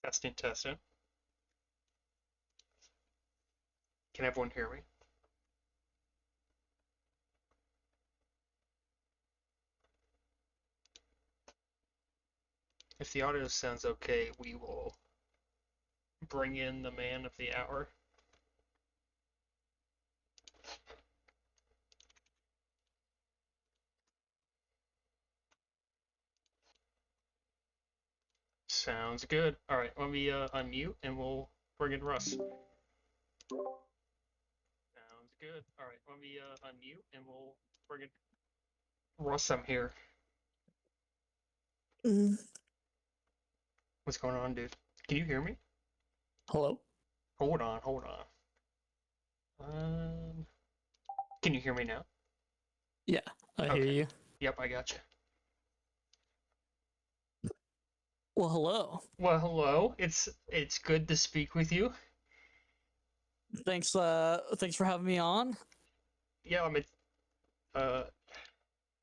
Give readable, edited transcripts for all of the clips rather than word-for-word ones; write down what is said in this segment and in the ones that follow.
Testing, testing. Can everyone hear me? If the audio sounds okay, we will bring in the man of the hour. Sounds good. All right, let me unmute and we'll bring in Russ. Sounds good. All right, let me unmute and we'll bring in Russ. I'm here. Mm. What's going on, dude? Can you hear me? Hello? Hold on, hold on. Um, can you hear me now? Yeah, I hear Okay. you. Yep, I got you. Well, hello. Well, hello. It's good to speak with you. Thanks for having me on. Yeah, uh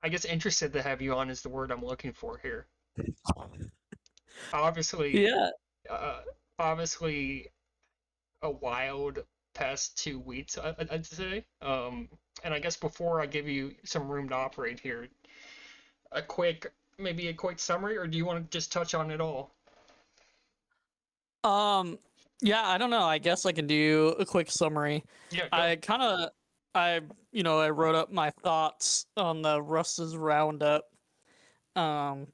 I guess interested to have you on is the word I'm looking for here. Obviously, Yeah. uh, obviously a wild past 2 weeks, I'd say. And I guess before I give you some room to operate here, a quick, maybe a quick summary, or do you want to just touch on it all? Um yeah, I don't know. I guess I can do a quick summary. Yeah, go. I kind of I I wrote up my thoughts on the Russ's roundup um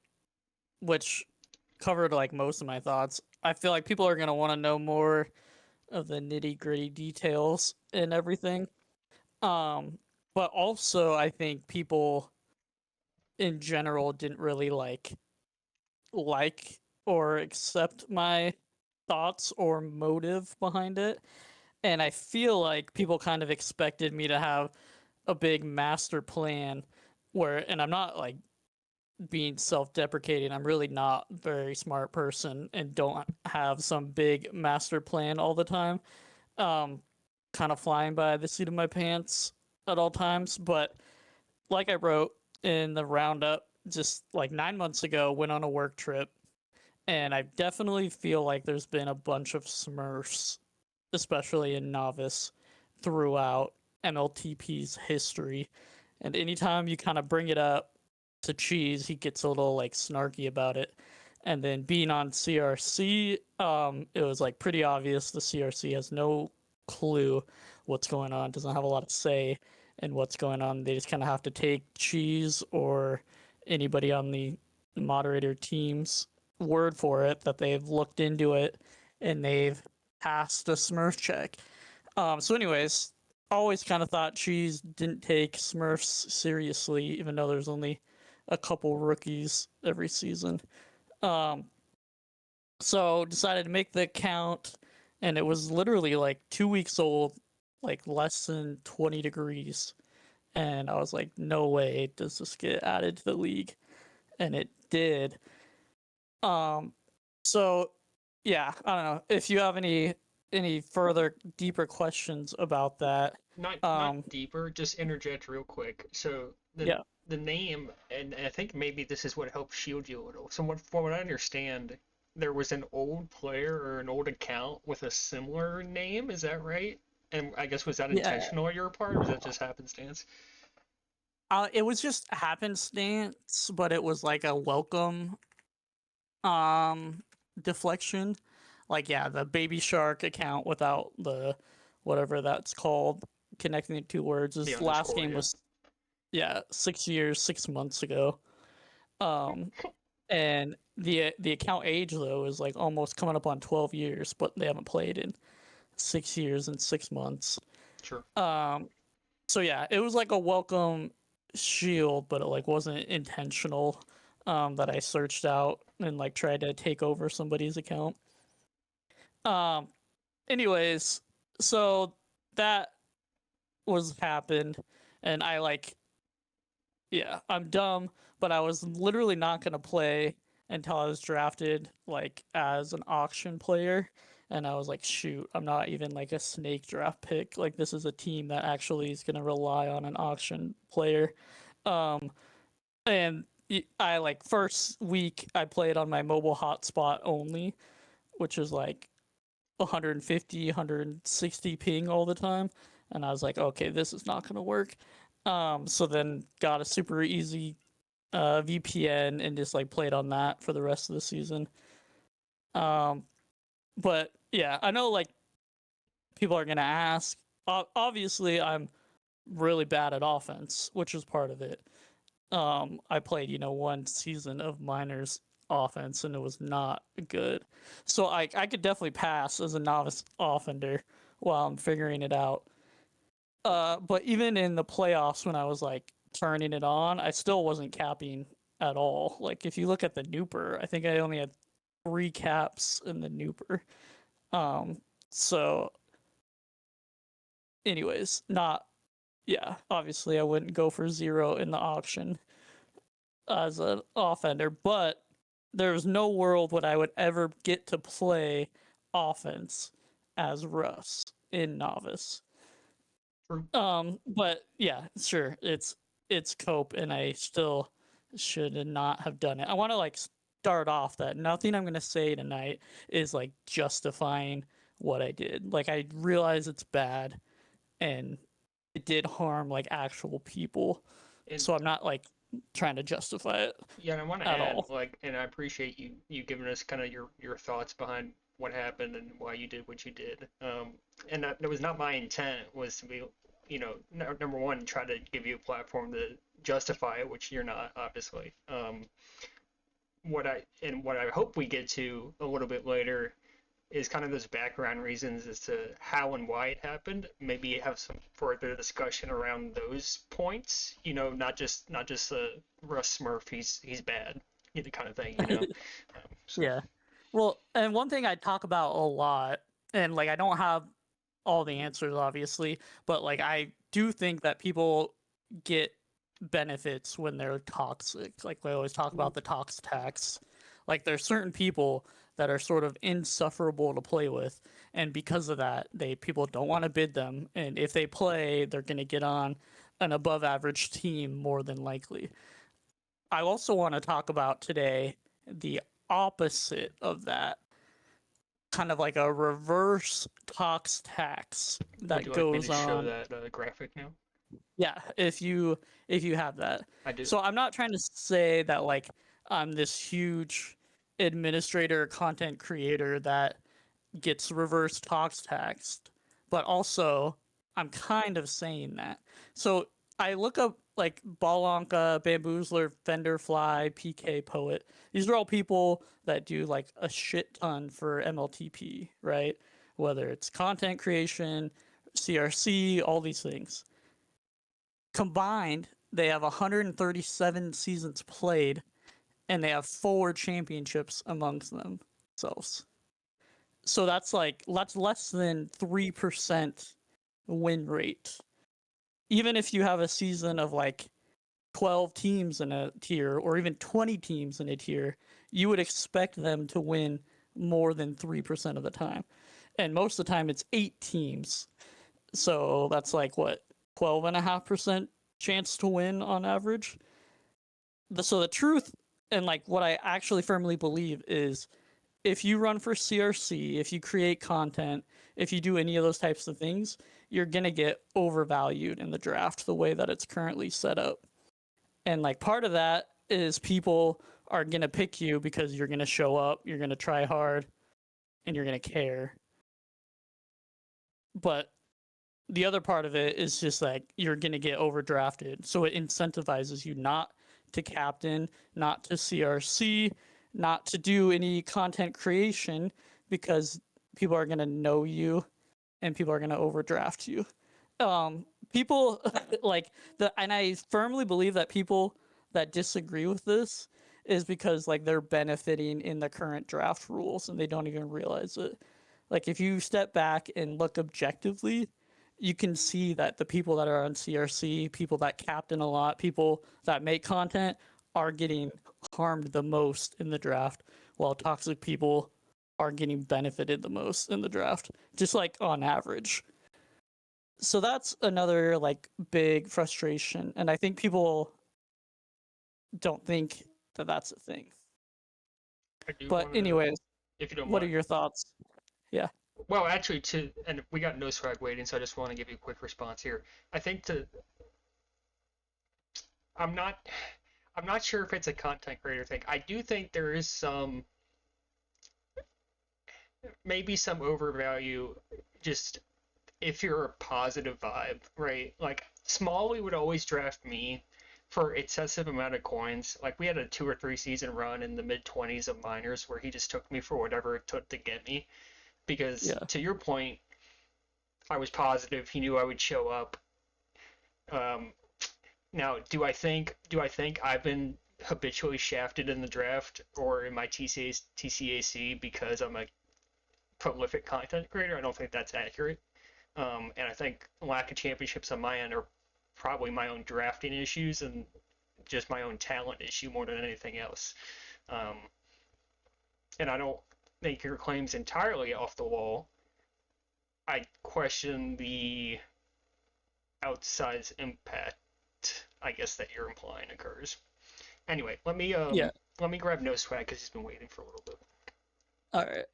which covered like most of my thoughts. I feel like people are going to want to know more of the nitty-gritty details and everything. Um but also I think people in general didn't really like or accept my thoughts or motive behind it. And I feel like people kind of expected me to have a big master plan where, and I'm not like being self deprecating, I'm really not a very smart person and don't have some big master plan all the time. Um, kind of flying by the seat of my pants at all times. But like I wrote in the roundup, just like 9 months ago, went on a work trip and I definitely feel like there's been a bunch of Smurfs, especially in novice, throughout MLTP's history. And anytime you kind of bring it up to Cheese, he gets a little like snarky about it. And then being on CRC, it was like pretty obvious the CRC has no clue what's going on, doesn't have a lot of say in what's going on. They just kind of have to take Cheese or anybody on the moderator teams word for it that they've looked into it and they've passed the Smurf check. So, anyways, always kind of thought Cheese didn't take Smurfs seriously, even though there's only a couple rookies every season. Um, so decided to make the account, and it was literally like 2 weeks old, like less than 20 degrees. And I was like, no way does this get added to the league. And it did. Um, so yeah, I don't know if you have any further deeper questions about that. Not deeper, just interject real quick. So Yeah, the name, and I think maybe this is what helped shield you a little. So from what I understand, there was an old player or an old account with a similar name. Is that right? And I guess was that yeah. intentional on your part, or was that just happenstance? It was just happenstance, but it was like a welcome um deflection. Like yeah, the Baby Shark account without the whatever that's called, connecting the two words. The His last underscore, game yeah. was yeah 6 years, 6 months ago. Um, and the account age though is like almost coming up on 12 years, but they haven't played in 6 years and 6 months. Sure. Um, so yeah, it was like a welcome shield, but it like wasn't intentional. That I searched out and like tried to take over somebody's account. Um, anyways, so that was happened, and I like yeah, I'm dumb, but I was literally not gonna play until I was drafted like as an auction player. And I was like, shoot, I'm not even like a snake draft pick. Like this is a team that actually is gonna rely on an auction player. Um and I like first week I played on my mobile hotspot only, which is like 150, 160 ping all the time. And I was like, okay, this is not going to work. So then got a super easy VPN and just like played on that for the rest of the season. But yeah, I know like people are going to ask. Obviously, I'm really bad at offense, which is part of it. I played, one season of minors offense and it was not good. So I could definitely pass as a novice offender while I'm figuring it out. But even in the playoffs when I was like turning it on, I still wasn't capping at all. Like if you look at the Nooper, I think I only had 3 caps in the Nooper. So anyways, not yeah, obviously I wouldn't go for 0 in the auction as an offender, but there's no world would I would ever get to play offense as Russ in novice. True. But yeah, sure, it's cope, and I still should not have done it. I want to like start off that nothing I'm gonna say tonight is like justifying what I did. Like I realize it's bad, and it did harm like actual people, And so I'm not like trying to justify it yeah, and I want to at add, all. like, and I appreciate you giving us kind of your thoughts behind what happened and why you did what you did. And that was not my intent was to be, number one, try to give you a platform to justify it, which you're not, obviously. What I hope we get to a little bit later is kind of those background reasons as to how and why it happened. Maybe have some further discussion around those points. Not just the Russ Smurf, he's bad, kind of thing. So Yeah. Well, and one thing I talk about a lot, and like I don't have all the answers obviously, but like I do think that people get benefits when they're toxic. Like we always talk about the tox tax. Like there's certain people that are sort of insufferable to play with, and because of that, people don't want to bid them, and if they play, they're going to get on an above average team more than likely. I also want to talk about today the opposite of that, kind of like a reverse tox tax would you that like me to goes show on. that graphic now? Yeah, if you have that. I do. So I'm not trying to say that like I'm this huge administrator content creator that gets reverse tox taxed, but also I'm kind of saying that. So I look up like Balanka, Bamboozler, Fenderfly, PK Poet. These are all people that do like a shit ton for MLTP, right? Whether it's content creation, CRC, all these things. Combined, they have 137 seasons played, and they have 4 championships amongst themselves. So that's less than 3% win rate. Even if you have a season of like 12 teams in a tier or even 20 teams in a tier, you would expect them to win more than 3% of the time. And most of the time it's 8 teams. So that's like what, 12.5% chance to win on average. So the truth, and like what I actually firmly believe is, if you run for CRC, if you create content, if you do any of those types of things, you're going to get overvalued in the draft the way that it's currently set up. And like part of that is people are going to pick you because you're going to show up, you're going to try hard, and you're going to care. But the other part of it is just like you're going to get overdrafted. So it incentivizes you not to captain, not to CRC, not to do any content creation, because people are going to know you and people are going to overdraft you. People like and I firmly believe that people that disagree with this is because like they're benefiting in the current draft rules and they don't even realize it. Like if you step back and look objectively, you can see that the people that are on CRC, people that captain a lot, people that make content are getting harmed the most in the draft, while toxic people are getting benefited the most in the draft, just like on average. So that's another like big frustration, and I think people don't think that that's a thing. I do But want to. anyways, if you don't What are mind. your thoughts? Yeah. Well, actually, and we got no swag waiting, so I just want to give you a quick response here. I think to I'm not I'm not sure if it's a content creator thing. I do think there is some maybe some overvalue just if you're a positive vibe, right? Like Smalley would always draft me for excessive amount of coins. Like we had a 2 or 3 season run in the mid 20s of minors where he just took me for whatever it took to get me. Because Yeah. to your point, I was positive he knew I would show up. Um, Now, do I think I've been habitually shafted in the draft or in my TCAC because I'm a prolific content creator? I don't think that's accurate. And I think lack of championships on my end are probably my own drafting issues and just my own talent issue more than anything else. Um, and I don't think your claim's entirely off the wall. I question the outsized impact, I guess, that you're implying occurs. Anyway, Yeah. let me grab No Swag because he's been waiting for a little bit. All right.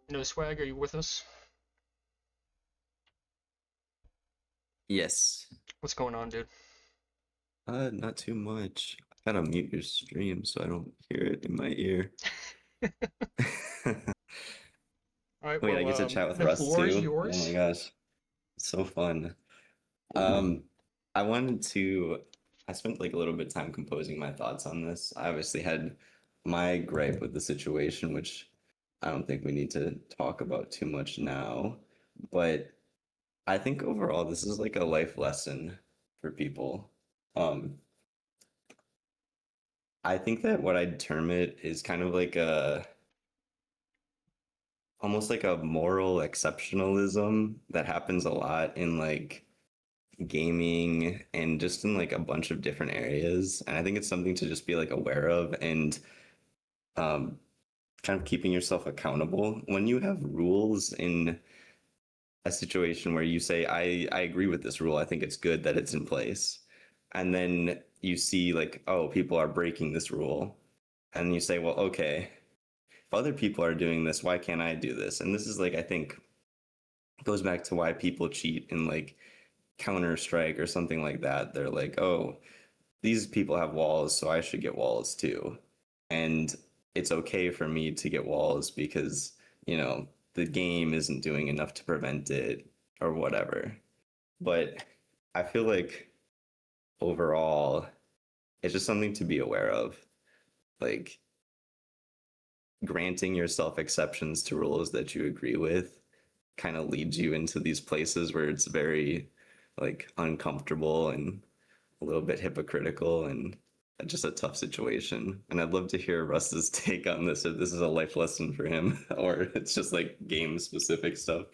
No Swag, are you with us? Yes. What's going on, dude? Not too much. I gotta mute your stream so I don't hear it in my ear. All right, Wait, I well, get to chat with the Russ floor is too? Oh my yours. gosh, so fun. Um, I wanted to. I spent like a little bit of time composing my thoughts on this. I obviously had my gripe with the situation, which I don't think we need to talk about too much now. But I think overall, this is like a life lesson for people. Um, I think that what I'd term it is kind of like a almost like a moral exceptionalism that happens a lot in like gaming and just in like a bunch of different areas. And I think it's something to just be like aware of and um, kind of keeping yourself accountable. When you have rules in a situation where you say, I agree with this rule, I think it's good that it's in place. And then you see like, oh, people are breaking this rule. And you say, well, okay, if other people are doing this, why can't I do this? And this is like, I think, goes back to why people cheat in like Counter Strike or something like that. They're like, oh, these people have walls, so I should get walls too. And it's okay for me to get walls because, you know, the game isn't doing enough to prevent it or whatever. But I feel like overall, it's just something to be aware of. Like, granting yourself exceptions to rules that you agree with kind of leads you into these places where it's very like uncomfortable and a little bit hypocritical and just a tough situation. And I'd love to hear Russ's take on this, if this is a life lesson for him or it's just like game specific stuff.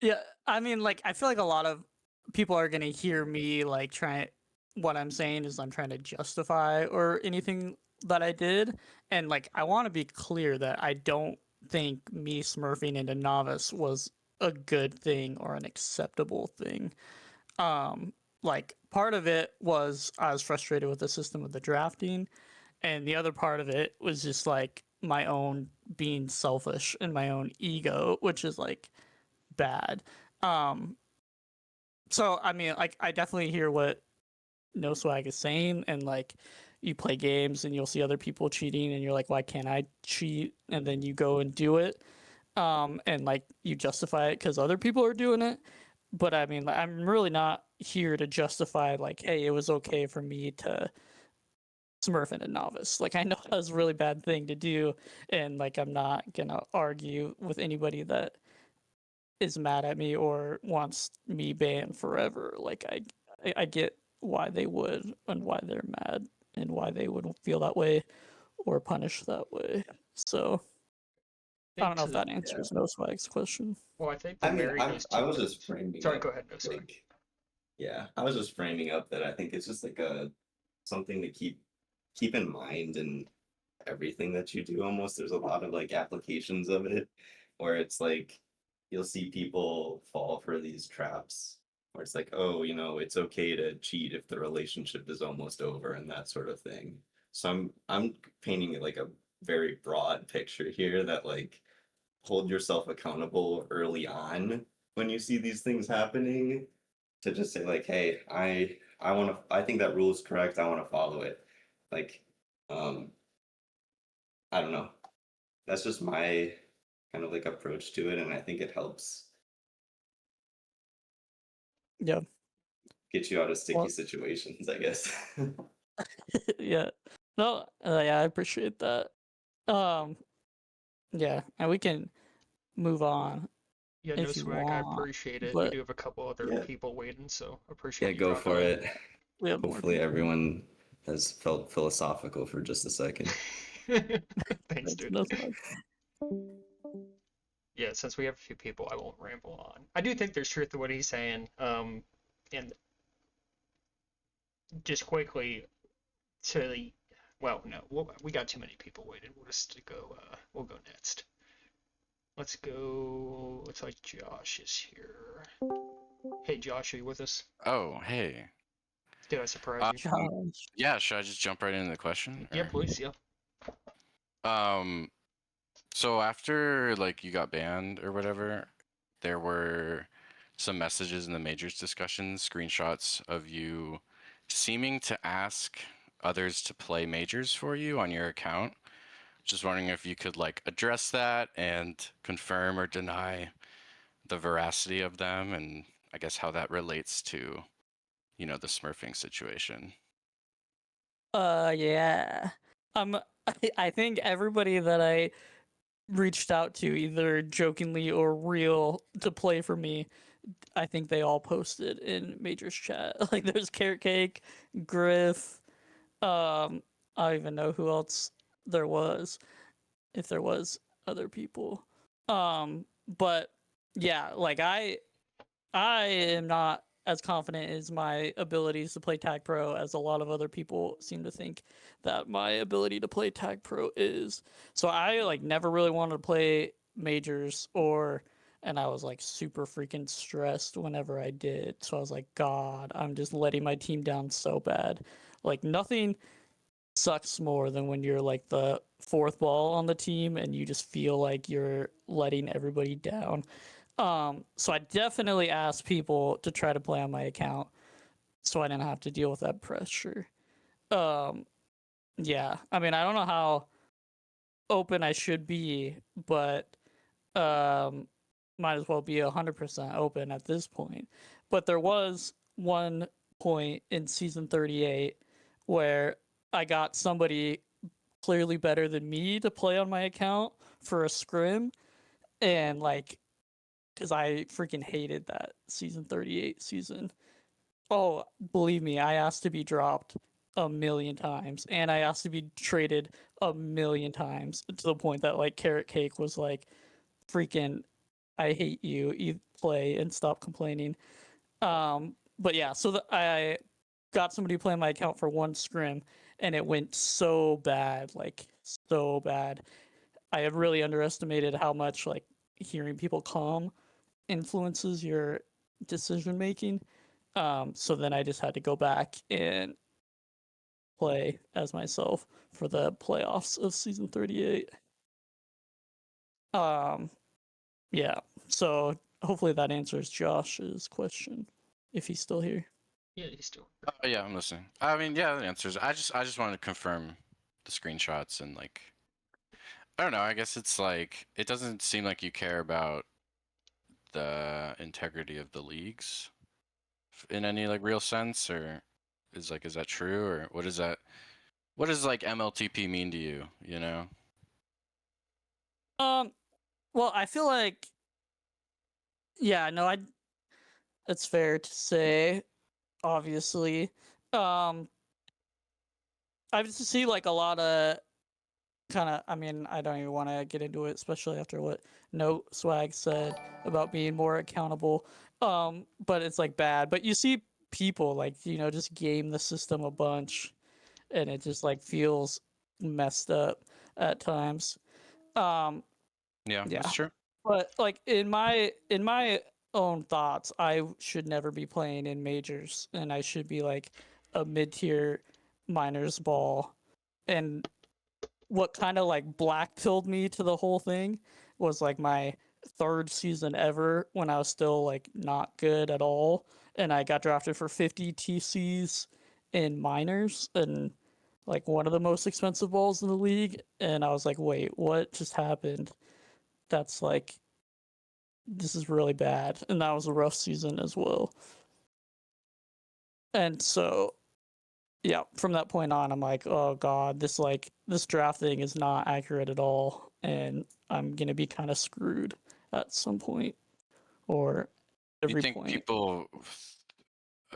Yeah. I mean, like, I feel like a lot of people are gonna hear me like try. What I'm saying is I'm trying to justify or anything that I did, and like I want to be clear that I don't think me smurfing into novice was a good thing or an acceptable thing. Um, like part of it was I was frustrated with the system of the drafting, and the other part of it was just like my own being selfish and my own ego, which is like bad. Um, so I mean, like I definitely hear what No Swag is saying, and like you play games and you'll see other people cheating, and you're like, why can't I cheat? And then you go and do it, and like you justify it because other people are doing it. But I mean, I'm really not here to justify like, hey, it was okay for me to smurf in a novice. Like I know that's a really bad thing to do, and like I'm not gonna argue with anybody that is mad at me or wants me banned forever. Like I get why they would and why they're mad and why they would feel that way or punished that way. So I I think don't know if that Yeah. answers No Swag's question. well, I think to I mean, marry I those I two was just points. framing Sorry, up go ahead. No, sorry. like yeah, I was just framing up that I think it's just like a something to keep in mind in everything that you do almost. There's a lot of like applications of it where it's like you'll see people fall for these traps where it's like, oh, you know, it's okay to cheat if the relationship is almost over and that sort of thing. So I'm painting it like a very broad picture here that like hold yourself accountable early on when you see these things happening to just say like, hey, I want to I think that rule is correct. I want to follow it. Like, um, I don't know. That's just my kind of like approach to it, and I think it helps Yeah. get you out of sticky Well, situations, I guess. yeah. No, yeah, I appreciate that. Um, yeah, and we can move on Yeah, no if you swag. I want, appreciate it. We but do have a couple other Yeah, people waiting, so yeah, appreciate you go dropping for in. it. we have more Hopefully people. everyone has felt philosophical for just a second. Thanks, That's dude. no swag. Yeah, since we have a few people, I won't ramble on. I do think there's truth to what he's saying. And just quickly to the, well, no, we got too many people waiting. We'll just go. We'll go next. Let's go. Looks like Josh is here. Hey, Josh, are you with us? Oh, hey. Did I surprise you? Gosh. Yeah, should I just jump right into the question? Yeah, please. Yeah. Um, so after like you got banned or whatever, there were some messages in the majors discussions, screenshots of you seeming to ask others to play majors for you on your account. Just wondering if you could like address that and confirm or deny the veracity of them, and I guess how that relates to, the smurfing situation. Yeah. Um, I think everybody that I reached out to, either jokingly or real, to play for me, I think they all posted in Major's chat. Like, there's Carrot Cake, Griff. I don't even know who else there was, if there was other people. But yeah, like I am not as confident as my abilities to play Tag Pro as a lot of other people seem to think that my ability to play Tag Pro is. So I like never really wanted to play majors, and I was like super freaking stressed whenever I did. So I was like, God, I'm just letting my team down so bad. Like nothing sucks more than when you're like the fourth ball on the team and you just feel like you're letting everybody down. So I definitely asked people to try to play on my account so I didn't have to deal with that pressure. Um, yeah, I mean, I don't know how open I should be, but um, might as well be 100% open at this point. But there was one point in season 38 where I got somebody clearly better than me to play on my account for a scrim, and like because I freaking hated that season 38 season. Oh, believe me, I asked to be dropped a million times, and I asked to be traded a million times to the point that like Carrot Cake was like, freaking, I hate you. You play and stop complaining. But yeah, so I got somebody to play my account for one scrim, and it went so bad, like so bad. I had really underestimated how much like hearing people calm influences your decision making. So then I just had to go back and play as myself for the playoffs of season 38. Um, yeah. So hopefully that answers Josh's question, if he's still here. Yeah, he's still. Yeah, I'm listening. I mean, yeah, the answers. I just wanted to confirm the screenshots and like, I don't know. I guess it's like it doesn't seem like you care about the integrity of the leagues in any like real sense, or is that true, or what is that? What does like MLTP mean to you? You know? Um, well, I feel like, yeah, no, it's fair to say, obviously. Um, I just see like a lot of kind of, I mean, I don't even want to get into it, especially after what No Swag said about being more accountable. But it's like bad. But you see people like, just game the system a bunch, and it just like feels messed up at times. Um, Yeah, yeah. that's true. But like in my own thoughts, I should never be playing in majors, and I should be like a mid-tier minors ball. And what kind of like black-pilled me to the whole thing was like my third season ever when I was still like not good at all, and I got drafted for 50 TCs in minors and like one of the most expensive balls in the league, and I was like, wait, what just happened? That's like, this is really bad, and that was a rough season as well. And so yeah, from that point on, I'm like, oh god, this draft thing is not accurate at all, and I'm gonna be kind of screwed at some point, or You every think point. people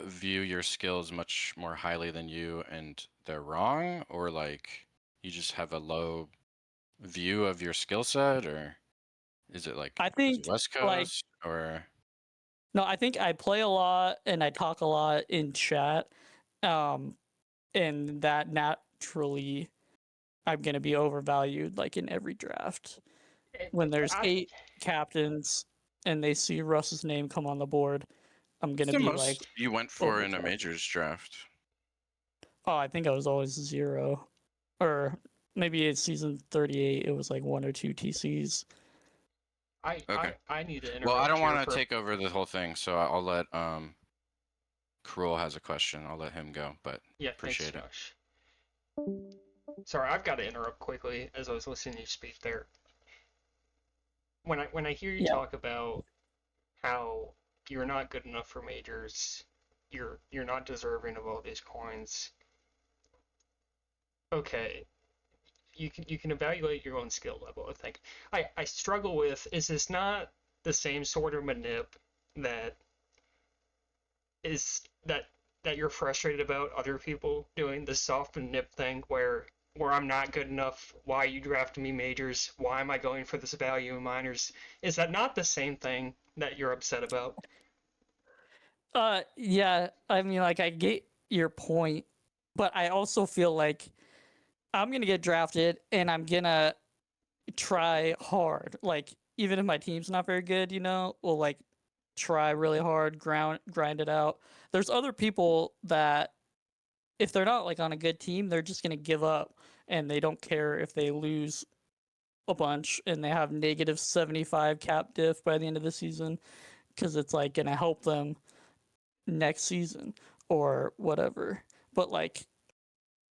view your skills much more highly than you, and they're wrong, or like you just have a low view of your skill set, or is it like I 'cause you're think West like Coast, or no, I think I play a lot and I talk a lot in chat, um, and that naturally I'm gonna be overvalued like in every draft. When there's I 8 captains and they see Russ's name come on the board, I'm what's gonna the be like most you went for in a overvalued. majors draft? Oh, I think I was always 0. Or maybe it's season 38, it was like 1 or 2 TCs. Okay. I need to Well, I interrupt don't here want to for take over the whole thing, so I'll let Cruel has a question. I'll let him go, but yeah, thanks, appreciate it. Josh. Sorry, I've got to interrupt quickly as I was listening to you speak there. When I hear you Yeah. talk about how you're not good enough for majors, you're not deserving of all these coins. Okay, you can evaluate your own skill level. I think I struggle with, is this not the same sort of manip that is that you're frustrated about other people doing the soft manip thing where I'm not good enough? Why are you drafting me majors? Why am I going for this value in minors? Is that not the same thing that you're upset about? Yeah, I mean, like, I get your point, but I also feel like I'm gonna get drafted and I'm gonna try hard. Like, even if my team's not very good, we'll like try really hard, grind it out. There's other people that if they're not like on a good team, they're just gonna give up and they don't care if they lose a bunch and they have negative 75 cap diff by the end of the season because it's like gonna help them next season or whatever. But like,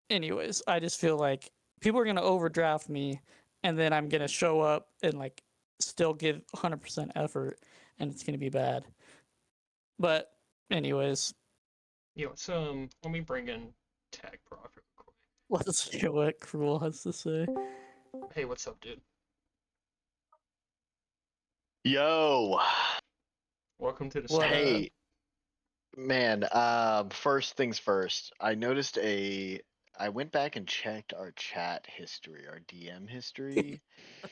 anyways, I just feel like people are gonna overdraft me, and then I'm gonna show up and like still give 100% effort, and it's gonna be bad. But anyways, So let me bring in Tag Prof real quick. let's hear what Cruel has to say. Hey, what's up, dude? Yo, Welcome to the What stream. hey, man. First things first. I went back and checked our chat history, our DM history,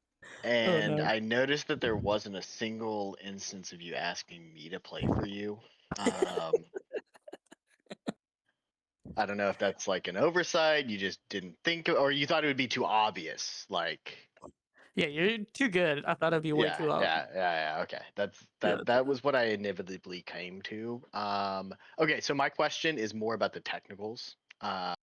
Oh and no. I noticed that there wasn't a single instance of you asking me to play for you. Um, I don't know if that's like an oversight. You just didn't think, or you thought it would be too obvious. Like, Yeah, you're too good. I thought it'd be way yeah, too obvious. yeah. Okay, Yeah. that was what I inevitably came to. Okay, so my question is more about the technicals. How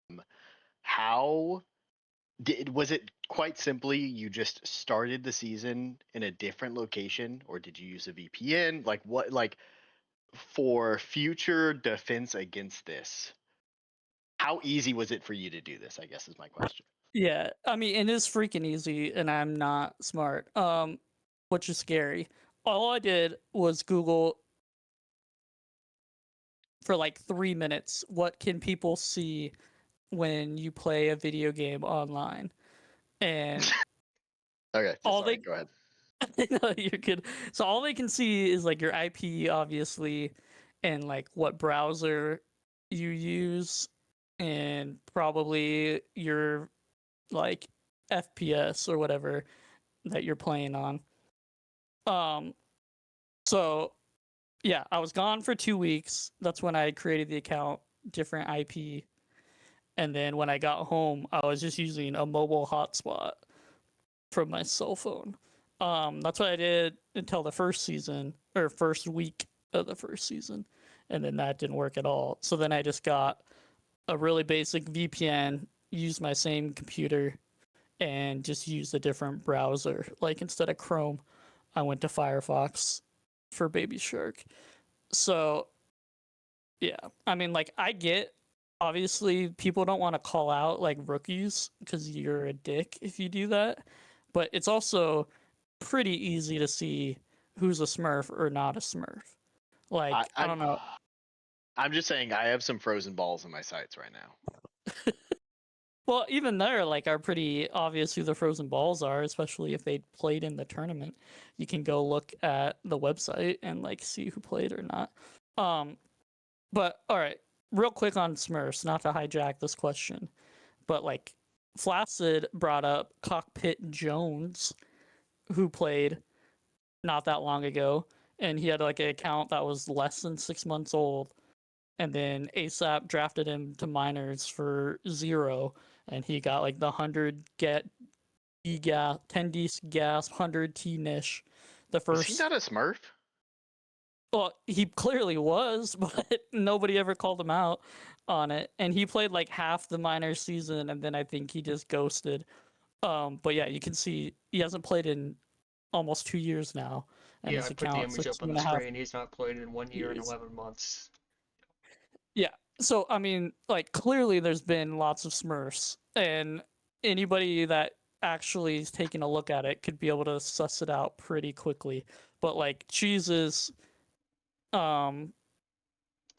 was it quite simply you just started the season in a different location, or did you use a VPN? Like what, like for future defense against this? How easy was it for you to do this? I guess is my question. Yeah, I mean, it is freaking easy, and I'm not smart. Which is scary. All I did was Google for like 3 minutes. What can people see when you play a video game online? And Okay, all sorry. they Go ahead. no, you're good. So all they can see is like your IP, obviously, and like what browser you use, and probably your like FPS or whatever that you're playing on. Um, so yeah, I was gone for 2 weeks. That's when I created the account, different IP. And then when I got home, I was just using a mobile hotspot from my cell phone. That's what I did until the first season or first week of the first season. And then that didn't work at all. So then I just got a really basic VPN, used my same computer, and just used a different browser. Like instead of Chrome, I went to Firefox for Baby Shark. So yeah, I mean, like I get obviously people don't want to call out like rookies because you're a dick if you do that, but it's also pretty easy to see who's a Smurf or not a Smurf. I, Like I I'm don't know. I'm just saying I have some frozen balls in my sights right now. Well, even there, like, are pretty obvious who the frozen balls are, especially if they played in the tournament. You can go look at the website and like see who played or not. Um, but all right, real quick on Smurfs, not to hijack this question, but like, Flaccid brought up Cockpit Jones, who played not that long ago, and he had like an account that was less than 6 months old, and then ASAP drafted him to minors for 0, and he got like the 100 get gas, 10 D gas, 100 T niche. The Was he first, not a Smurf? well, he clearly was, but nobody ever called him out on it. And he played like half the minor season, and then I think he just ghosted. But yeah, you can see he hasn't played in almost 2 years now, and Yeah, his I put the account's image like up two on and the a half screen. He's not played in 1 year and years. 11 months. Yeah. So I mean, like clearly there's been lots of Smurfs, and anybody that actually is taking a look at it could be able to suss it out pretty quickly. But like Cheese's um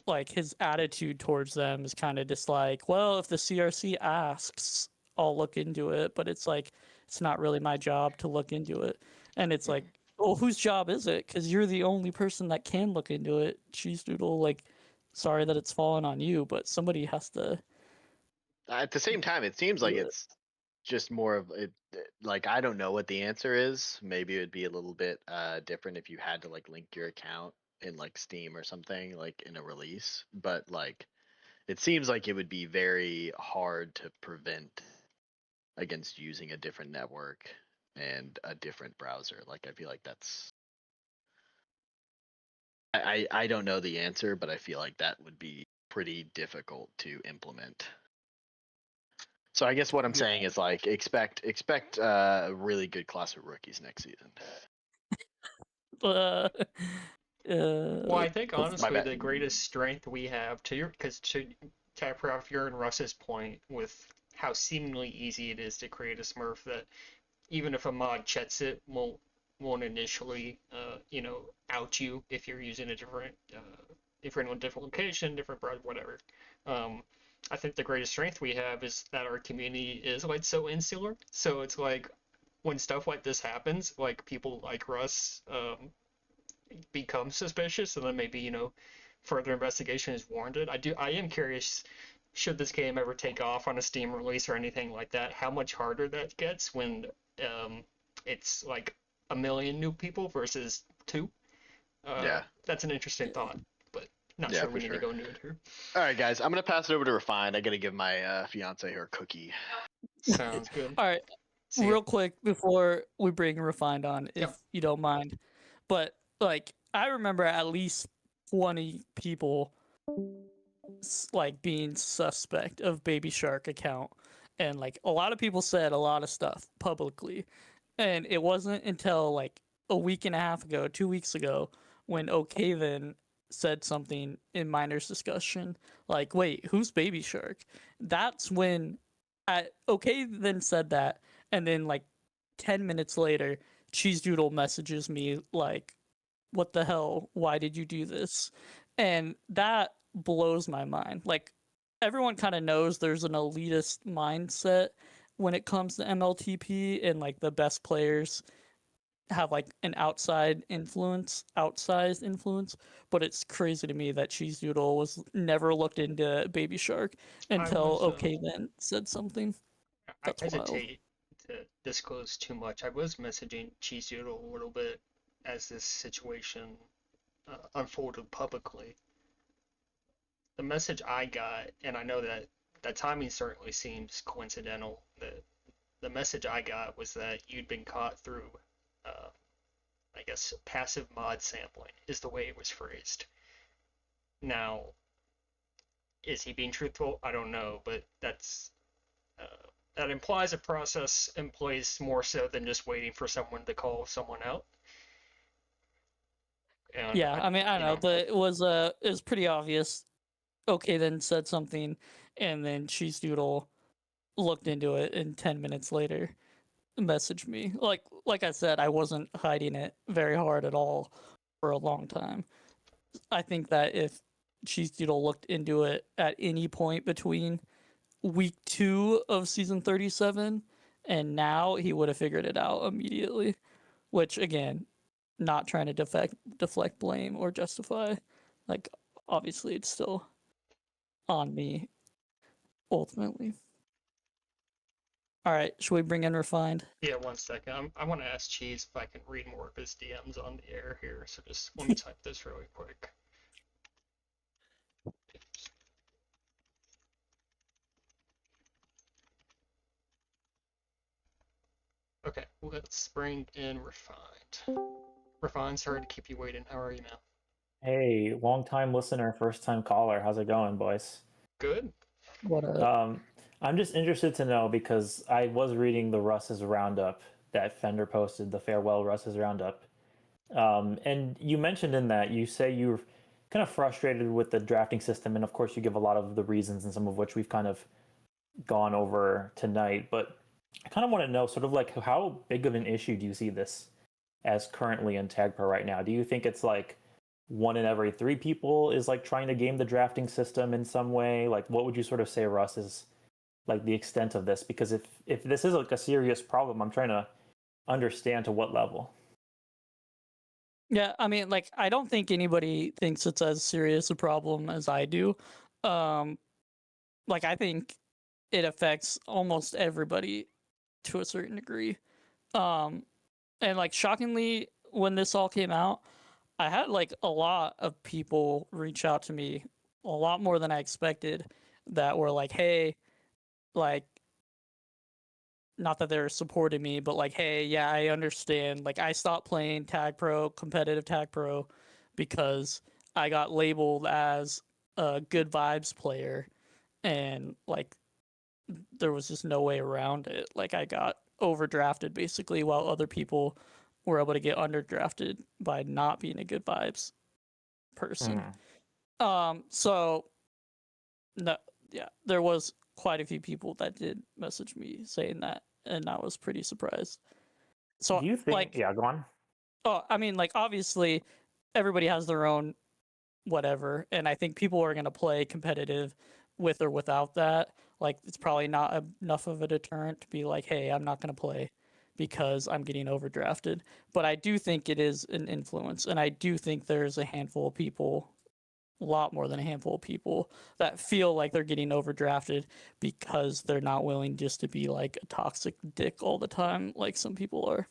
like his attitude towards them is kind of just like, well, if the CRC asks, I'll look into it, but it's like it's not really my job to look into it. And it's like, well, whose job is it? Because you're the only person that can look into it. Cheese Doodle, like, sorry that it's fallen on you, but somebody has to At the same time, it seems like do it. it's just more of it. Like I don't know what the answer is. Maybe it would be a little bit different if you had to like link your account in like Steam or something like in a release. But like it seems like it would be very hard to prevent against using a different network and a different browser. Like I feel like that's I don't know the answer, but I feel like that would be pretty difficult to implement. So I guess what I'm Yeah. saying is like expect a really good class of rookies next season. Uh, Well, I think My honestly bad. the greatest strength we have to your because to tap off your and Russ's point with how seemingly easy it is to create a Smurf that even if a mod checks it won't initially out you if you're using a different if you're in a different location, different browser, whatever. Um, I think the greatest strength we have is that our community is like so insular. So it's like when stuff like this happens, like people like Russ become suspicious, and then maybe further investigation is warranted. I am curious, should this game ever take off on a Steam release or anything like that, how much harder that gets when it's like a million new people versus two. Yeah, That's an interesting thought, but not yeah, sure for we need to sure. go into it here. All right, guys, I'm gonna pass it over to Refined. I gotta give my fiance her cookie. Sounds good. all right, See ya. real quick before we bring Refined on, if Yep. you don't mind. But like, I remember at least 20 people like being suspect of Baby Shark account, and like a lot of people said a lot of stuff publicly, and it wasn't until like a week and a half ago, 2 weeks ago, when Okaven said something in minors discussion like, wait, who's Baby Shark? That's when Okaven said that, and then like 10 minutes later Cheese Doodle messages me like, what the hell, why did you do this? And that blows my mind. Like, everyone kind of knows there's an elitist mindset when it comes to MLTP, and like the best players have like an outsized influence, but it's crazy to me that Cheese Doodle was never looked into Baby Shark I until was okay then said something. I That's wild. hesitate to disclose too much. I was messaging Cheese Doodle a little bit as this situation unfolded publicly. The message I got, and I know that that timing certainly seems coincidental. The message I got was that you'd been caught through, uh, I guess, passive mod sampling is the way it was phrased. Now, is he being truthful? I don't know, but that's that implies a process in place more so than just waiting for someone to call someone out. And Yeah, I mean, I you don't know. It was pretty obvious. Okay, then said something, and then Cheese Doodle looked into it, and 10 minutes later, messaged me. Like I said, I wasn't hiding it very hard at all for a long time. I think that if Cheese Doodle looked into it at any point between week 2 of season 37 and now, he would have figured it out immediately. Which again, not trying to deflect blame or justify. Like, obviously, it's still on me ultimately. All right, should we bring in Refined? Yeah, 1 second. I want to ask Cheese if I can read more of his DMs on the air here. So just let me type this really quick. Okay, let's bring in Refined. Refined, sorry to keep you waiting. How are you, man? Hey, long time listener, first time caller. How's it going, boys? Good. What up? I'm just interested to know because I was reading the Russ's Roundup that Fender posted, the Farewell Russ's Roundup. And you mentioned in that you say you're kind of frustrated with the drafting system, and of course you give a lot of the reasons, and some of which we've kind of gone over tonight. But I kind of want to know, sort of like, how big of an issue do you see this as currently in Tag Pro right now? Do you think it's like 1 in every 3 people is like trying to game the drafting system in some way? Like, what would you sort of say, Russ, is like the extent of this? Because if this is like a serious problem, I'm trying to understand to what level. Yeah, I mean, like, I don't think anybody thinks it's as serious a problem as I do. Like, I think it affects almost everybody to a certain degree. And like, shockingly, when this all came out, I had like a lot of people reach out to me, a lot more than I expected, that were like, hey, like, not that they're supporting me, but like, hey, yeah, I understand. Like, I stopped playing Tag Pro, competitive Tag Pro, because I got labeled as a good vibes player, and like, there was just no way around it. Like, I got overdrafted basically, while other people were able to get underdrafted by not being a good vibes person. So no, yeah, there was quite a few people that did message me saying that, and I was pretty surprised. So Do you think? like, Yeah, go on. oh, I mean, like, obviously, everybody has their own whatever, and I think people are gonna play competitive with or without that. Like, it's probably not enough of a deterrent to be like, hey, I'm not gonna play because I'm getting overdrafted. But I do think it is an influence, and I do think there's a handful of people, a lot more than a handful of people, that feel like they're getting overdrafted because they're not willing just to be like a toxic dick all the time, like some people are.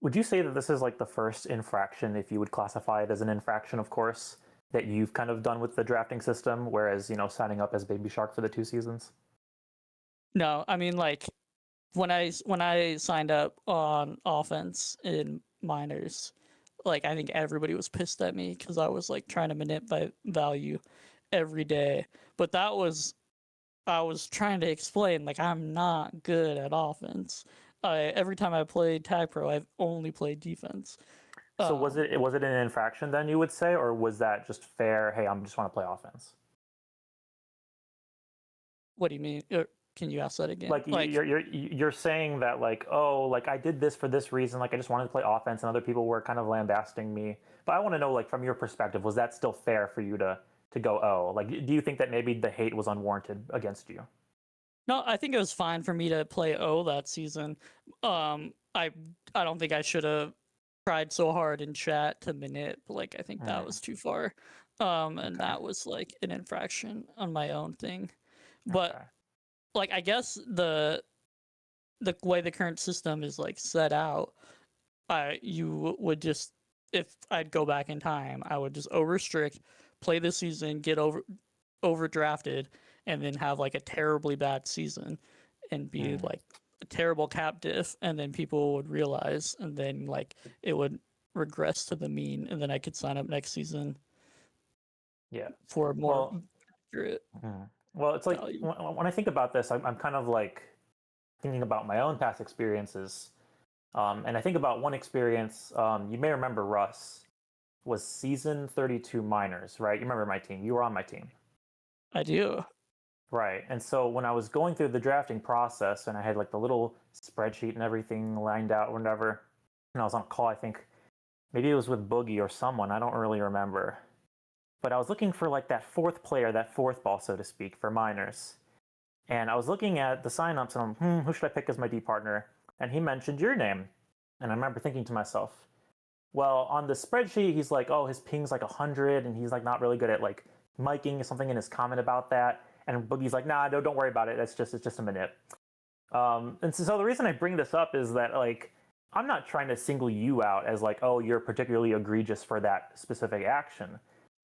Would you say that this is like the first infraction, if you would classify it as an infraction, of course, that you've kind of done with the drafting system, whereas, signing up as Baby Shark for the 2 seasons? No, I mean, like, when I signed up on offense in minors, like, I think everybody was pissed at me because I was like trying to manipulate value every day. But I was trying to explain, like, I'm not good at offense. Every time I played Tag Pro, I've only played defense. So was it an infraction then, you would say, or was that just fair? Hey, I just want to play offense. What do you mean? Can you ask that again? Like, you're saying that, like, oh, like, I did this for this reason, like I just wanted to play offense, and other people were kind of lambasting me. But I want to know, like, from your perspective, was that still fair for you to go, oh, like, do you think that maybe the hate was unwarranted against you? No, I think it was fine for me to play O that season. I don't think I should have tried so hard in chat to manip. Like, I think that was too far. And Okay. that was like an infraction on my own thing. But Okay. like, I guess the way the current system is like set out, you would just, if I'd go back in time, I would just restrict, play this season, get overdrafted, and then have like a terribly bad season and be like a terrible cap diff, and then people would realize, and then like it would regress to the mean, and then I could sign up next season Yeah. for a more Well, accurate. Well, it's like value. when I think about this, I'm kind of like thinking about my own past experiences. And I think about one experience. You may remember Russ was season 32 minors, right? You remember my team. You were on my team. I do. Right. And so when I was going through the drafting process and I had like the little spreadsheet and everything lined out or whatever, and I was on a call, I think maybe it was with Boogie or someone, I don't really remember. But I was looking for like that fourth player, that fourth ball, so to speak, for minors. And I was looking at the signups and I'm, who should I pick as my D partner? And he mentioned your name. And I remember thinking to myself, well, on the spreadsheet, he's like, oh, his ping's like 100, and he's like not really good at like miking something in his comment about that. And Boogie's like, nah, no, don't worry about it. It's just a manip. And so the reason I bring this up is that like I'm not trying to single you out as like, oh, you're particularly egregious for that specific action.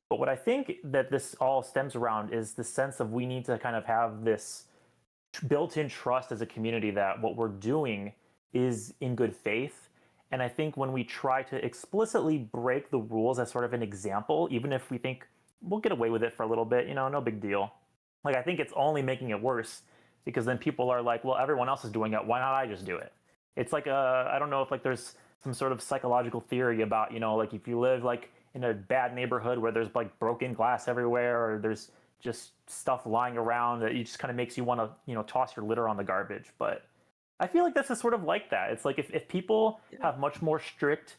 But what I think that this all stems around is the sense of we need to kind of have this built-in trust as a community that what we're doing is in good faith. And I think when we try to explicitly break the rules as sort of an example, even if we think we'll get away with it for a little bit, no big deal. Like I think it's only making it worse because then people are like, well, everyone else is doing it. Why not I just do it? It's like I don't know if like there's some sort of psychological theory about like if you live like in a bad neighborhood where there's like broken glass everywhere or there's just stuff lying around that it just kind of makes you want to toss your litter on the garbage. But I feel like this is sort of like that. It's like if people have much more strict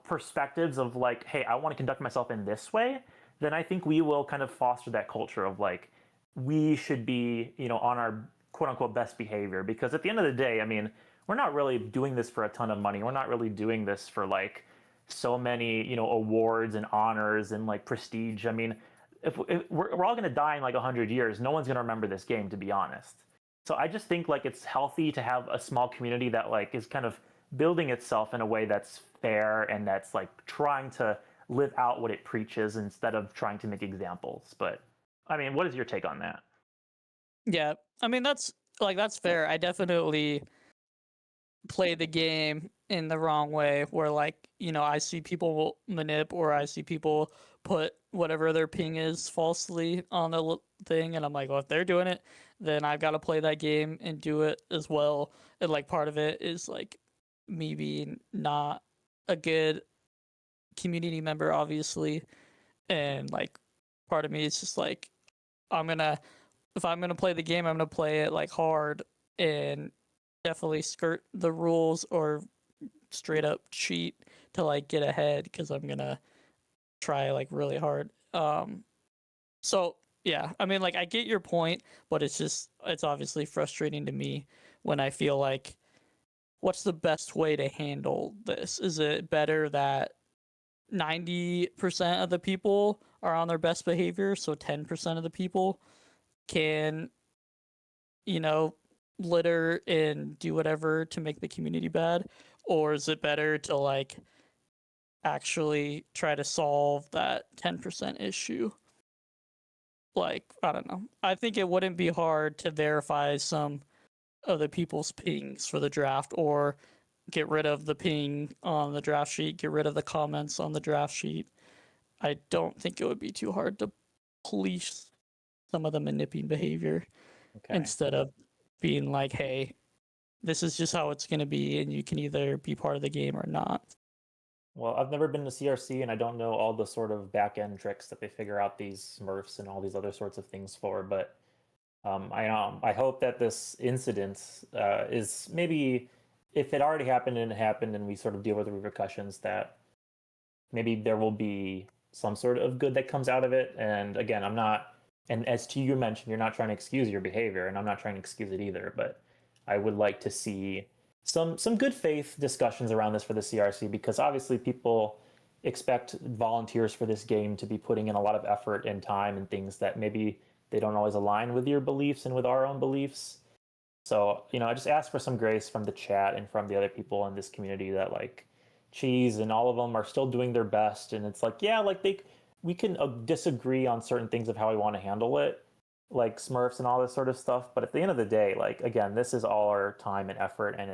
perspectives of like, hey, I want to conduct myself in this way, then I think we will kind of foster that culture of like we should be on our quote unquote best behavior. Because at the end of the day, I mean, we're not really doing this for a ton of money. We're not really doing this for like so many awards and honors and like prestige. I mean, if we're all going to die in like 100 years, no one's going to remember this game, to be honest. So I just think like it's healthy to have a small community that like is kind of building itself in a way that's fair and that's like trying to live out what it preaches instead of trying to make examples. But I mean, what is your take on that? Yeah, I mean that's fair. I definitely play the game in the wrong way where like I see people manip or I see people put whatever their ping is falsely on the thing and I'm like, well, if they're doing it, then I've got to play that game and do it as well. And like part of it is like me being not a good community member, obviously, and like part of me is just like if I'm gonna play the game, I'm gonna play it like hard and definitely skirt the rules or straight up cheat to like get ahead because I'm gonna try like really hard. So yeah, I mean like I get your point, but it's obviously frustrating to me when I feel like what's the best way to handle this? Is it better that 90% of the people are on their best behavior, so 10% of the people can, litter and do whatever to make the community bad? Or is it better to like actually try to solve that 10% issue? Like, I don't know. I think it wouldn't be hard to verify some of the people's pings for the draft or get rid of the ping on the draft sheet, get rid of the comments on the draft sheet. I don't think it would be too hard to police some of the manipulating behavior instead of being like, hey, this is just how it's going to be, and you can either be part of the game or not. Well, I've never been to CRC, and I don't know all the sort of back end tricks that they figure out these Smurfs and all these other sorts of things for. But I hope that this incident is maybe, if it already happened and it happened, and we sort of deal with the repercussions, that maybe there will be some sort of good that comes out of it. And again, I'm not. And as to you mentioned, you're not trying to excuse your behavior, and I'm not trying to excuse it either. But I would like to see some good faith discussions around this for the CRC, because obviously people expect volunteers for this game to be putting in a lot of effort and time and things that maybe they don't always align with your beliefs and with our own beliefs. So, I just ask for some grace from the chat and from the other people in this community that like Cheese and all of them are still doing their best. And it's like, yeah, like we can disagree on certain things of how we want to handle it, like Smurfs and all this sort of stuff. But at the end of the day, like, again, this is all our time and effort, and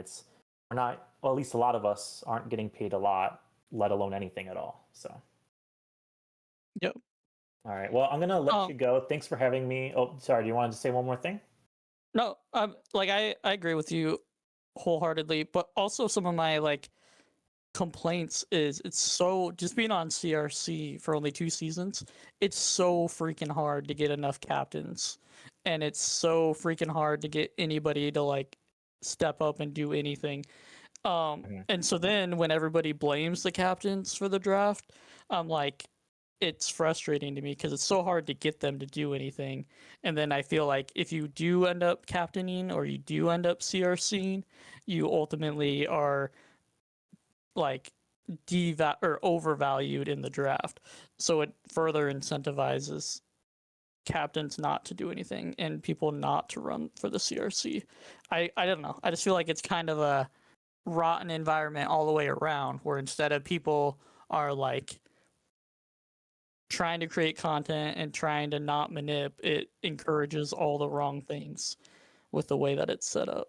we're not, well, at least a lot of us aren't getting paid a lot, let alone anything at all. So, Yep. All right. Well, I'm gonna let Um, you go. Thanks for having me. Oh, sorry. Do you want to say one more thing? No, like I agree with you wholeheartedly, but also some of my like complaints is it's so just being on CRC for only 2 seasons, it's so freaking hard to get enough captains, and it's so freaking hard to get anybody to like step up and do anything. And so then when everybody blames the captains for the draft, I'm like, it's frustrating to me because it's so hard to get them to do anything. And then I feel like if you do end up captaining or you do end up CRCing, you ultimately are like or overvalued in the draft. So it further incentivizes captains not to do anything and people not to run for the CRC. I don't know. I just feel like it's kind of a rotten environment all the way around where instead of people are like trying to create content and trying to not manip, it encourages all the wrong things with the way that it's set up.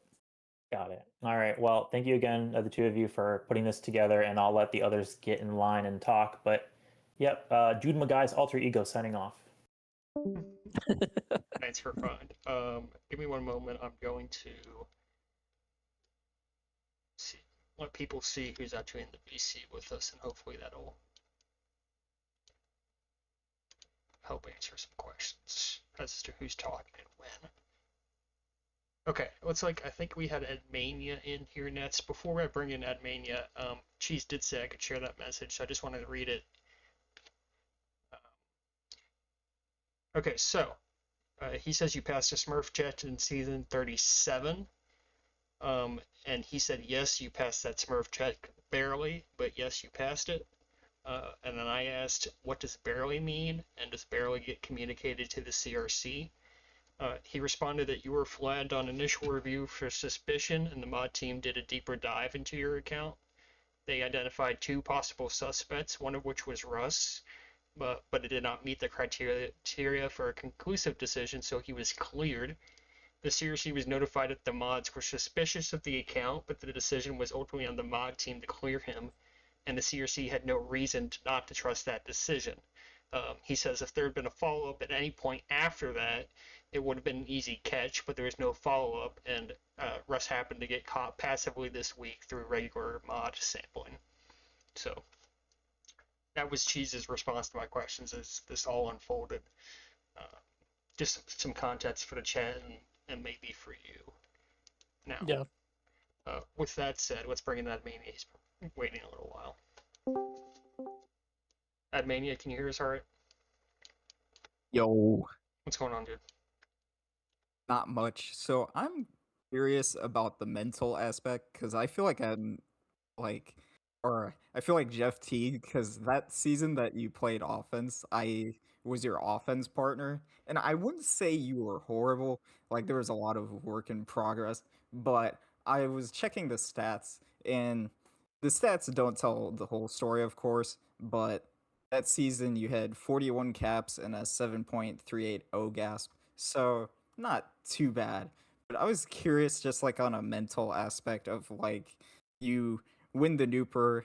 Got it. All right. Well, thank you again, the two of you, for putting this together, and I'll let the others get in line and talk. But, yep, Jude McGuy's alter ego signing off. Thanks for fun. Give me one moment. I'm going to see, let people see who's actually in the VC with us, and hopefully that'll help answer some questions as to who's talking and when. Okay, looks like I think we had Edmania in here next. Before I bring in Edmania, Cheese did say I could share that message, so I just wanted to read it. Okay, so he says you passed a Smurf check in season 37. And he said, yes, you passed that Smurf check barely, but yes, you passed it. And then I asked, what does barely mean? And does barely get communicated to the CRC? He responded that you were flagged on initial review for suspicion, and the mod team did a deeper dive into your account. They identified 2 possible suspects, one of which was Russ, but it did not meet the criteria for a conclusive decision, so he was cleared. The CRC was notified that the mods were suspicious of the account, but the decision was ultimately on the mod team to clear him, and the CRC had no reason not to trust that decision. He says if there had been a follow-up at any point after that, it would have been an easy catch, but there was no follow-up, and Russ happened to get caught passively this week through regular mod sampling. So that was Cheese's response to my questions as this all unfolded. Just some context for the chat and maybe for you. Now, Yeah. With that said, let's bring in Admania. He's been waiting a little while. Admania, can you hear us all right? Yo, What's going on, dude? not much. So I'm curious about the mental aspect because I feel like I feel like Jeff T because that season that you played offense, I was your offense partner, and I wouldn't say you were horrible. Like there was a lot of work in progress, but I was checking the stats, and the stats don't tell the whole story, of course, but that season you had 41 caps and a 7.38 OGASP. So not too bad. But I was curious just like on a mental aspect of like you win the Nooper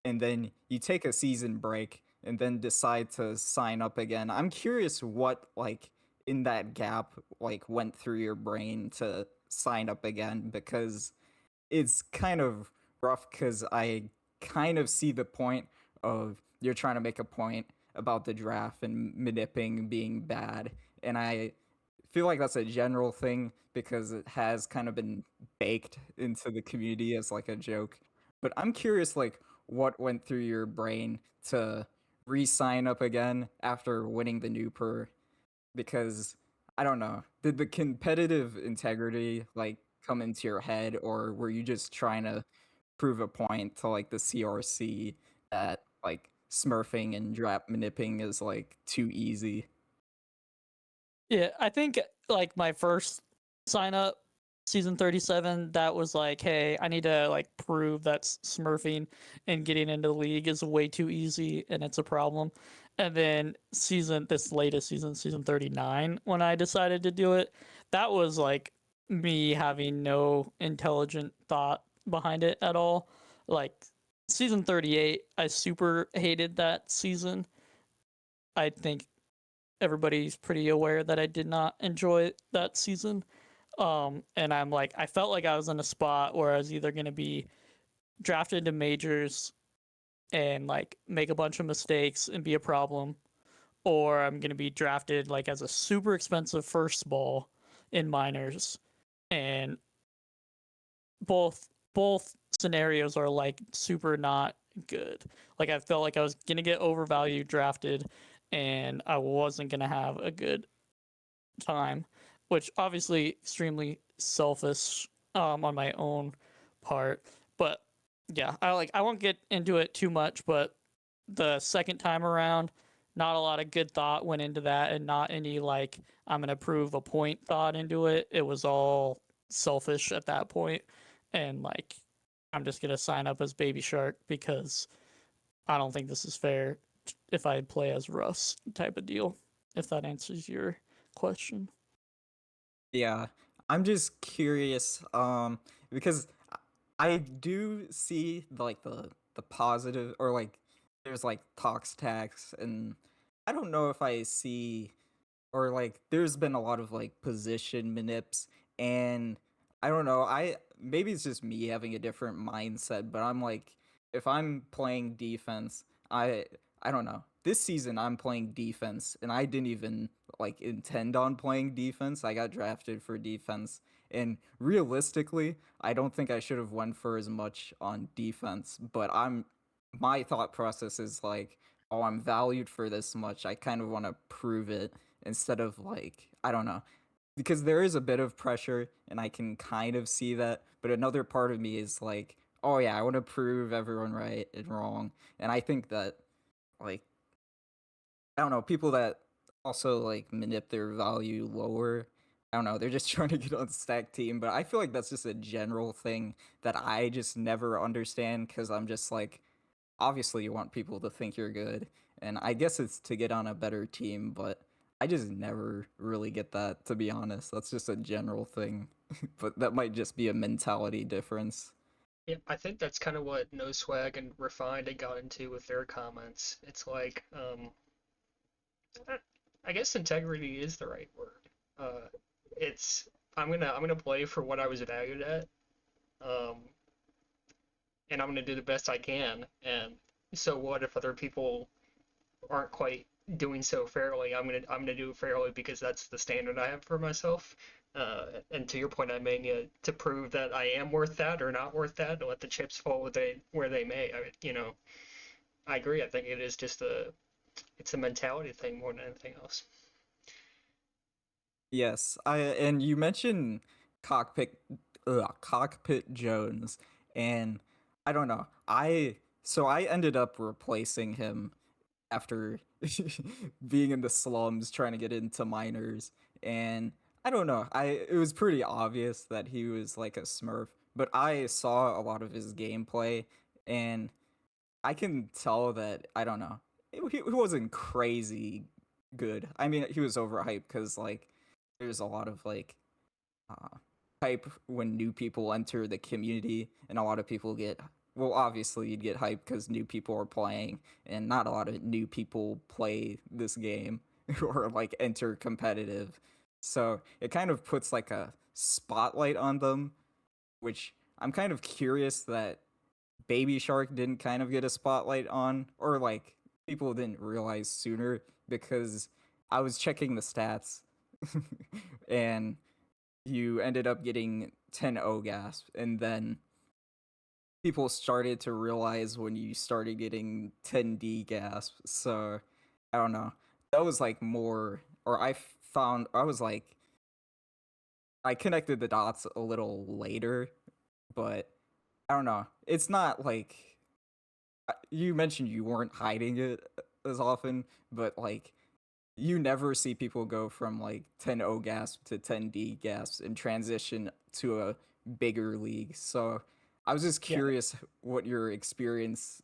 and then you take a season break and then decide to sign up again. I'm curious what like in that gap like went through your brain to sign up again because it's kind of rough because I kind of see the point of you're trying to make a point about the draft and manipping being bad. And I feel like that's a general thing because it has kind of been baked into the community as like a joke. But I'm curious, like, what went through your brain to re-sign up again after winning the Nooper? Because I don't know, did the competitive integrity like come into your head, or were you just trying to prove a point to like the CRC that like smurfing and draft manipping is like too easy? Yeah, I think like my first sign up, season 37, that was like, hey, I need to like prove that smurfing and getting into the league is way too easy and it's a problem. And then this latest season, season 39, when I decided to do it, that was like me having no intelligent thought behind it at all. Like season 38, I super hated that season. I think everybody's pretty aware that I did not enjoy that season. And I'm like, I felt like I was in a spot where I was either going to be drafted to majors and like make a bunch of mistakes and be a problem, or I'm going to be drafted like as a super expensive first ball in minors. And both scenarios are like super not good. Like I felt like I was going to get overvalued drafted and I wasn't going to have a good time, which obviously extremely selfish on my own part. But yeah, I won't get into it too much, but the second time around, not a lot of good thought went into that, and not any like I'm gonna prove a point thought into it. It was all selfish at that point, and like I'm just gonna sign up as Baby Shark because I don't think this is fair if I play as Russ type of deal. If that answers your question. Yeah, I'm just curious, because I do see like the positive, or like there's like talks tax, and I don't know if I see, or like there's been a lot of like position manips, and I don't know, I maybe it's just me having a different mindset, but I'm like, if I'm playing defense, I don't know, this season I'm playing defense and I didn't even like intend on playing defense. I got drafted for defense, and realistically I don't think I should have went for as much on defense, but my thought process is like, oh, I'm valued for this much, I kind of want to prove it, instead of like, I don't know, because there is a bit of pressure and I can kind of see that, but another part of me is like, oh yeah, I want to prove everyone right and wrong. And I think that like, I don't know, people that also like manip their value lower, I don't know, they're just trying to get on stack team, but I feel like that's just a general thing that I just never understand, because I'm just like, obviously you want people to think you're good, and I guess it's to get on a better team, but I just never really get that, to be honest. That's just a general thing. But that might just be a mentality difference. Yeah, I think that's kind of what No Swag and Refined had got into with their comments. It's like, I guess integrity is the right word. Uh, it's I'm gonna play for what I was valued at, um, and I'm gonna do the best I can. And so what if other people aren't quite doing so fairly? I'm gonna do it fairly because that's the standard I have for myself. And to your point, I made to prove that I am worth that or not worth that, and let the chips fall where they may. I agree. I think it is just it's a mentality thing more than anything else. Yes, and you mentioned cockpit cockpit Jones, and I don't know. I ended up replacing him after being in the slums trying to get into minors, and I don't know, it was pretty obvious that he was like a smurf, but I saw a lot of his gameplay, and I can tell that, I don't know, he wasn't crazy good. I mean, he was overhyped because like there's a lot of like uh, hype when new people enter the community, and a lot of people get, well, obviously you'd get hype because new people are playing, and not a lot of new people play this game or like enter competitive. So it kind of puts like a spotlight on them, which I'm kind of curious that Baby Shark didn't kind of get a spotlight on, or like people didn't realize sooner, because I was checking the stats and you ended up getting 10 O gasp, and then people started to realize when you started getting 10D gasp. So I don't know. That was like more, or I found, I was like, I connected the dots a little later, but I don't know. It's not like, you mentioned you weren't hiding it as often, but like you never see people go from like 10-0 gasp to 10D gasp and transition to a bigger league. So I was just Yeah. curious what your experience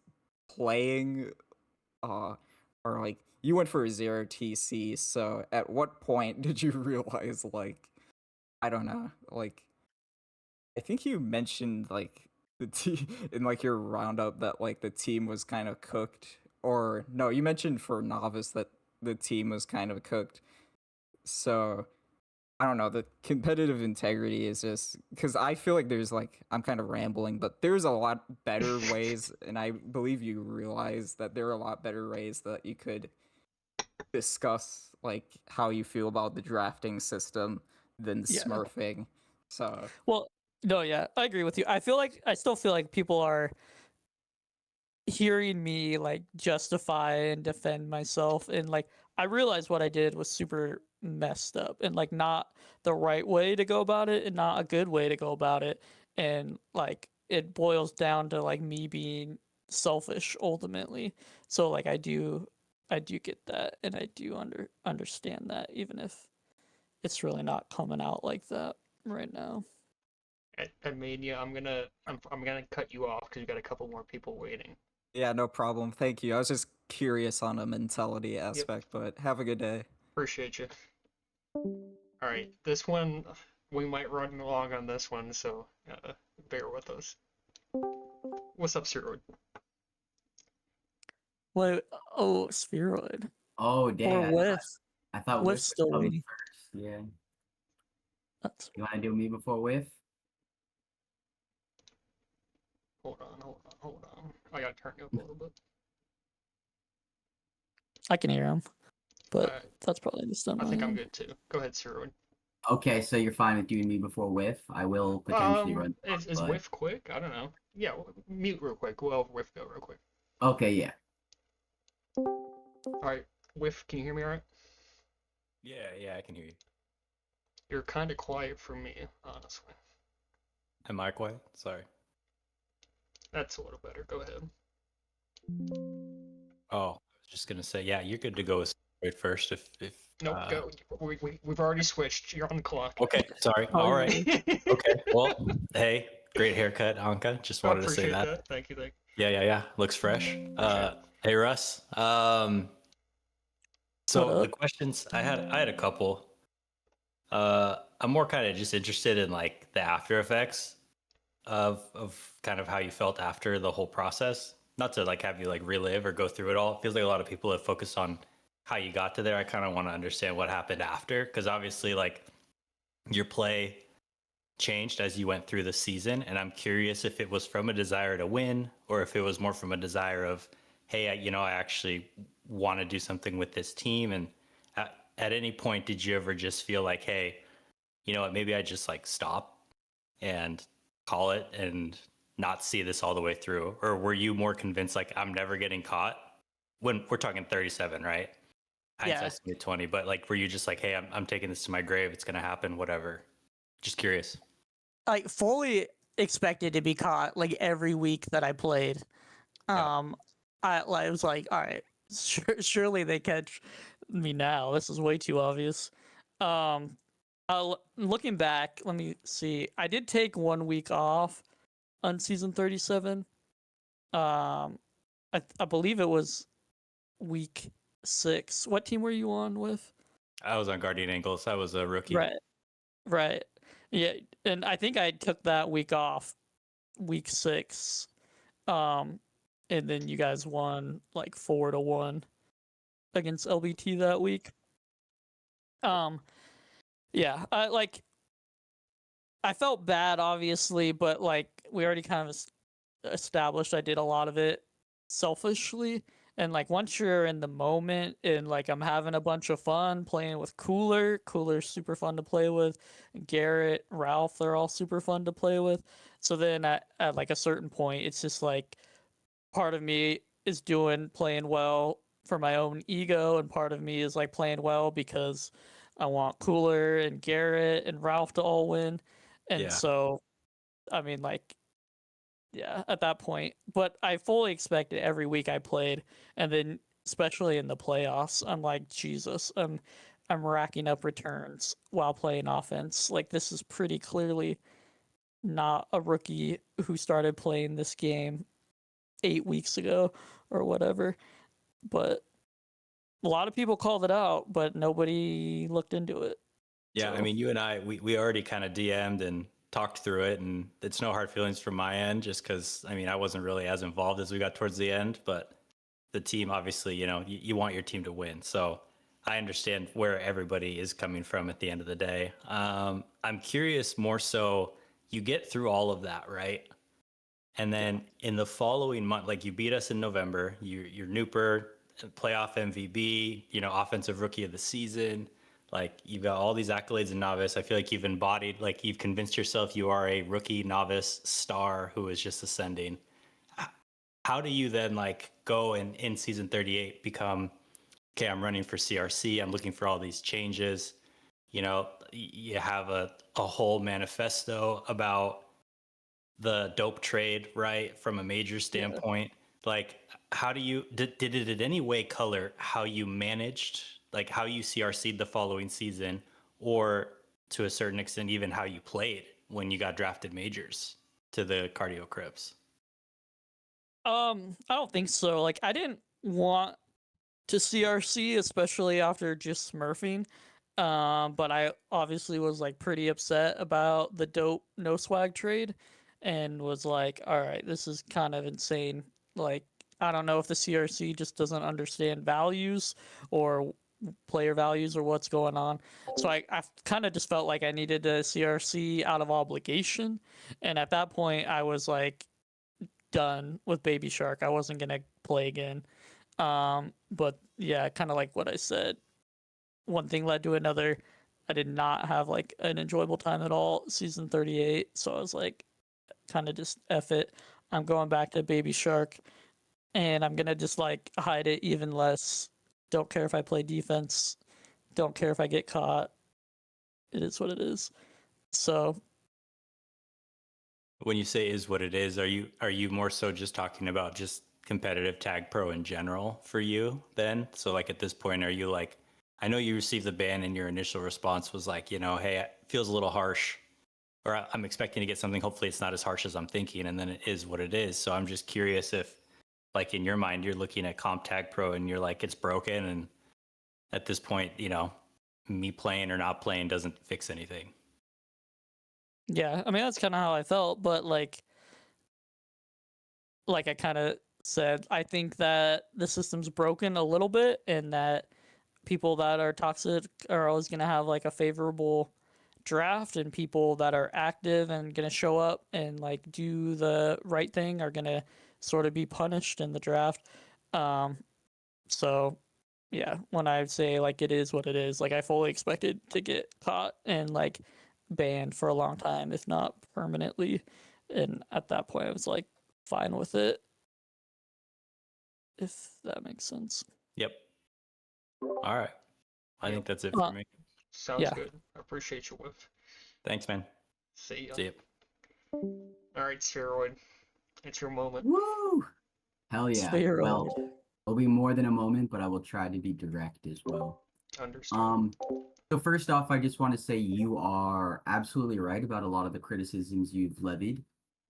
playing, uh or like you went for a 0 TC, so at what point did you realize, like, I don't know, like, I think you mentioned like the team in like your roundup that like the team was kind of cooked, or no, you mentioned for novice that the team was kind of cooked. So I don't know, the competitive integrity is just because I feel like there's like I'm kind of rambling, but there's a lot better ways, and I believe you realize that there are a lot better ways that you could discuss like how you feel about the drafting system than Yeah. smurfing. So Well, no, yeah, I agree with you. I still feel like people are hearing me like justify and defend myself, and like I realized what I did was super messed up and like not the right way to go about it and not a good way to go about it, and like it boils down to like me being selfish ultimately. So like I do get that, and I do understand that, even if it's really not coming out like that right now. And Mania, I'm gonna cut you off because we got a couple more people waiting. yeah, no problem. Thank you. I was just curious on a mentality Yep, aspect, but have a good day. appreciate you. All right, this one we might run along on this one, so bear with us. What's up, Steroid? Well, oh, spheroid. Oh, Or dang. I thought Whiff Whiff was still coming win. first. Yeah. That's You want to do me before Whiff? Hold on. I gotta turn you up a little bit. I can hear him, but Alright, that's probably just on I my think I'm end. good too. Go ahead, Steroid. Okay, so you're fine with doing me before Whiff. I will potentially run. Is but... Whiff quick? I don't know. Yeah, mute real quick. Well, Whiff go real quick. Okay, yeah. Alright, Whiff, can you hear me alright? Yeah, I can hear you. You're kind of quiet for me, honestly. Am I quiet? Sorry. That's a little better. Go ahead. Oh, I was just gonna say, yeah, you're good to go with right first if Nope, go. We've already switched. You're on the clock. Okay, sorry. Oh, All you're right. good. Okay. Well, hey, great haircut, Anka. Just I wanted to say appreciate that. that. Thank you. Yeah. Looks fresh. Hey Russ. What So the up? questions I had a couple. I'm more kind of just interested in like the after effects of kind of how you felt after the whole process. Not to like have you like relive or go through it all. It feels like a lot of people have focused on how you got to there. I kind of want to understand what happened after, because obviously like your play changed as you went through the season, and I'm curious if it was from a desire to win or if it was more from a desire of, hey, I actually want to do something with this team. And at any point, did you ever just feel like, hey, you know what, maybe I just like stop and call it and not see this all the way through? Or were you more convinced like I'm never getting caught? When we're talking 37, right? Yeah, Hindsight's 2020, but like were you just like, hey, I'm taking this to my grave, it's gonna happen, whatever? Just curious. I fully expected to be caught like every week that I played. Yeah. I was like, all right, surely they catch me now. This is way too obvious. Looking back, let me see. I did take 1 week off on season 37. I believe it was week 6. What team were you on with? I was on Guardian Angles. I was a rookie. Right. Yeah, and I think I took that week off, week 6. And then you guys won like 4-1 against LBT that week. Yeah, I felt bad obviously, but like we already kind of established I did a lot of it selfishly. And like once you're in the moment and like I'm having a bunch of fun playing with Cooler's super fun to play with, Garrett, Ralph, they're all super fun to play with. So then at like a certain point, it's just like part of me is playing well for my own ego, and part of me is like playing well because I want Cooler and Garrett and Ralph to all win. And Yeah. so I mean like yeah, at that point. But I fully expected every week I played, and then especially in the playoffs, I'm like, Jesus, I'm racking up returns while playing offense. Like this is pretty clearly not a rookie who started playing this game 8 weeks ago or whatever. But a lot of people called it out, but nobody looked into it. Yeah, So. I mean, you and I, we already kind of DM'd and talked through it, and it's no hard feelings from my end, just because, I mean, I wasn't really as involved as we got towards the end, but the team, obviously, you want your team to win. So I understand where everybody is coming from at the end of the day. I'm curious more so, you get through all of that, right? And then in the following month, like you beat us in November, you're Nooper, playoff MVP, offensive rookie of the season. Like you've got all these accolades in novice. I feel like you've embodied, like you've convinced yourself you are a rookie novice star who is just ascending. How do you then like go and in season 38 become, okay, I'm running for CRC. I'm looking for all these changes. You have a whole manifesto about the dope trade, right? From a major standpoint. Like, how do you, did it in any way color how you managed, like how you CRC'd the following season, or to a certain extent, even how you played when you got drafted majors to the Cardio Crips? I don't think so. Like, I didn't want to CRC, especially after just smurfing. But I obviously was like pretty upset about the dope no swag trade, and was like, all right, this is kind of insane. Like, I don't know if the CRC just doesn't understand values or player values or what's going on. So I kind of just felt like I needed a CRC out of obligation. And at that point, I was like done with Baby Shark. I wasn't going to play again. But yeah, kind of like what I said, one thing led to another. I did not have like an enjoyable time at all season 38. So I was like, kind of just F it. I'm going back to Baby Shark, and I'm going to just like hide it even less. Don't care if I play defense. Don't care if I get caught. It is what it is. So When you say is what it is, are you more so just talking about just competitive tag pro in general for you then? So like at this point, are you like, I know you received the ban and your initial response was like, hey, it feels a little harsh, or I'm expecting to get something. Hopefully it's not as harsh as I'm thinking, and then it is what it is. So I'm just curious if, like in your mind, you're looking at comp tag pro and you're like, it's broken, and at this point, me playing or not playing doesn't fix anything. yeah, I mean that's kind of how I felt, but like I kind of said, I think that the system's broken a little bit, and that people that are toxic are always going to have like a favorable draft, and people that are active and going to show up and like do the right thing are going to sort of be punished in the draft. So yeah, when I say like it is what it is, like I fully expected to get caught and like banned for a long time, if not permanently. And at that point I was like fine with it, if that makes sense. Yep. All right. I think that's it for me. Sounds Yeah. good. I appreciate you, Whiff. Thanks, man. See ya. See ya. All right, Steroid. It's your moment. Woo! Hell yeah. Spheroid. Well, it'll be more than a moment, but I will try to be direct as well. Understood. So first off, I just want to say you are absolutely right about a lot of the criticisms you've levied.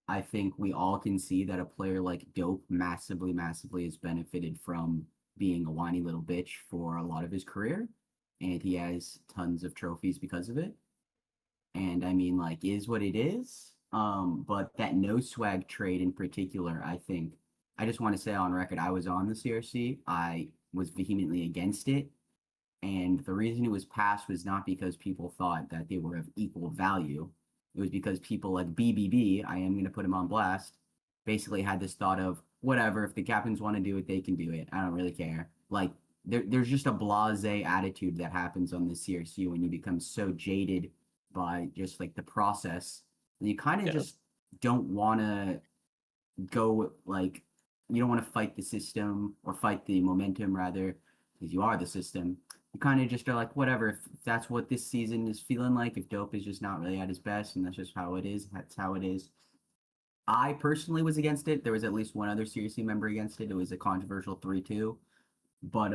I think we all can see that a player like Dope massively, massively has benefited from being a whiny little bitch for a lot of his career, and he has tons of trophies because of it. And I mean, like, is what it is. But that no swag trade in particular, I think, I just want to say on record, I was on the CRC. I was vehemently against it. And the reason it was passed was not because people thought that they were of equal value. It was because people like BBB, I am going to put him on blast, basically had this thought of, whatever, if the captains want to do it, they can do it. I don't really care. Like, there's just a blasé attitude that happens on the CRC when you become so jaded by just like the process. And you kind of just don't want to go, like, you don't want to fight the system or fight the momentum, rather, because you are the system. You kind of just are like, whatever, if that's what this season is feeling like, if Dope is just not really at his best, and that's just how it is, that's how it is. I personally was against it. There was at least one other CRC member against it. It was a controversial 3-2. But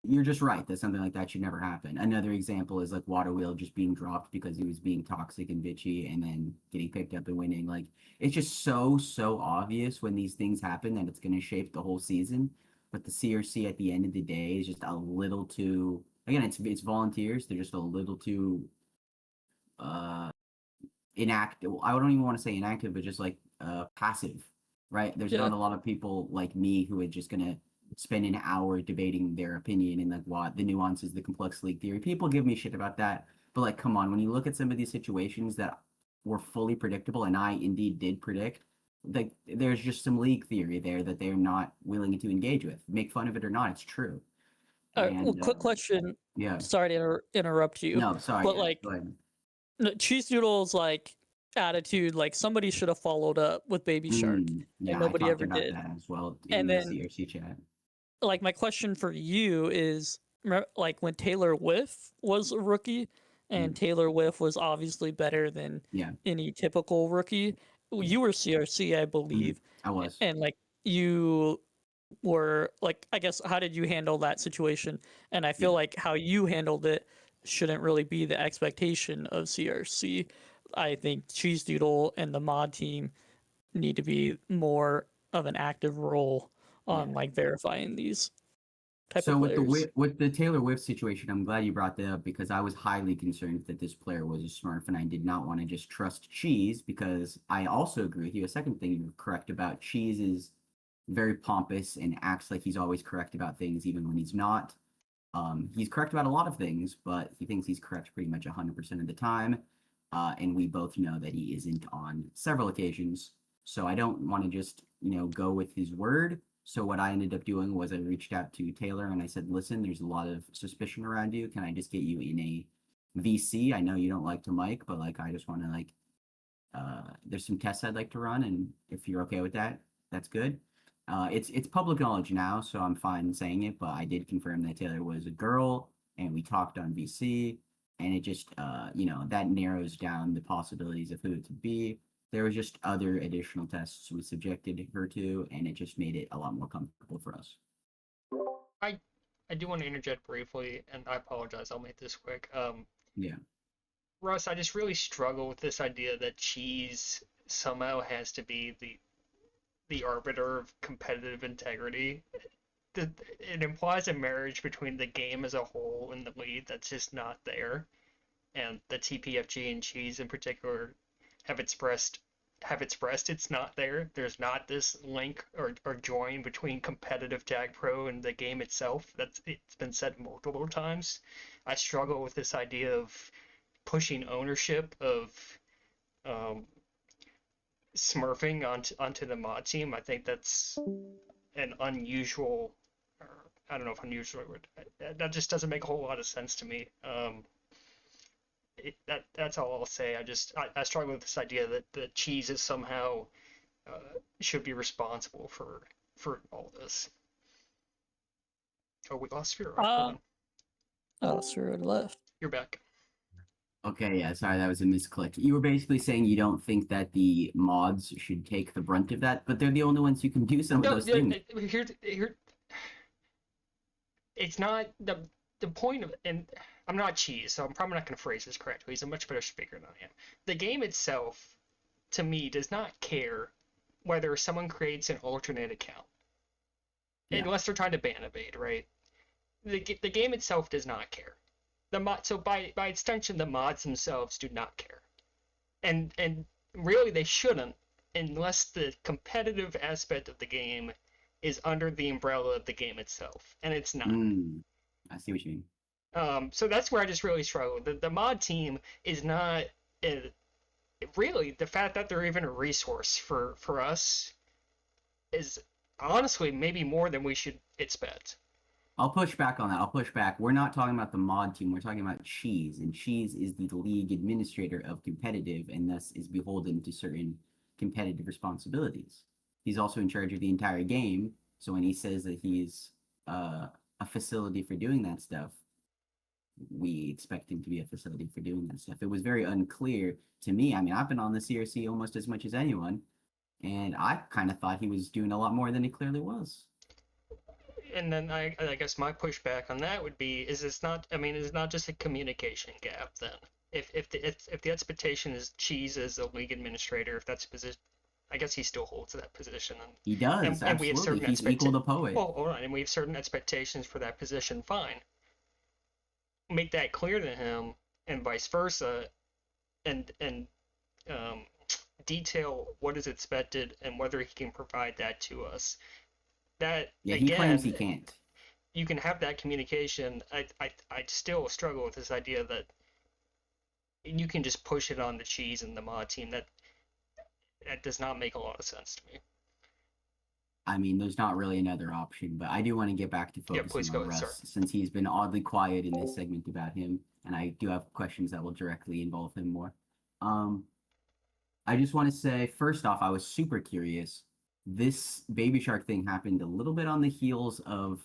you're just right that something like that should never happen. Another example is like Waterwheel just being dropped because he was being toxic and bitchy and then getting picked up and winning. Like, it's just so obvious when these things happen that it's going to shape the whole season. But the CRC at the end of the day is just a little too, again, it's volunteers. They're just a little too inactive. I don't even want to say inactive, but just like passive, right? There's not a lot of people like me who are just going to spend an hour debating their opinion and like what the nuances, the complex league theory. People give me shit about that, but like, come on, when you look at some of these situations that were fully predictable, and I indeed did predict, like there's just some league theory there that they're not willing to engage with. Make fun of it or not, it's true. Well, And quick question. yeah, Sorry to interrupt you, no, sorry, but yeah, like go ahead. Cheese Doodle's like attitude, like somebody should have followed up with Baby Shark, and Yeah, I nobody talked ever about did. that as well And in the then, CRC chat. like, my question for you is, like, when Taylor Whiff was a rookie, and Taylor Whiff was obviously better than Yeah, any typical rookie. You were CRC, I believe, I was. and like you were like, I guess, how did you handle that situation? And I feel Yeah. like how you handled it shouldn't really be the expectation of CRC. I think Cheese Doodle and the mod team need to be more of an active role on Yeah. like verifying these type of So players. with the Taylor Swift situation, I'm glad you brought that up because I was highly concerned that this player was a Smurf, and I did not want to just trust Cheese because I also agree with you. A second thing you're correct about, Cheese is very pompous and acts like he's always correct about things, even when he's not. He's correct about a lot of things, but he thinks he's correct pretty much 100% of the time. And we both know that he isn't on several occasions. So I don't want to just, go with his word. So what I ended up doing was I reached out to Taylor and I said, listen, there's a lot of suspicion around you. Can I just get you in a VC? I know you don't like to mic, but like I just want to there's some tests I'd like to run, and if you're okay with that, that's good. It's public knowledge now, so I'm fine saying it. But I did confirm that Taylor was a girl, and we talked on VC, and it just that narrows down the possibilities of who it could be. There was just other additional tests we subjected her to, and it just made it a lot more comfortable for us. I do want to interject briefly, and I apologize. I'll make this quick. Yeah. Russ, I just really struggle with this idea that cheese somehow has to be the arbiter of competitive integrity. It implies a marriage between the game as a whole and the lead that's just not there. And the TPFG and cheese in particular have expressed it's not there. There's not this link or join between competitive Tag Pro and the game itself. It's been said multiple times. I struggle with this idea of pushing ownership of um, smurfing onto the mod team. I think that's an unusual, or I don't know if unusual would, that just doesn't make a whole lot of sense to me. That's all I'll say. I struggle with this idea that the cheese is somehow should be responsible for all this. Oh, we lost Spiro. Oh, Spiro left. You're back. Okay, yeah, sorry, that was a misclick. You were basically saying you don't think that the mods should take the brunt of that, but they're the only ones who can do some of those things. Here, it's not the point of, and I'm not cheese, so I'm probably not going to phrase this correctly. He's a much better speaker than I am. The game itself, to me, does not care whether someone creates an alternate account, unless they're trying to ban evade, right? The game itself does not care. So by extension, the mods themselves do not care, and really they shouldn't, unless the competitive aspect of the game is under the umbrella of the game itself, and it's not. I see what you mean. So that's where I just really struggle. The mod team is not really, the fact that they're even a resource for us is honestly maybe more than we should expect. I'll push back on that. I'll push back. We're not talking about the mod team. We're talking about Cheese, and Cheese is the league administrator of competitive, and thus is beholden to certain competitive responsibilities. He's also in charge of the entire game. So when he says that he's a facility for doing that stuff, we expect him to be a facility for doing that stuff. It was very unclear to me. I mean, I've been on the CRC almost as much as anyone, and I kind of thought he was doing a lot more than he clearly was. And then I guess my pushback on that would be, is it's not just a communication gap then? If the expectation is Cheese as a league administrator, if that's a position, I guess he still holds that position. And he does, and absolutely. We have certain He's equal to Poet. Well, hold on, and we have certain expectations for that position. Fine, make that clear to him, and vice versa, and detail what is expected and whether he can provide that to us. that Yeah, he claims again, he can't. you can have that communication. I still struggle with this idea that you can just push it on the cheese and the mod team. That does not make a lot of sense to me. I mean, there's not really another option, but I do want to get back to Yeah, please focusing go on ahead, Russ sir. since he's been oddly quiet in this segment about him, and I do have questions that will directly involve him more. I just want to say, first off, I was super curious. This Baby Shark thing happened a little bit on the heels of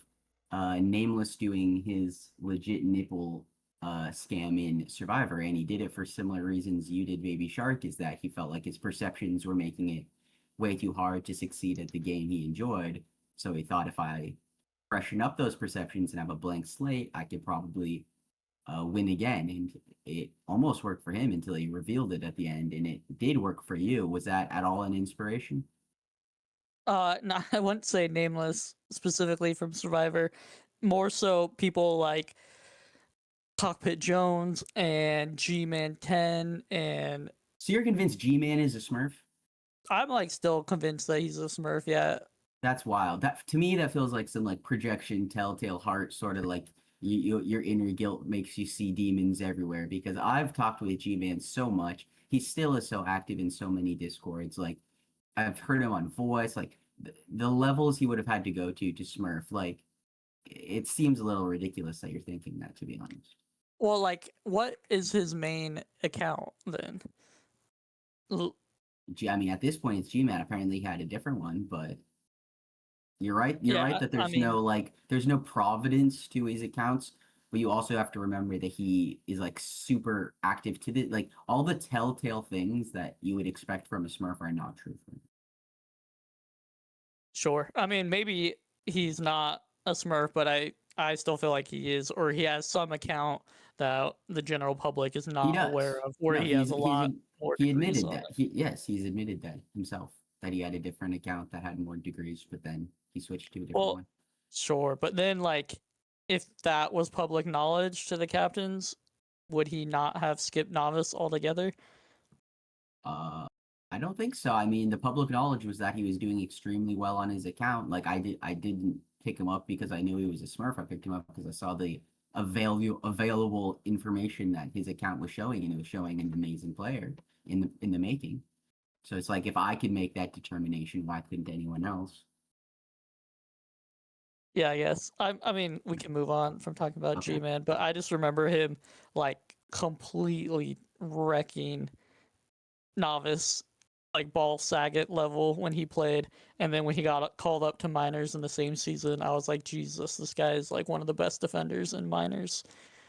Nameless doing his legit nipple scam in Survivor, and he did it for similar reasons you did, Baby Shark, is that he felt like his perceptions were making it way too hard to succeed at the game he enjoyed. So he thought if I freshen up those perceptions and have a blank slate, I could probably win again. And it almost worked for him until he revealed it at the end, and it did work for you. Was that at all an inspiration? No, I wouldn't say Nameless specifically from Survivor. More so people like Cockpit Jones and G-Man 10, and So you're convinced G-Man is a Smurf? I'm like still convinced that he's a Smurf. Yeah, That's wild. That to me, that feels like some like projection, telltale heart, sort of like your inner guilt makes you see demons everywhere. Because I've talked with G-Man so much, he still is so active in so many discords. Like I've heard him on voice. Like the levels he would have had to go to Smurf. Like it seems a little ridiculous that you're thinking that, to be honest. well, like, what is his main account then? I mean, at this point, it's G-Man. Apparently, he had a different one, but you're right. You're right Yeah, that I there's mean, no like, there's no providence to his accounts. But you also have to remember that he is like super active to the like all the telltale things that you would expect from a Smurf are not true for him. sure. I mean, maybe he's not a Smurf, but I still feel like he is, or he has some account that the general public is He not does. aware of, where No, he has a lot more he degrees admitted on that. it. He's admitted that himself that he had a different account that had more degrees, but then he switched to a different Well, one. sure, but then like, if that was public knowledge to the captains, would he not have skipped novice altogether? I don't think so. I mean, the public knowledge was that he was doing extremely well on his account. Like I didn't pick him up because I knew he was a Smurf. I picked him up because I saw the available information that his account was showing, and it was showing an amazing player in the making. So it's like if I could make that determination, why couldn't anyone else? Yeah, I guess. I mean, we can move on from talking about Okay. G-Man, but I just remember him like completely wrecking novice, like ball Saget level when he played, and then when he got called up to minors in the same season, I was like, Jesus, this guy is like one of the best defenders in minors.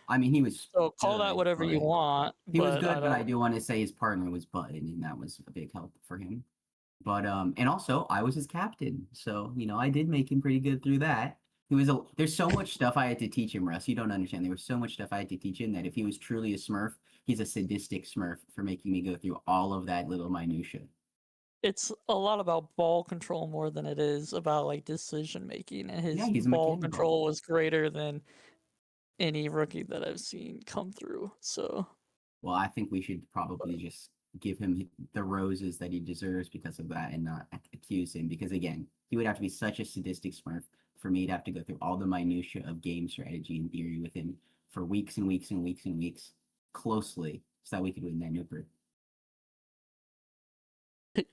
I mean, he was So call that good, whatever you but want, he was but I good, but I don't. do want to say his partner was Button, and that was a big help for him. But and also I was his captain, so you know I did make him pretty good through that. There's so much stuff I had to teach him, Russ. You don't understand. There was so much stuff I had to teach him that if he was truly a Smurf, he's a sadistic Smurf for making me go through all of that little minutia. It's a lot about ball control more than it is about like decision making, and Yeah, his he's a ball mechanical. control was greater than any rookie that I've seen come through. So, Well, I think we should probably just give him the roses that he deserves because of that and not accuse him. Because again, he would have to be such a sadistic Smurf for me to have to go through all the minutia of game strategy and theory with him for weeks and weeks and weeks and weeks closely so that we could win that Nooper.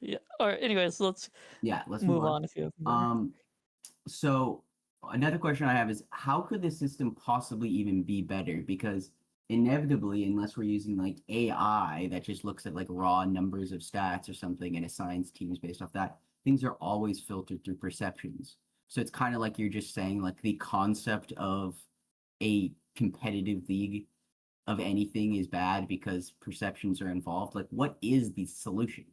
yeah. All right. Anyways, let's Let's move on if you have more. So another question I have is how could the system possibly even be better? Because inevitably, unless we're using like AI that just looks at like raw numbers of stats or something and assigns teams based off that, things are always filtered through perceptions. So it's kind of like you're just saying like the concept of a competitive league of anything is bad because perceptions are involved. Like, what is the solution?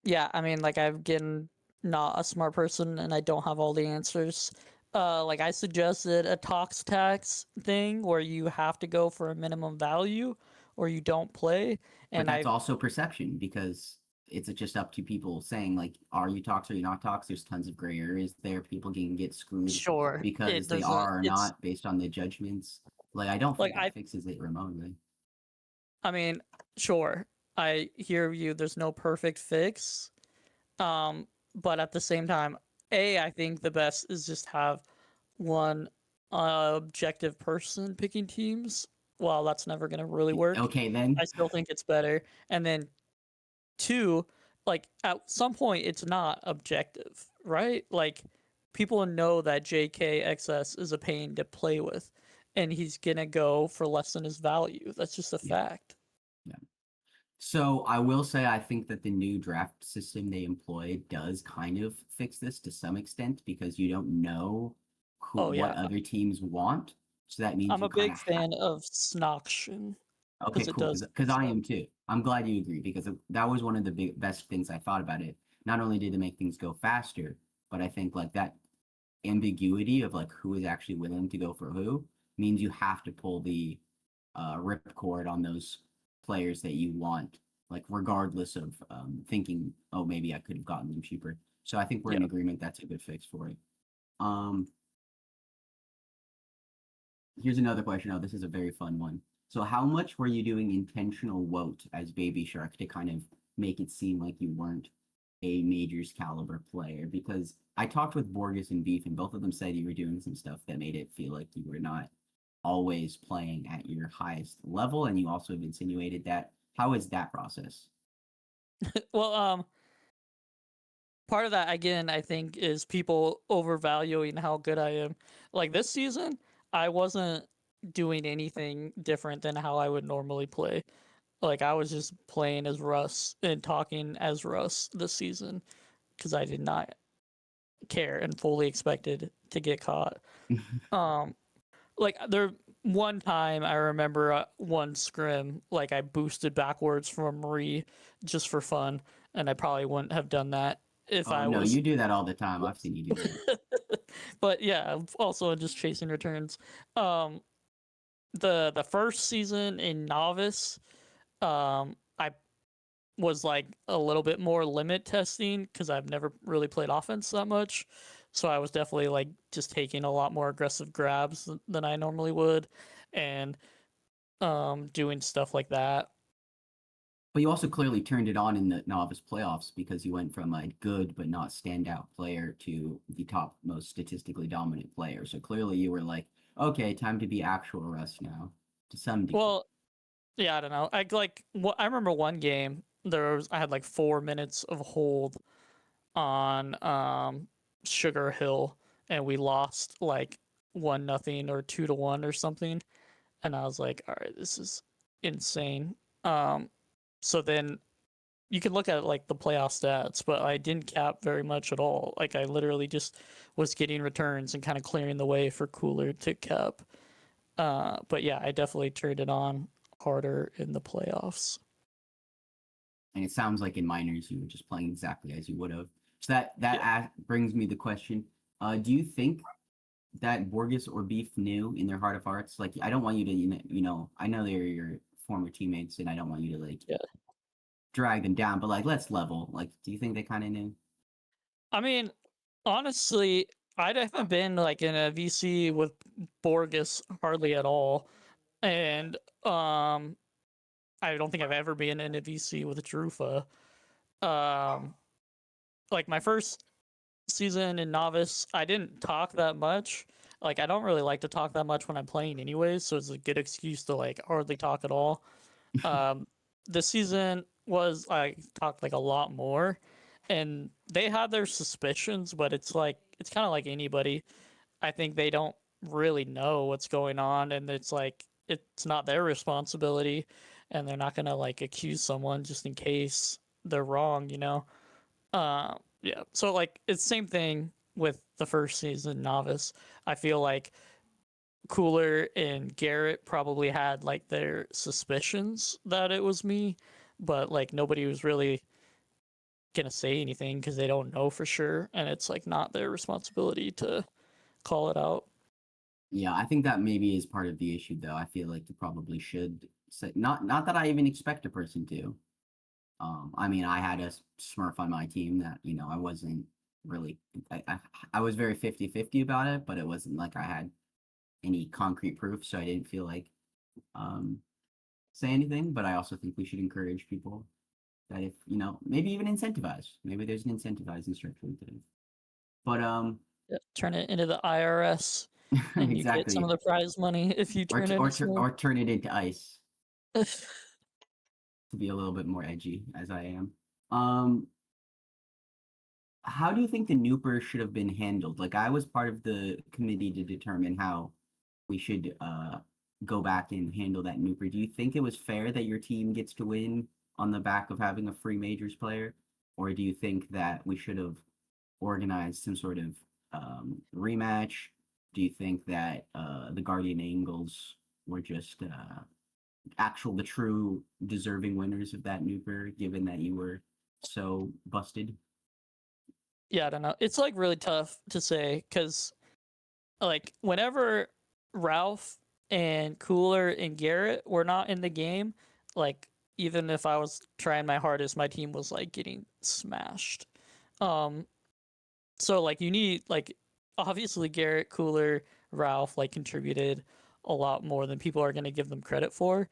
Yeah, I mean, like I've getting not a smart person and I don't have all the answers. Like I suggested a tox tax thing where you have to go for a minimum value or you don't play. But And that's also perception because it's just up to people saying like, are you tox or are you not tox? There's tons of gray areas there. People can get screwed sure, because they are or not based on the judgments. Like I don't like think that fixes it remotely. I mean, sure, I hear you. There's no perfect fix. But at the same time, I think the best is just have one objective person picking teams. Well, that's never gonna really work. Okay, then. I still think it's better. And then two, like at some point, it's not objective, right? Like people know that JKXS is a pain to play with, and he's gonna go for less than his value. That's just a Yeah. fact. Yeah. So I will say I think that the new draft system they employ does kind of fix this to some extent because you don't know Oh what yeah, other teams want. So that means I'm you a kind big of fan of Snoction okay, because it cool. does Because I stuff. am too. I'm glad you agree because that was one of the best things I thought about it. Not only did it make things go faster, but I think like that ambiguity of like who is actually willing to go for who means you have to pull the ripcord on those players that you want, like regardless of thinking, oh, maybe I could have gotten them cheaper. So I think we're in Yeah. agreement that's a good fix for it. Um, Here's another question. Oh, this is a very fun one. So how much were you doing intentional wote as Baby Shark to kind of make it seem like you weren't a majors caliber player? Because I talked with Borges and Beef, and both of them said you were doing some stuff that made it feel like you were not always playing at your highest level, and you also have insinuated that. How is that process? Well, part of that again, I think, is people overvaluing how good I am. Like this season, I wasn't doing anything different than how I would normally play. Like I was just playing as Russ and talking as Russ this season because I did not care and fully expected to get caught. Um, like there one time I remember one scrim, like I boosted backwards from a Marie just for fun, and I probably wouldn't have done that if Oh I no, was. you do that all the time. I've seen you do that. But yeah, also just chasing returns. Um, the first season in novice, I was like a little bit more limit testing because I've never really played offense that much. So I was definitely like just taking a lot more aggressive grabs than I normally would, and doing stuff like that. But you also clearly turned it on in the novice playoffs because you went from a good but not standout player to the top most statistically dominant player. So clearly you were like, okay, time to be actual Russ now to some degree. Well, yeah, I don't know. I remember one game I had like 4 minutes of hold on Sugar Hill, and we lost like 1-0 or 2-1 or something, and I was like, all right, this is insane. So then you can look at like the playoff stats, but I didn't cap very much at all. Like I literally just was getting returns and kind of clearing the way for Cooler to cap. But yeah, I definitely turned it on harder in the playoffs. And it sounds like in minors you were just playing exactly as you would have. So that Yeah. brings me the question: do you think that Borges or Beef knew in their heart of hearts? Like, I don't want you to, I know they're your former teammates, and I don't want you to like Yeah. drag them down. But like, let's level. Like, do you think they kind of knew? I mean, honestly, I haven't been like in a VC with Borges hardly at all, and I don't think I've ever been in a VC with Drufa. Um, like my first season in novice, I didn't talk that much. Like I don't really like to talk that much when I'm playing anyways, so it's a good excuse to like hardly talk at all. Um, this season was I talked like a lot more, and they had their suspicions, but it's like it's kind of like anybody. I think they don't really know what's going on, and it's like it's not their responsibility, and they're not gonna like accuse someone just in case they're wrong, you know. Yeah. So like it's same thing with the first season novice. I feel like Cooler and Garrett probably had like their suspicions that it was me, but like nobody was really gonna say anything because they don't know for sure, and it's like not their responsibility to call it out. Yeah, I think that maybe is part of the issue, though. I feel like you probably should say not that I even expect a person to. I mean, I had a Smurf on my team that I wasn't really. I was very 50-50 about it, but it wasn't like I had any concrete proof, so I didn't feel like um say anything. But I also think we should encourage people that if maybe even incentivize. Maybe there's an incentivizing structure to it. But Yeah, turn it into the IRS, and you get some exactly. of the prize money if you turn into small. Or turn it into ice to be a little bit more edgy, as I am. How do you think the Nooper should have been handled? Like, I was part of the committee to determine how we should go back and handle that Nooper. Do you think it was fair that your team gets to win on the back of having a free majors player, or do you think that we should have organized some sort of rematch? Do you think that the Guardian Angles were just the true deserving winners of that Nooper, given that you were so busted? Yeah, I don't know. It's like really tough to say because like whenever Ralph and Cooler and Garrett were not in the game, like even if I was trying my hardest, my team was like getting smashed. Um, so like you need like obviously Garrett, Cooler, Ralph like contributed a lot more than people are gonna give them credit for.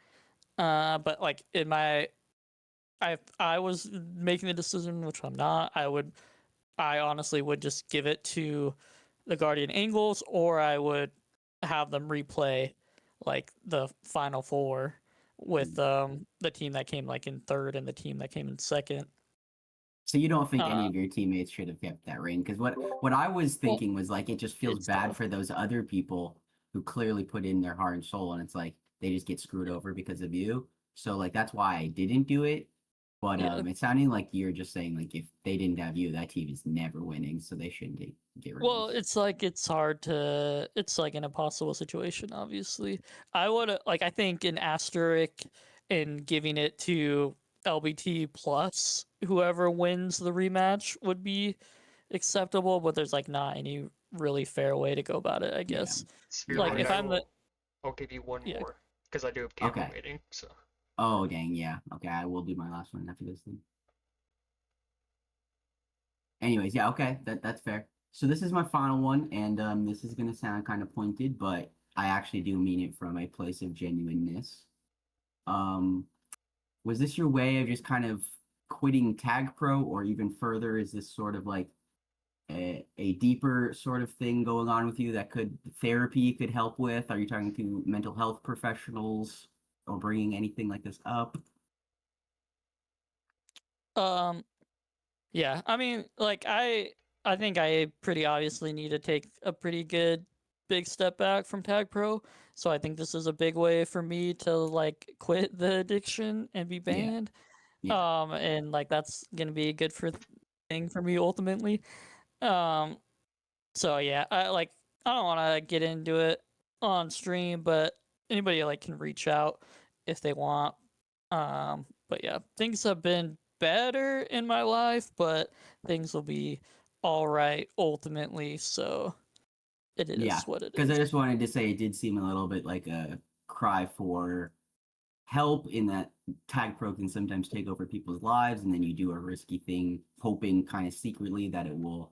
But like in my, I was making the decision, which I'm not. I honestly would just give it to the Guardian Angles, or I would have them replay like the final four with the team that came like in third and the team that came in second. So you don't think any Uh, of your teammates should have kept that reign? Because what I was well, thinking was like it just feels it's bad tough. for those other people who clearly put in their heart and soul, and it's like they just get screwed over because of you. So like that's why I didn't do it. But Yeah. it's sounding like you're just saying like if they didn't have you, that team is never winning, so they shouldn't get Well, released. it's like it's hard to. It's like an impossible situation. Obviously, I would like. I think an asterisk in giving it to LBT plus whoever wins the rematch would be acceptable, but there's like not any really fair way to go about it, I Yeah. guess. Yeah, I Like Spheroid, if guess. I'm the I'll give you one yeah, more because I do have camera Okay. waiting. So Oh dang, yeah. Okay, I will do my last one after this thing. Anyways, yeah, okay, that's fair. So this is my final one, and this is gonna sound kind of pointed, but I actually do mean it from a place of genuineness. Um, was this your way of just kind of quitting Tag Pro, or even further, is this sort of like a deeper sort of thing going on with you that could therapy could help with? Are you talking to mental health professionals or bringing anything like this up? um yeah, I mean like I think I pretty obviously need to take a pretty good big step back from Tag Pro. So I think this is a big way for me to like quit the addiction and be Yeah, banned. yeah, And like that's gonna be a good thing for me ultimately. Um so yeah, I don't wanna get into it on stream, but anybody like can reach out if they want. But yeah, things have been better in my life, but things will be all right ultimately. So it yeah. is what it Because I is. just wanted to say it did seem a little bit like a cry for help in that Tag Pro can sometimes take over people's lives, and then you do a risky thing, hoping kind of secretly that it will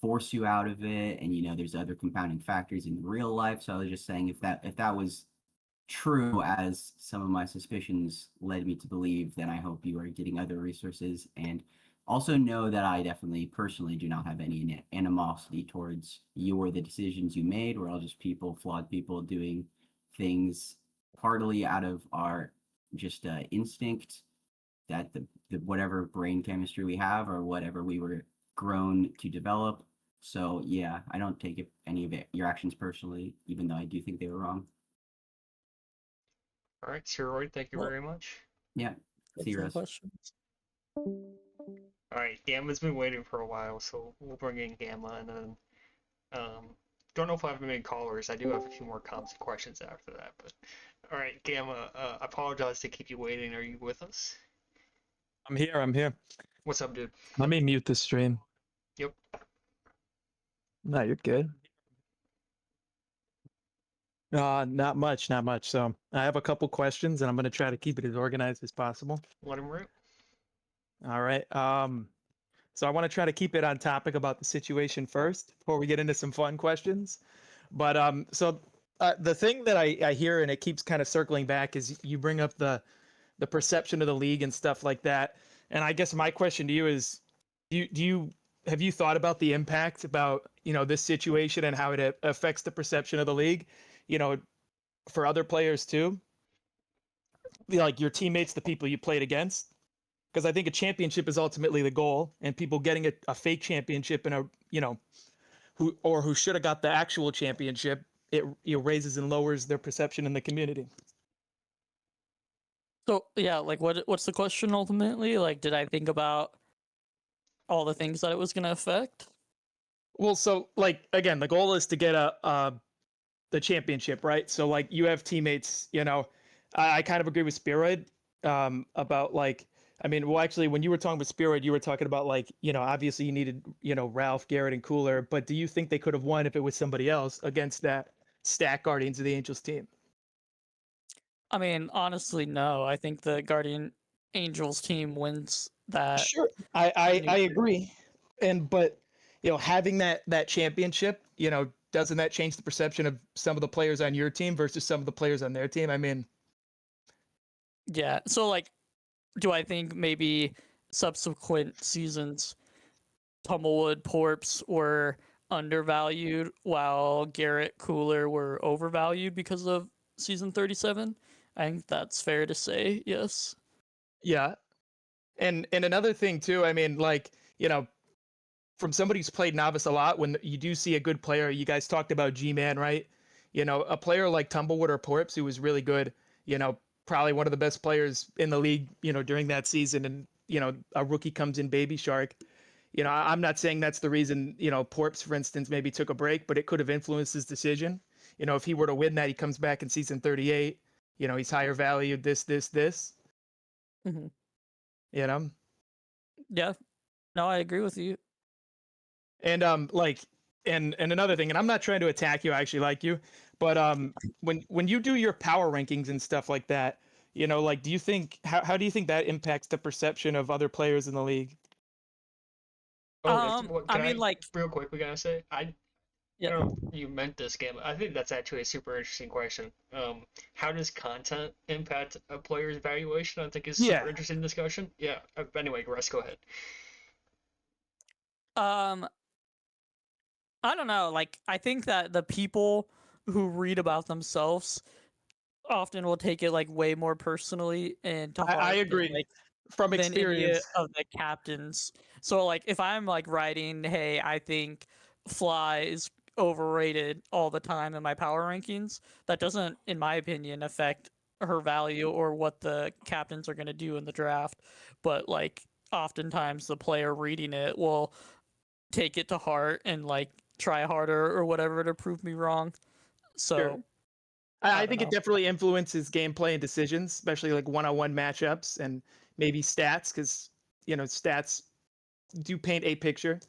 force you out of it. And there's other compounding factors in real life. So I was just saying if that was true, as some of my suspicions led me to believe, then I hope you are getting other resources. And also know that I definitely personally do not have any animosity towards you or the decisions you made. We're all just people, flawed people doing things heartily out of our just instinct, that the whatever brain chemistry we have or whatever we were grown to develop. So yeah, I don't take any of your actions personally, even though I do think they were wrong. all right, Spheroid, thank you Well, very much. Yeah. See thanks you, for the Russ. questions. All right, Gamma's been waiting for a while, so we'll bring in Gamma, and then don't know if I have many callers. I do have a few more comments and questions after that, but all right, Gamma. I apologize to keep you waiting. Are you with us? I'm here. I'm here. What's up, dude? Let me mute the stream. Yep. No, you're good. Not much, not much. So I have a couple questions, and I'm gonna try to keep it as organized as possible. Let him rip. All right. So I want to try to keep it on topic about the situation first before we get into some fun questions. But the thing that I hear and it keeps kind of circling back is you bring up the perception of the league and stuff like that. And I guess my question to you is, do you have you thought about the impact about this situation and how it affects the perception of the league, for other players too, like your teammates, the people you played against? Because I think a championship is ultimately the goal, and people getting a fake championship and who should have got the actual championship, it raises and lowers their perception in the community. So yeah, like what's the question ultimately? Like, did I think about all the things that it was gonna affect? Well, so like again, the goal is to get the championship, right? So like you have teammates, I kind of agree with Spiroid about like, I mean, well, actually, when you were talking with Spiroid, you were talking about like, obviously you needed, Ralph, Garrett, and Cooler, but do you think they could have won if it was somebody else against that stack Guardians of the Angels team? I mean, honestly, no. I think the Guardian Angels team wins that. Sure, I agree, but having that championship, doesn't that change the perception of some of the players on your team versus some of the players on their team? I mean, yeah. So like, do I think maybe subsequent seasons, Tumblewood, Porps were undervalued while Garrett, Cooler were overvalued because of season 37? I think that's fair to say. Yes. yeah, and another thing too. I mean, like from somebody who's played novice a lot, when you do see a good player, you guys talked about G-Man, right? A player like Tumblewood or Porps who was really good, probably one of the best players in the league, during that season, and a rookie comes in, Baby Shark. I'm not saying that's the reason, Porps, for instance, maybe took a break, but it could have influenced his decision. If he were to win that, he comes back in season 38, he's higher valued, this. Mm-hmm. You know? Yeah. No, I agree with you. And like and another thing, and I'm not trying to attack you, I actually like you, but when you do your power rankings and stuff like that, like do you think how do you think that impacts the perception of other players in the league? Oh, I can mean, I like, real quick? We gotta say, I yeah. don't know if you meant this game. I think that's actually a super interesting question. How does content impact a player's valuation? I think is super Yeah. interesting discussion. Yeah. Anyway, Russ, go ahead. Um, I don't know. Like, I think that the people who read about themselves often will take it like way more personally and to I heart than agree like from than any experience. of the captains. So like if I'm like writing, hey, I think Fly is overrated all the time in my power rankings, that doesn't, in my opinion, affect her value or what the captains are going to do in the draft. But like oftentimes the player reading it will take it to heart and like try harder or whatever to prove me wrong. So Sure. I I don't think it know. definitely influences gameplay and decisions, especially like one-on-one matchups and maybe stats, because stats do paint a picture.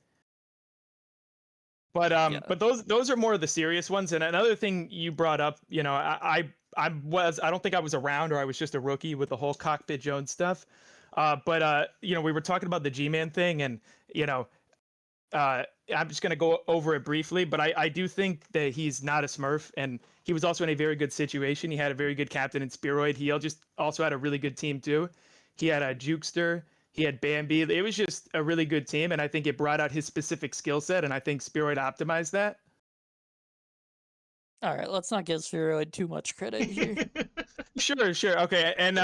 But Yeah. but those are more of the serious ones. And another thing you brought up, I don't think I was around, or I was just a rookie with the whole Cockpit Jones stuff. But we were talking about the G-Man thing, and I'm just gonna go over it briefly. But I do think that he's not a Smurf, and he was also in a very good situation. He had a very good captain in Spiroid. He just also had a really good team too. He had a Jukester. He had Bambi. It was just a really good team, and I think it brought out his specific skill set, and I think Spiroid optimized that. All right, let's not give Spheroid too much credit here. Sure. Okay. And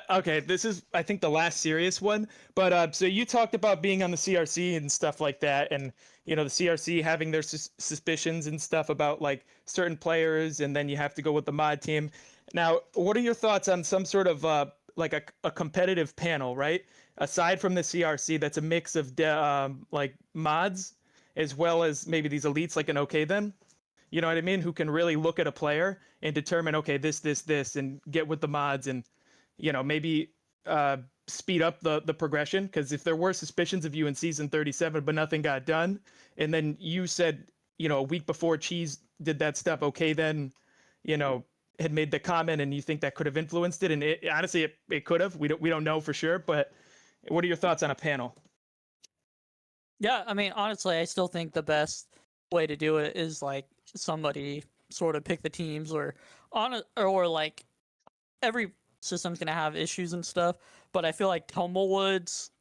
okay, this is I think the last serious one. But so you talked about being on the CRC and stuff like that, and the CRC having their suspicions and stuff about like certain players, and then you have to go with the mod team. Now, what are your thoughts on some sort of like a competitive panel, right? Aside from the CRC, that's a mix of like mods as well as maybe these elites, like an OK then. You know what I mean? Who can really look at a player and determine, okay, this, and get with the mods, and maybe speed up the progression. Because if there were suspicions of you in season 37, but nothing got done, and then you said, a week before Cheese did that stuff, okay, then, had made the comment, and you think that could have influenced it, and honestly, it could have. We don't know for sure, but what are your thoughts on a panel? Yeah, I mean, honestly, I still think the best way to do it is like somebody sort of pick the teams or like every system's gonna have issues and stuff, but I feel like Tumblewood's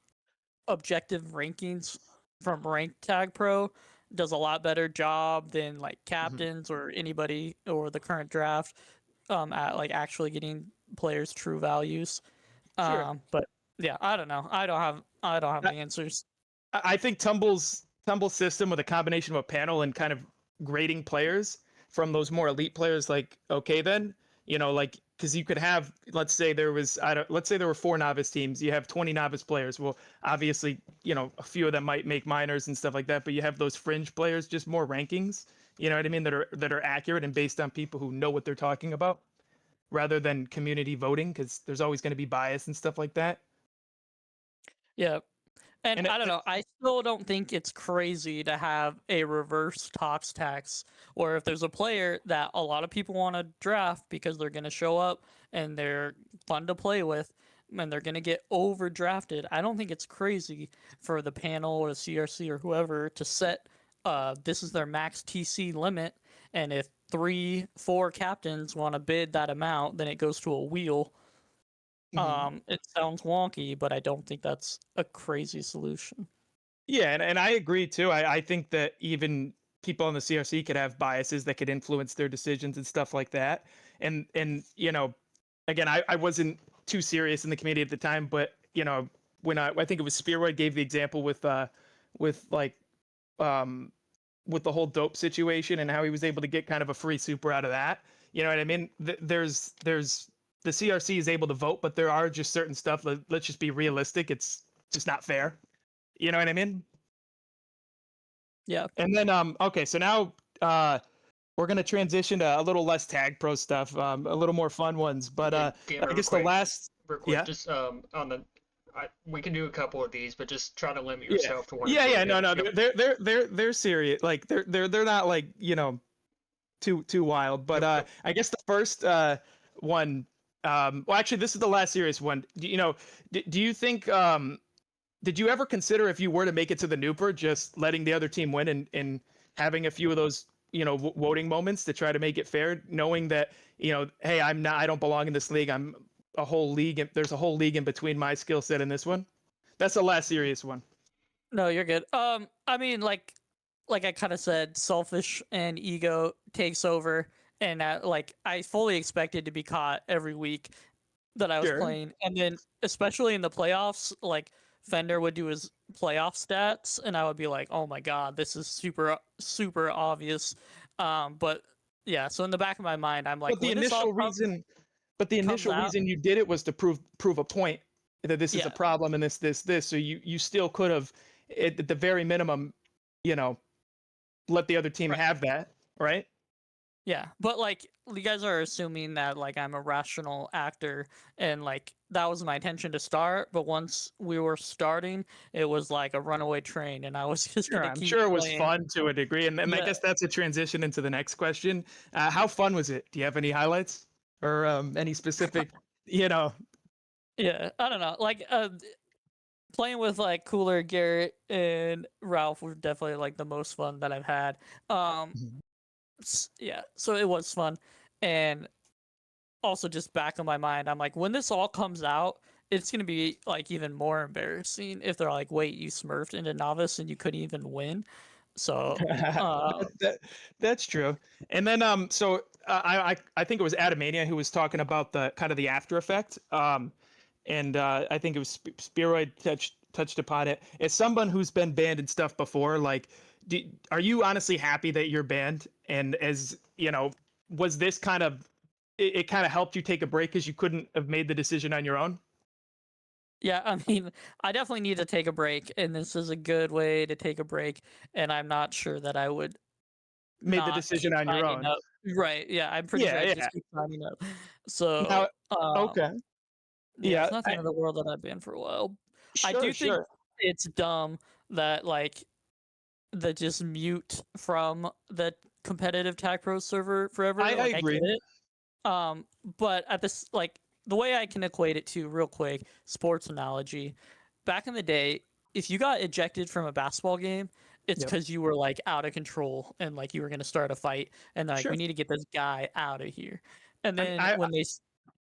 objective rankings from Ranked Tag Pro does a lot better job than like captains or anybody or the current draft at like actually getting players' true values. Sure. But yeah, I don't know. I don't have I, the answers. I think Tumble's system with a combination of a panel and kind of grading players from those more elite players, like okay, then like because you could have, let's say there was let's say there were 4 novice teams, you have 20 novice players. Well, obviously, a few of them might make minors and stuff like that, but you have those fringe players, just more rankings. You know what I mean? That are accurate and based on people who know what they're talking about, rather than community voting, because there's always going to be bias and stuff like that. Yeah. And And I don't know. I still don't think it's crazy to have a reverse tox tax, or if there's a player that a lot of people want to draft because they're going to show up and they're fun to play with and they're going to get overdrafted. I don't think it's crazy for the panel or the CRC or whoever to set this is their max TC limit, and if 3-4 captains want to bid that amount, then it goes to a wheel. It sounds wonky, but I don't think that's a crazy solution. Yeah, and I agree too. I think that even people on the CRC could have biases that could influence their decisions and stuff like that. And again, I wasn't too serious in the committee at the time, but when I think it was Spearwood gave the example with like with the whole dope situation and how he was able to get kind of a free super out of that. You know what I mean? There's the CRC is able to vote, but there are just certain stuff. Let's just be realistic. It's just not fair. You know what I mean? Yeah. And then okay, so now we're gonna transition to a little less tag pro stuff, a little more fun ones. But I guess the last real quick, yeah. just on the we can do a couple of these, but just try to limit Yeah. yourself to one. Yeah, no, they're serious. Like they're not like too wild. But I guess the first one, well, actually, this is the last serious one. Do you think did you ever consider, if you were to make it to the Nooper, just letting the other team win and having a few of those voting moments to try to make it fair, knowing that hey, I don't belong in this league. I'm a whole league, and there's a whole league in between my skill set and this one. That's the last serious one. No, you're good. I mean, like I kind of said, selfish and ego takes over, and I fully expected to be caught every week that I was playing, and then especially in the playoffs, like Fender would do his playoff stats, and I would be like, "Oh my god, this is super obvious." But yeah, so in the back of my mind, I'm like, but the initial reason you did it was to prove a point that this is a problem and this. So you still could have, at the very minimum, let the other team have that, right? Yeah, but like you guys are assuming that like I'm a rational actor, and like that was my intention to start. But once we were starting, it was like a runaway train, and I was just gonna keep it was playing. fun to a degree, and I guess that's a transition into the next question. How fun was it? Do you have any highlights or any specific, Yeah, I don't know. Like playing with like Cooler, Garrett, and Ralph were definitely like the most fun that I've had. Yeah, so it was fun, and also just back in my mind, I'm like, when this all comes out, it's gonna be like even more embarrassing if they're like, wait, you smurfed into novice and you couldn't even win. So that's true. And then so I think it was Adamania who was talking about the kind of the after effect. And I think it was Spearoid touched upon it. As someone who's been banned and stuff before, like, are you honestly happy that you're banned? And as was this kind of it kind of helped you take a break because you couldn't have made the decision on your own? Yeah, I mean, I definitely need to take a break, and this is a good way to take a break. And I'm not sure that I would made the decision on your own. Up. Right? Yeah, I'm pretty sure I just keep signing up. So now, okay. Yeah, it's not the end of the world that I've been for a while. I do think it's dumb that like the just mute from the competitive Tag Pro server forever. I agree. I get it. But at this, like, the way I can equate it to, real quick, sports analogy. Back in the day, if you got ejected from a basketball game, it's because you were like out of control and like you were gonna start a fight, and like we need to get this guy out of here. And then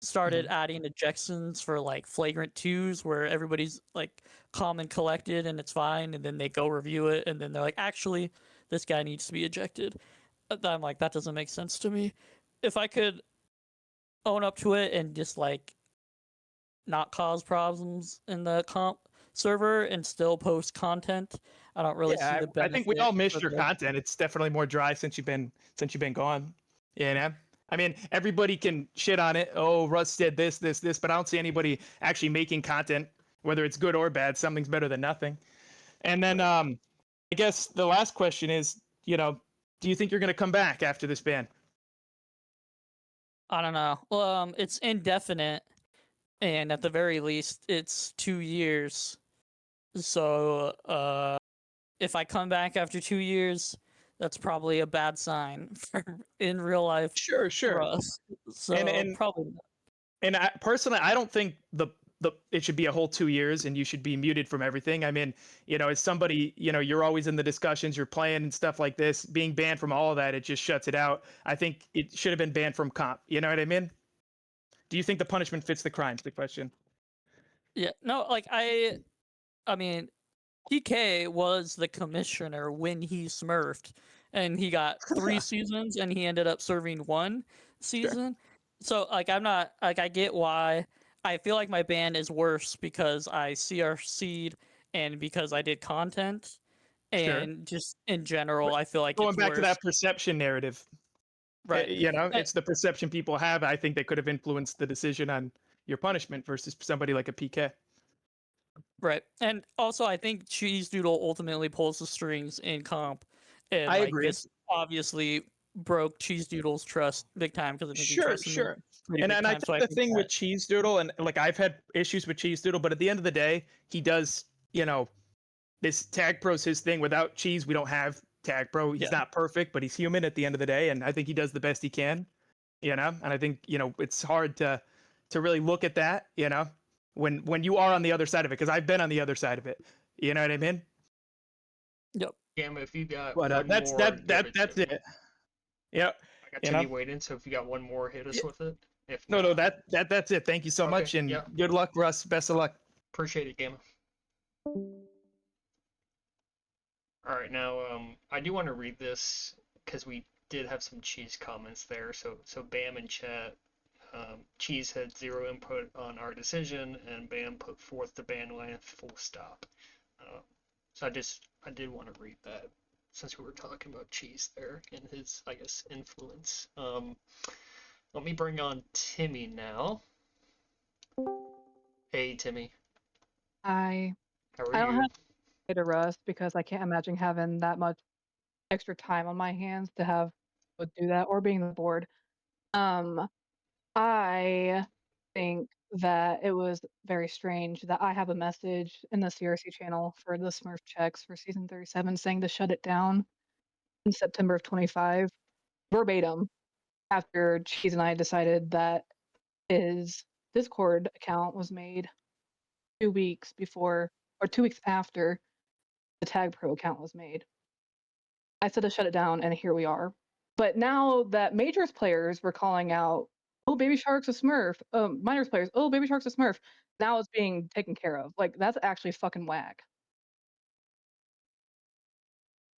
started adding ejections for like flagrant twos where everybody's like calm and collected and it's fine, and then they go review it and then they're like, actually, this guy needs to be ejected. I'm like, that doesn't make sense to me. If I could own up to it and just like not cause problems in the comp server and still post content, I don't really see Yeah, the I benefit. think we all missed for your the- content. It's definitely more dry since you've been gone. You know? I mean, everybody can shit on it. Oh, Russ did this, but I don't see anybody actually making content, whether it's good or bad. Something's better than nothing. And then I guess the last question is, do you think you're going to come back after this ban? I don't know. Well, it's indefinite, and at the very least, it's 2 years. So, if I come back after 2 years, that's probably a bad sign for in real life Sure. for us. So And probably not. And personally, I don't think the it should be a whole 2 years and you should be muted from everything. I mean, as somebody, you're always in the discussions, you're playing and stuff like this. Being banned from all of that, it just shuts it out. I think it should have been banned from comp. You know what I mean? Do you think the punishment fits the crime? Is the question. Yeah, no, like I mean, PK was the commissioner when he smurfed, and he got 3 seasons, and he ended up serving 1 season. So, like, I'm not like I get why. I feel like my ban is worse because I CRC'd and because I did content, Sure. and just in general, I feel like Going it's back to that worse. perception narrative, Right. it's the perception people have. I think they could have influenced the decision on your punishment versus somebody like a PK. Right. And also, I think Cheese Doodle ultimately pulls the strings in comp. And I like agree. this obviously broke Cheese Doodle's trust big time because I think he trusted me pretty And big I time. So think the thing that, with Cheese Doodle, and like I've had issues with Cheese Doodle, but at the end of the day, he does, this Tag Pro's his thing. Without Cheese, we don't have Tag Pro. He's not perfect, but he's human at the end of the day, and I think he does the best he can, And I think, it's hard to really look at that, when you are on the other side of it, because I've been on the other side of it. You know what I mean? Yep. Gamma, if you got But one that's more, that's to me. it. Yep. I got Timmy waiting, so if you got one more, hit us with it. If No, not, that's it. Thank you so much, and good luck, Russ. Best of luck. Appreciate it, Gamma. All right, now I do want to read this because we did have some Cheese comments there. So Bam in chat, Cheese had 0 input on our decision, and Bam put forth the ban length full stop. So I did want to read that since we were talking about Cheese there and his, I guess, influence. Let me bring on Timmy now. Hey, Timmy. I How I are don't you? have to say to Russ because I can't imagine having that much extra time on my hands to have to do that or being the board. I think that it was very strange that I have a message in the CRC channel for the Smurf checks for season 37 saying to shut it down in September of 25, verbatim, after Cheese and I decided that his Discord account was made 2 weeks before or 2 weeks after the Tag Pro account was made. I said to shut it down, and here we are. But now that Majors players were calling out, "Oh, Baby Shark's a Smurf," Minors players, "Oh, Baby Shark's a Smurf," now it's being taken care of. Like, that's actually fucking whack.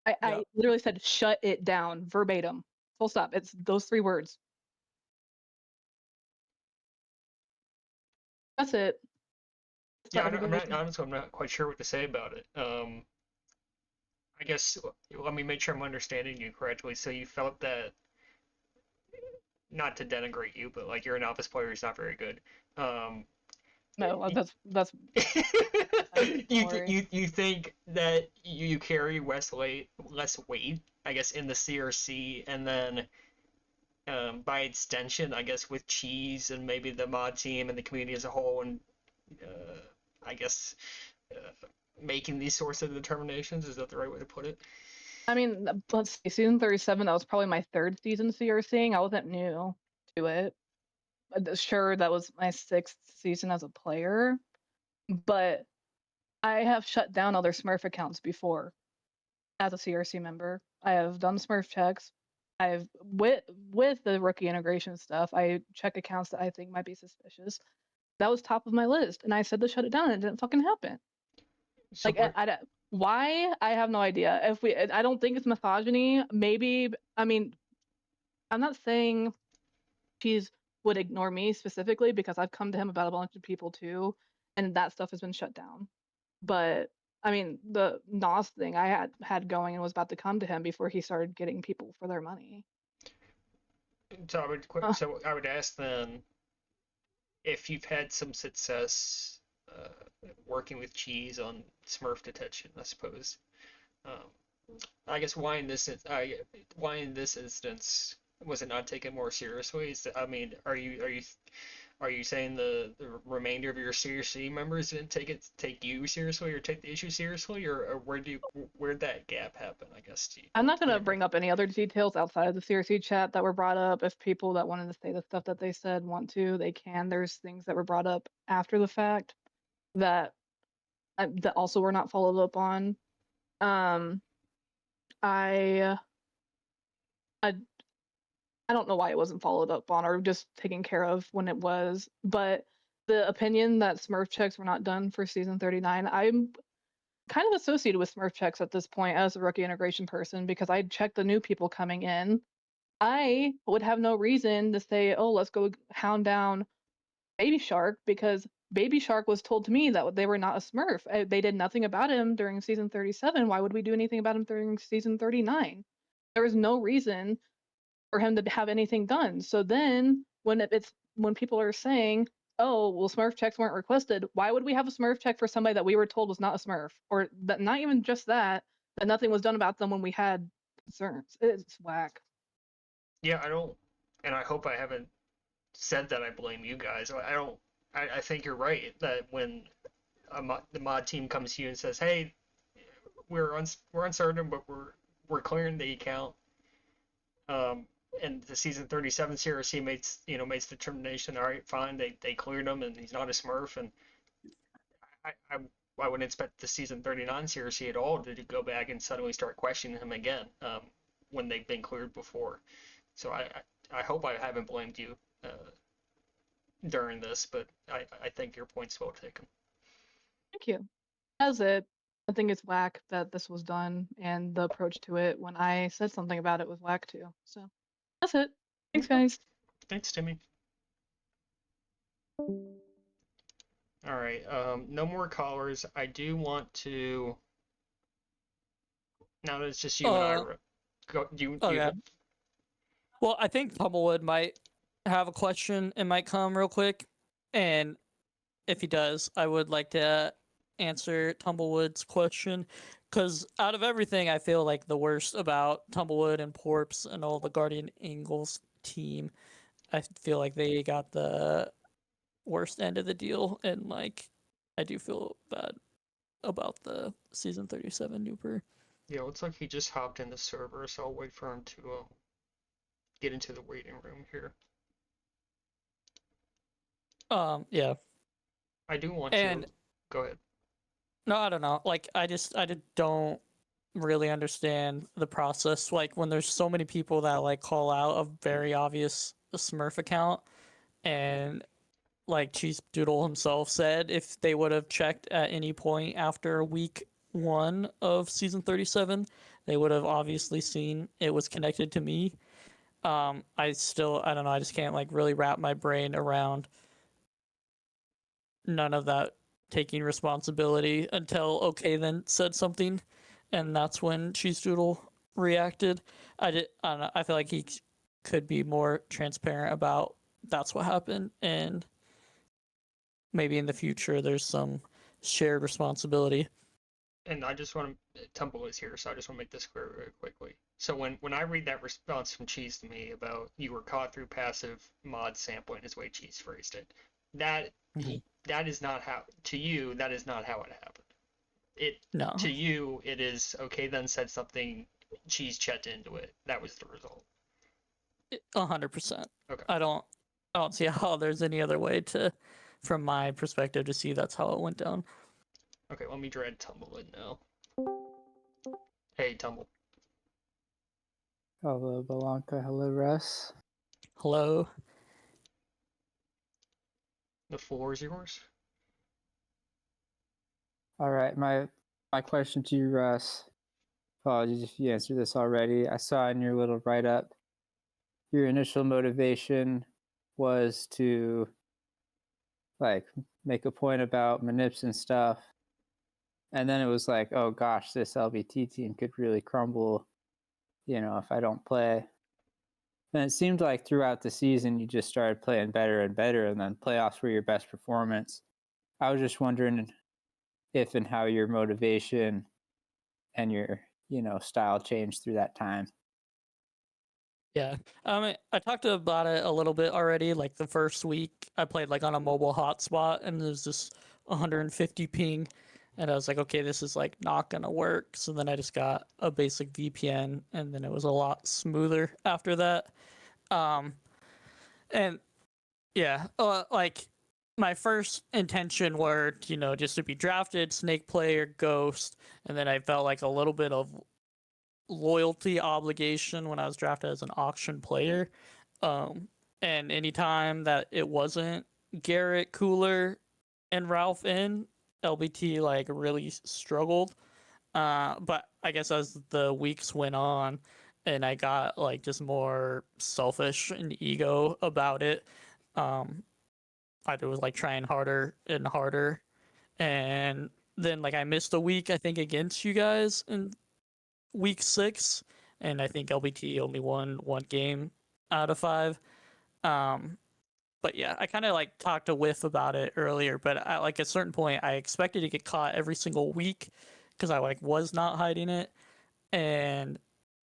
I literally said, "Shut it down," verbatim, full stop. It's those 3 words. That's it. Yeah, I'm not quite sure what to say about it. I guess let me make sure I'm understanding you correctly. So you felt that, not to denigrate you, but like you're a novice player who's not very good. No, that's you think that you carry less weight, I guess, in the CRC, and then by extension, I guess, with Cheese and maybe the mod team and the community as a whole, and I guess making these sorts of determinations, is that the right way to put it? I mean, let's see, season 37, that was probably my 3rd season CRCing. I wasn't new to it. Sure, that was my 6th season as a player, but I have shut down other Smurf accounts before as a CRC member. I have done Smurf checks. I've with the rookie integration stuff, I check accounts that I think might be suspicious. That was top of my list, and I said to shut it down, and it didn't fucking happen. So Like, why? I have no idea. I don't think it's misogyny. Maybe, I mean, I'm not saying Cheese would ignore me specifically because I've come to him about a bunch of people too, and that stuff has been shut down. But I mean, the NOS thing I had going and was about to come to him before he started getting people for their money. So I would ask then if you've had some success working with Cheese on Smurf detection, I suppose. I guess why in this instance was it not taken more seriously? I mean, are you saying the remainder of your CRC members didn't take you seriously or take the issue seriously, or where'd that gap happen? I guess. I'm not going to bring up any other details outside of the CRC chat that were brought up. If people that wanted to say the stuff that they said want to, they can. There's things that were brought up after the fact that that also were not followed up on. I don't know why it wasn't followed up on or just taken care of when it was, but the opinion that Smurf checks were not done for season 39, I'm kind of associated with Smurf checks at this point as a rookie integration person because I checked the new people coming in. I would have no reason to say, oh, let's go hound down Baby Shark because Baby Shark was told to me that they were not a Smurf. They did nothing about him during season 37. Why would we do anything about him during season 39? There was no reason for him to have anything done. So then when people are saying, "Oh, well, Smurf checks weren't requested," why would we have a Smurf check for somebody that we were told was not a Smurf, or that not even just that nothing was done about them when we had concerns? It's whack. Yeah, I don't, and I hope I haven't said that I blame you guys. I don't. I think you're right that when the mod team comes to you and says, "Hey, we're uncertain, but we're clearing the account," and the season 37 CRC makes the determination. All right, fine, they cleared him, and he's not a Smurf, and I wouldn't expect the season 39 CRC at all to go back and suddenly start questioning him again when they've been cleared before. So I hope I haven't blamed you during this, but I think your point's well taken. Thank you. That's it. I think it's whack that this was done, and the approach to it when I said something about it was whack too. So that's it. Thanks, guys. Thanks, Timmy. All right. No more callers. I do want to. Now that it's just you and I, go. Okay. Well, I think Tumblewood might have a question and might come real quick, and if he does, I would like to answer Tumblewood's question, because out of everything, I feel like the worst about Tumblewood and Porps and all the Guardian Angles team, I feel like they got the worst end of the deal, and like I do feel bad about the season 37 Nooper. Yeah, looks like he just hopped in the server, so I'll wait for him to get into the waiting room here. Yeah. I do want to. Go ahead. No, I don't know. Like, I don't really understand the process. Like, when there's so many people that like call out a very obvious Smurf account, and like Cheese Doodle himself said, if they would have checked at any point after week 1 of season 37, they would have obviously seen it was connected to me. I don't know. I just can't like really wrap my brain around none of that taking responsibility until OK then said something, and that's when Cheese Doodle reacted. I don't know. I feel like he could be more transparent about that's what happened, and maybe in the future there's some shared responsibility. And I just want to. Tumble is here, so I just want to make this clear very quickly. So when I read that response from Cheese to me about you were caught through passive mod sampling, is the way Cheese phrased it. That is not how, to you, that is not how it happened. No. To you, it is OK then said something, Cheese checked into it. That was the result. 100%. Okay. I don't see how there's any other way to, from my perspective, to see that's how it went down. Okay, let me dread Tumble in now. Hey, Tumble. Hello, Belanca. Hello, Russ. Hello. The floor is yours. All right, my question to you, Russ. Apologies if you answered this already. I saw in your little write-up, your initial motivation was to like make a point about manips and stuff, and then it was like, oh gosh, this LBT team could really crumble, if I don't play. And it seemed like throughout the season you just started playing better and better, and then playoffs were your best performance. I was just wondering if and how your motivation and your style changed through that time. Yeah. I talked about it a little bit already. Like the first week I played like on a mobile hotspot and there's this 150 ping and I was like, okay, this is like not gonna work. So then I just got a basic VPN and then it was a lot smoother after that. And yeah, like my first intention were, just to be drafted, snake player, ghost, and then I felt like a little bit of loyalty obligation when I was drafted as an auction player. And anytime that it wasn't Garrett, Cooler, and Ralph in, LBT like really struggled. But I guess as the weeks went on and I got like just more selfish and ego about it, I was like trying harder and harder. And then like I missed a week, I think, against you guys in week 6, and I think LBT only won 1 game out of 5. But yeah, I kind of like talked to Whiff about it earlier, but at like a certain point, I expected to get caught every single week because I like was not hiding it, and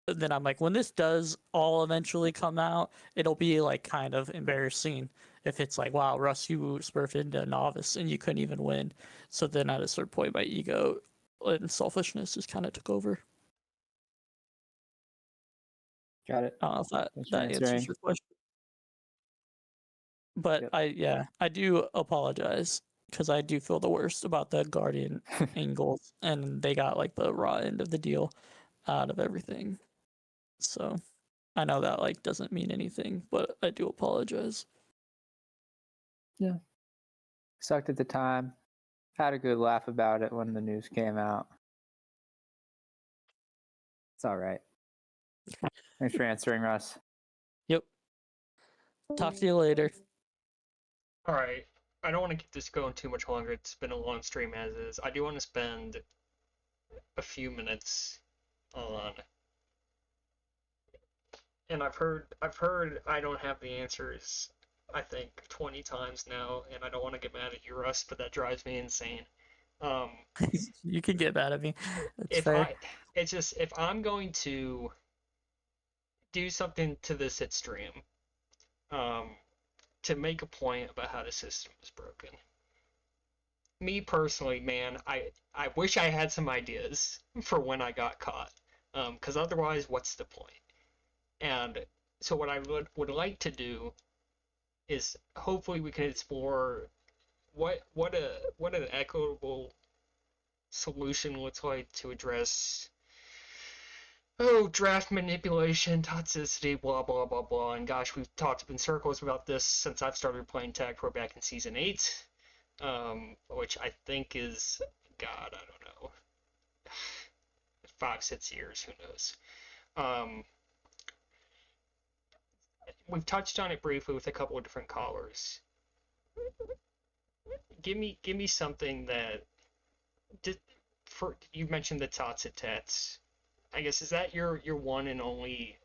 then I'm like, when this does all eventually come out, it'll be like kind of embarrassing if it's like, wow, Russ, you smurfed into a novice and you couldn't even win. So then at a certain point, my ego and selfishness just kind of took over. Got it. I don't know if that Thanks for answers answering. your question. But Yep. I do apologize because I do feel the worst about the Guardian angles, and they got like the raw end of the deal out of everything. So I know that like doesn't mean anything, but I do apologize. Yeah. Sucked at the time. Had a good laugh about it when the news came out. It's all right. Thanks for answering, Russ. Yep. Talk to you later. All right. I don't want to keep this going too much longer. It's been a long stream as is. I do want to spend a few minutes on, and I've heard I don't have the answers, I think 20 times now, and I don't want to get mad at you, Russ, but that drives me insane. You can get mad at me. That's If fair. it's just if I'm going to do something to this hit stream, to make a point about how the system is broken. Me personally, man, I wish I had some ideas for when I got caught, because otherwise, what's the point? And so what I would like to do is hopefully we can explore what an equitable solution looks like to address draft manipulation, toxicity, blah blah blah blah. And gosh, we've talked in circles about this since I've started playing Tag Pro back in season 8, which I think is, God, I don't know, 5-6 years, who knows. We've touched on it briefly with a couple of different callers. Give me something that you mentioned the tots at tats. I guess, is that your one and only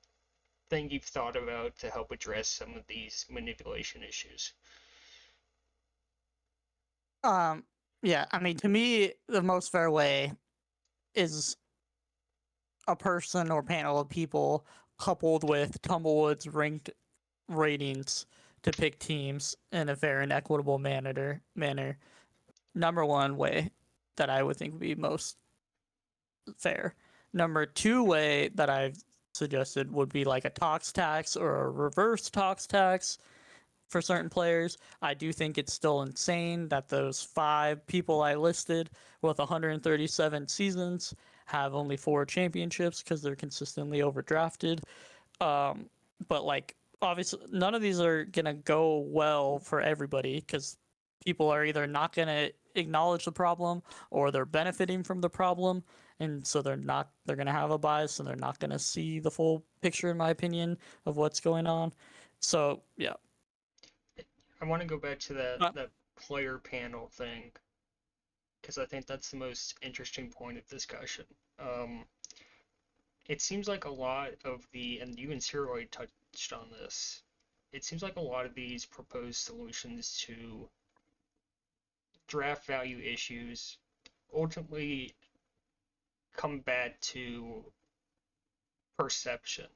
thing you've thought about to help address some of these manipulation issues? Yeah, I mean, to me, the most fair way is a person or panel of people coupled with Tumblewood's ranked ratings to pick teams in a fair and equitable manner. Number one way that I would think would be most fair. Number 2 way that I've suggested would be like a tox tax or a reverse tox tax for certain players. I do think it's still insane that those 5 people I listed with 137 seasons have only 4 championships because they're consistently overdrafted. But like obviously none of these are gonna go well for everybody because people are either not gonna acknowledge the problem or they're benefiting from the problem, and so they're gonna have a bias and they're not gonna see the full picture, in my opinion, of what's going on. So yeah. I want to go back to Uh, that player panel thing because I think that's the most interesting point of discussion. It seems like a lot of and you and Steroid touched on this, it seems like a lot of these proposed solutions to draft value issues ultimately come back to perception.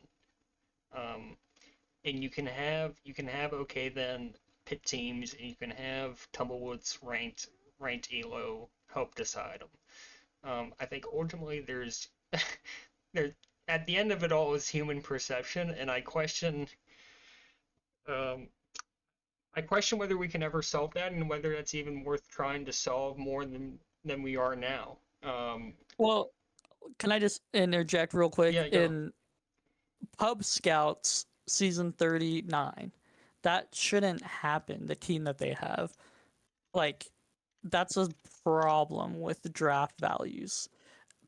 Um, and you can have okay then pit teams, and you can have Tumblewoods ranked elo help decide them. I think ultimately there's there at the end of it all is human perception, and um, I question whether we can ever solve that, and whether that's even worth trying to solve more than we are now. well, can I just interject real quick? Yeah, go. In Pub Scouts season 39, that shouldn't happen. The team that they have, like, that's a problem with the draft values.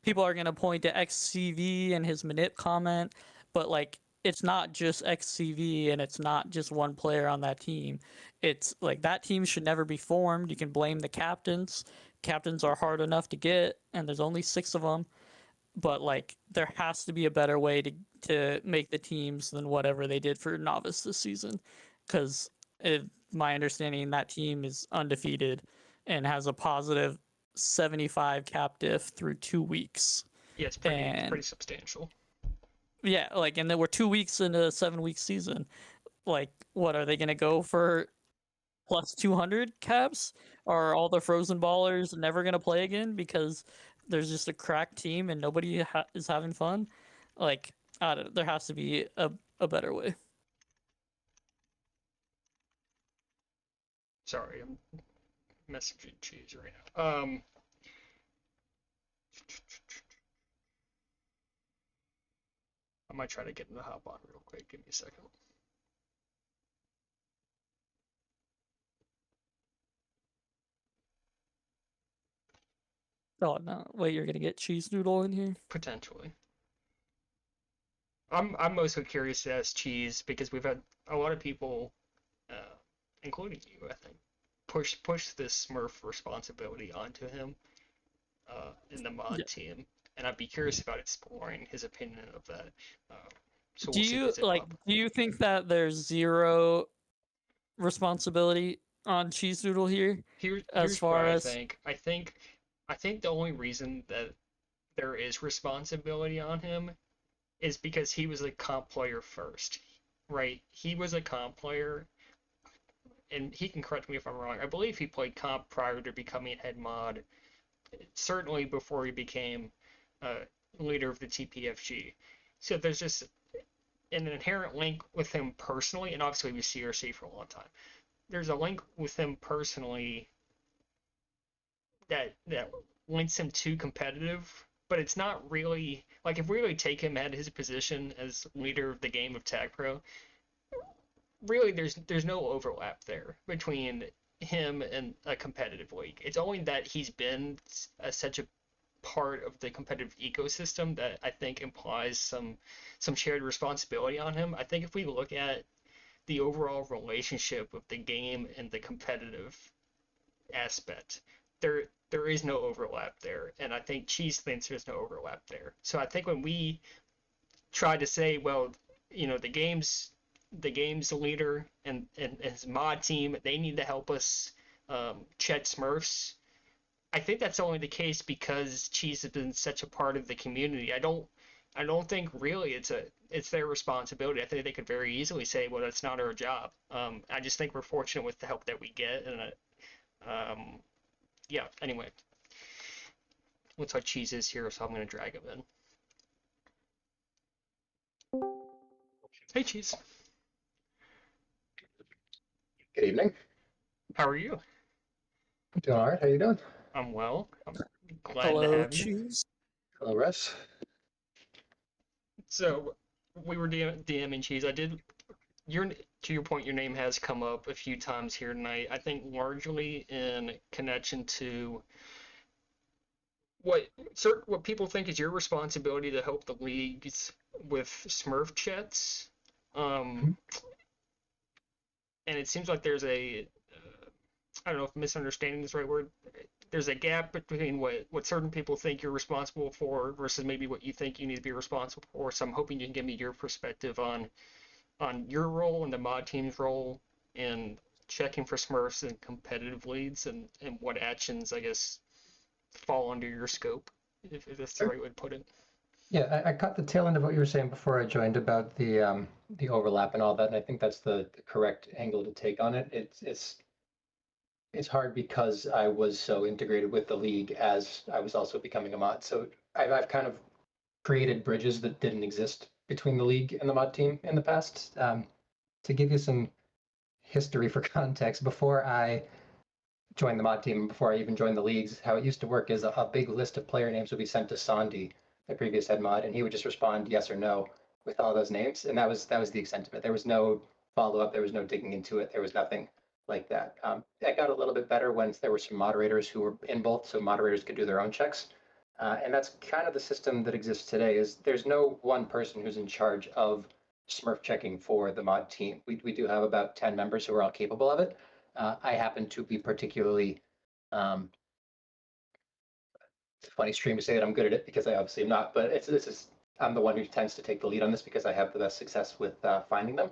People are going to point to XCV and his manip comment, but like it's not just XCV and it's not just one player on that team. It's like that team should never be formed. You can blame the captains. Captains are hard enough to get, and there's only 6 of them. But like there has to be a better way to make the teams than whatever they did for novice this season, because my understanding that team is undefeated and has a positive 75 captive through 2 weeks. Yeah, it's And pretty substantial. yeah, like, and then we're 2 weeks into a 7-week season. Like, what are they gonna go for? Plus 200 caps? Are all the frozen ballers never gonna play again because there's just a cracked team and nobody is having fun? Like, I don't, there has to be a better way. Sorry, I'm messaging Cheese right now. I might try to get him to hop on real quick. Give me a second. Oh no! Wait, you're gonna get cheese noodle in here? Potentially. I'm mostly curious to ask Cheese because we've had a lot of people, including you, I think, push this Smurf responsibility onto him in the mod Yeah. team, and I'd be curious about exploring his opinion of that. So Do we'll see if you it's up. do you think that there's zero responsibility on cheese noodle here? As Here's what far I as think. I think the only reason that there is responsibility on him is because he was a comp player first, right? He was a comp player, and he can correct me if I'm wrong. I believe he played comp prior to becoming head mod, certainly before he became leader of the TPFG. So there's just an inherent link with him personally, and obviously we CRC for a long time. There's a link with him personally that links him to competitive, but it's not really like if we really take him at his position as leader of the game of Tag Pro, really there's no overlap there between him and a competitive league. It's only that he's been such a part of the competitive ecosystem that I think implies some shared responsibility on him. I think if we look at the overall relationship with the game and the competitive aspect, there is no overlap there, and I think Cheese thinks there's no overlap there. So I think when we try to say, well, the game's leader and his mod team, they need to help us chet Smurfs. I think that's only the case because Cheese has been such a part of the community. I don't think really it's their responsibility. I think they could very easily say, well, that's not our job. I just think we're fortunate with the help that we get, and yeah. Anyway, looks like Cheese is here, so I'm gonna drag him in. Hey, Cheese. Good evening. How are you? I'm doing all right. How you doing? I'm well. I'm glad to hello have you. cheese. Hello, Russ. So, we were DMing Cheese. I did. To your point, your name has come up a few times here tonight. I think largely in connection to what people think is your responsibility to help the leagues with Smurf chats. And it seems like there's I don't know if misunderstanding is the right word. There's a gap between what certain people think you're responsible for versus maybe what you think you need to be responsible for. So I'm hoping you can give me your perspective on your role and the mod team's role in checking for Smurfs in competitive leagues and what actions, I guess, fall under your scope, if that's the right way to put it. Yeah, I caught the tail end of what you were saying before I joined about the overlap and all that, and I think that's the correct angle to take on it. It's hard because I was so integrated with the league as I was also becoming a mod. So I've kind of created bridges that didn't exist between the league and the mod team in the past. To give you some history for context, before I joined the mod team, before I even joined the leagues, how it used to work is a big list of player names would be sent to Sandy, the previous head mod, and he would just respond yes or no with all those names, and that was the extent of it. There was no follow up, there was no digging into it, there was nothing like that. That got a little bit better once there were some moderators who were in both, so moderators could do their own checks. And that's kind of the system that exists today. Is there's no one person who's in charge of Smurf checking for the mod team. We do have about 10 members who are all capable of it. I happen to be particularly it's a funny stream to say that I'm good at it because I obviously am not, but I'm the one who tends to take the lead on this because I have the best success with finding them.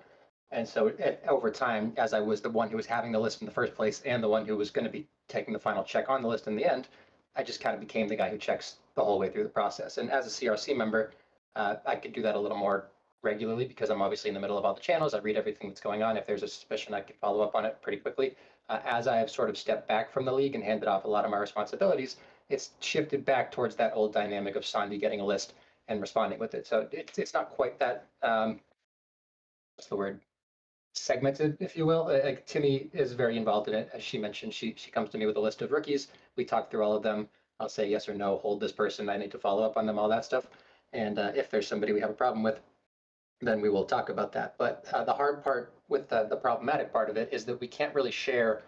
And so over time, as I was the one who was having the list in the first place and the one who was going to be taking the final check on the list in the end, I just kind of became the guy who checks the whole way through the process. And as a CRC member, I could do that a little more regularly because I'm obviously in the middle of all the channels. I read everything that's going on. If there's a suspicion, I can follow up on it pretty quickly. As I have sort of stepped back from the league and handed off a lot of my responsibilities, it's shifted back towards that old dynamic of Sandy getting a list and responding with it. So it's not quite that what's the word, segmented, if you will. Like Timmy is very involved in it. As she mentioned, she comes to me with a list of rookies. We talk through all of them. I'll say yes or no, hold this person. I need to follow up on them, all that stuff. And if there's somebody we have a problem with, then we will talk about that. But the hard part with the problematic part of it is that we can't really share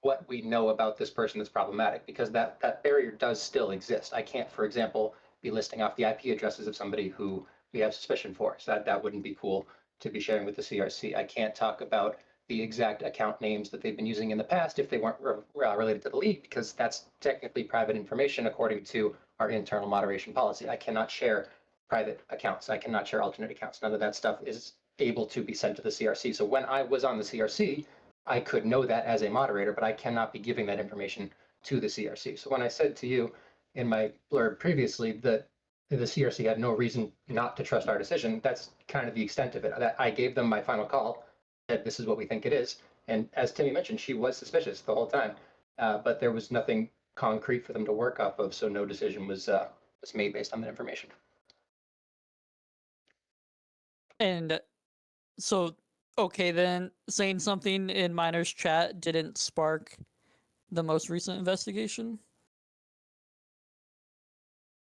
what we know about this person that's problematic because that barrier does still exist. I can't, for example, be listing off the IP addresses of somebody who we have suspicion for. So that wouldn't be cool to be sharing with the CRC. I can't talk about the exact account names that they've been using in the past if they weren't related to the league because that's technically private information according to our internal moderation policy. I cannot share private accounts. I cannot share alternate accounts. None of that stuff is able to be sent to the CRC. So when I was on the CRC, I could know that as a moderator, but I cannot be giving that information to the CRC. So when I said to you in my blurb previously that the CRC had no reason not to trust our decision, that's kind of the extent of it. That I gave them my final call, said this is what we think it is. And as Timmy mentioned, she was suspicious the whole time, but there was nothing concrete for them to work off of, so no decision was made based on that information. And so, okay, then saying something in Miner's chat didn't spark the most recent investigation?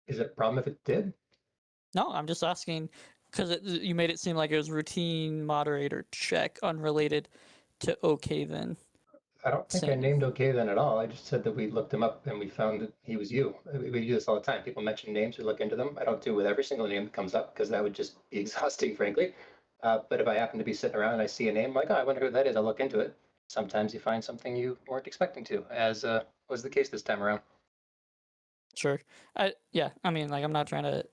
Is it a problem if it did? No, I'm just asking because you made it seem like it was routine moderator check unrelated to okay then. I don't think I named okay then at all. I just said that we looked him up and we found that he was you. We do this all the time. People mention names, we look into them. I don't do it with every single name that comes up because that would just be exhausting, frankly. But if I happen to be sitting around and I see a name, I'm like, oh, I wonder who that is. I'll look into it. Sometimes you find something you weren't expecting to, as was the case this time around. Sure. Yeah, I mean, like, I'm not trying to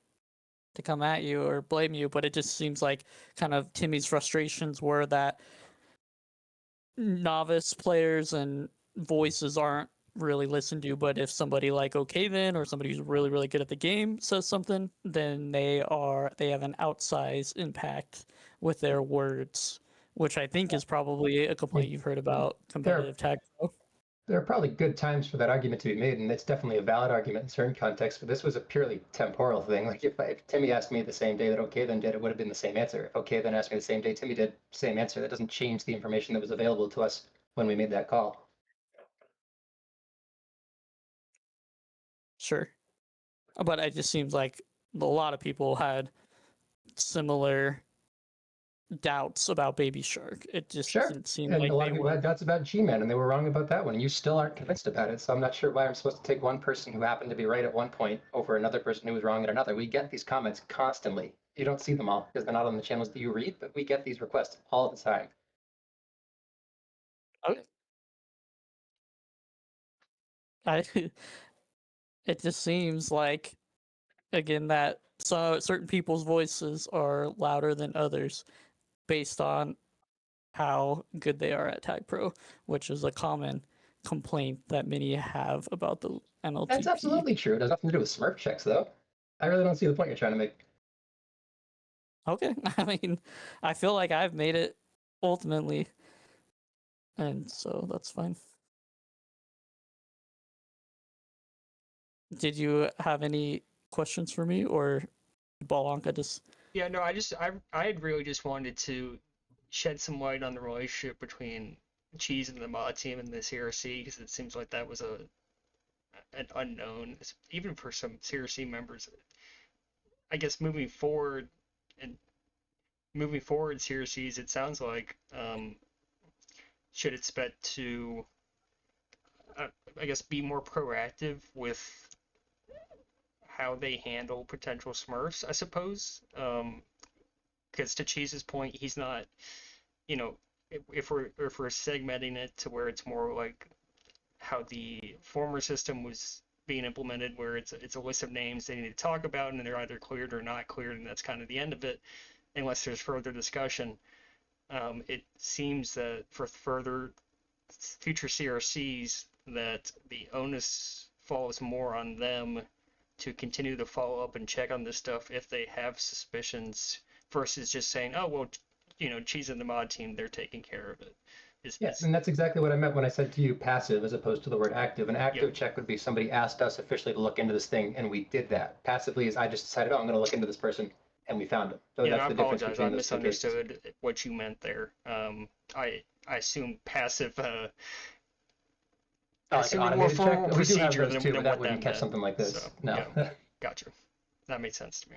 come at you or blame you, but it just seems like kind of Timmy's frustrations were that novice players and voices aren't really listened to, but if somebody like okay then or somebody who's really really good at the game says something, then they have an outsized impact with their words, which I think is probably a complaint you've heard about competitive tag pro. There are probably good times for that argument to be made, and it's definitely a valid argument in certain contexts, but this was a purely temporal thing. Like if Timmy asked me the same day that okay then did, it would have been the same answer. If okay then asked me the same day Timmy did, same answer. That doesn't change the information that was available to us when we made that call. Sure. But it just seems like a lot of people had similar doubts about Baby Shark. It just Sure. didn't seem And like a lot they of people were. had doubts about G-Man, and they were wrong about that one. And you still aren't convinced about it. So I'm not sure why I'm supposed to take one person who happened to be right at one point over another person who was wrong at another. We get these comments constantly. You don't see them all because they're not on the channels that you read, but we get these requests all the time. Okay. It just seems like, again, that certain people's voices are louder than others based on how good they are at Tag Pro, which is a common complaint that many have about the MLTP. That's absolutely true. It has nothing to do with Smurf checks, though. I really don't see the point you're trying to make. Okay, I mean, I feel like I've made it ultimately, and so that's fine. Did you have any questions for me, or Balanka just? Yeah, no, I had really just wanted to shed some light on the relationship between Cheese and the mod team and the CRC, because it seems like that was an unknown, even for some CRC members. I guess moving forward CRCs, it sounds like should expect to I guess be more proactive with how they handle potential Smurfs, I suppose. Because to Cheese's point, he's not, you know, if we're segmenting it to where it's more like how the former system was being implemented, where it's a list of names they need to talk about, and they're either cleared or not cleared, and that's kind of the end of it, unless there's further discussion. It seems that for further future CRCs, that the onus falls more on them to continue to follow up and check on this stuff if they have suspicions, versus just saying, oh, well, Cheese and the mod team, they're taking care of it. Yes, and that's exactly what I meant when I said to you passive as opposed to the word active. An active check would be somebody asked us officially to look into this thing, and we did that. Passively is I just decided, oh, I'm going to look into this person, and we found him. So that's I the difference apologize. between I those two cases. misunderstood what you meant there. I assume passive. I Like assume an more automated formal check. We do have procedure those too, than but that what wouldn't that catch meant. something like this. So, No. Yeah, gotcha. That made sense to me.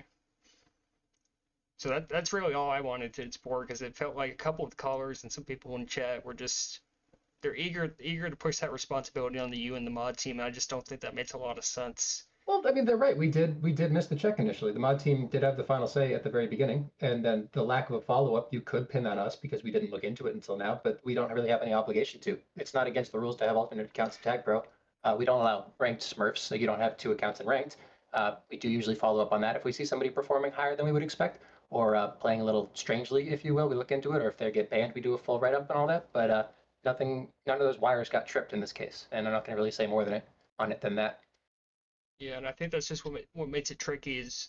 So that's really all I wanted to explore, because it felt like a couple of callers and some people in chat were just they're eager to push that responsibility on you and the mod team, and I just don't think that makes a lot of sense. Well, I mean, they're right. We did miss the check initially. The mod team did have the final say at the very beginning, and then the lack of a follow-up, you could pin on us because we didn't look into it until now, but we don't really have any obligation to. It's not against the rules to have alternate accounts in Tag Pro. We don't allow ranked Smurfs, so you don't have two accounts in ranked. We do usually follow up on that if we see somebody performing higher than we would expect, or playing a little strangely, if you will. We look into it, or if they get banned, we do a full write-up and all that, but none of those wires got tripped in this case, and I'm not going to really say more on it than that. Yeah, and I think that's just what makes it tricky is,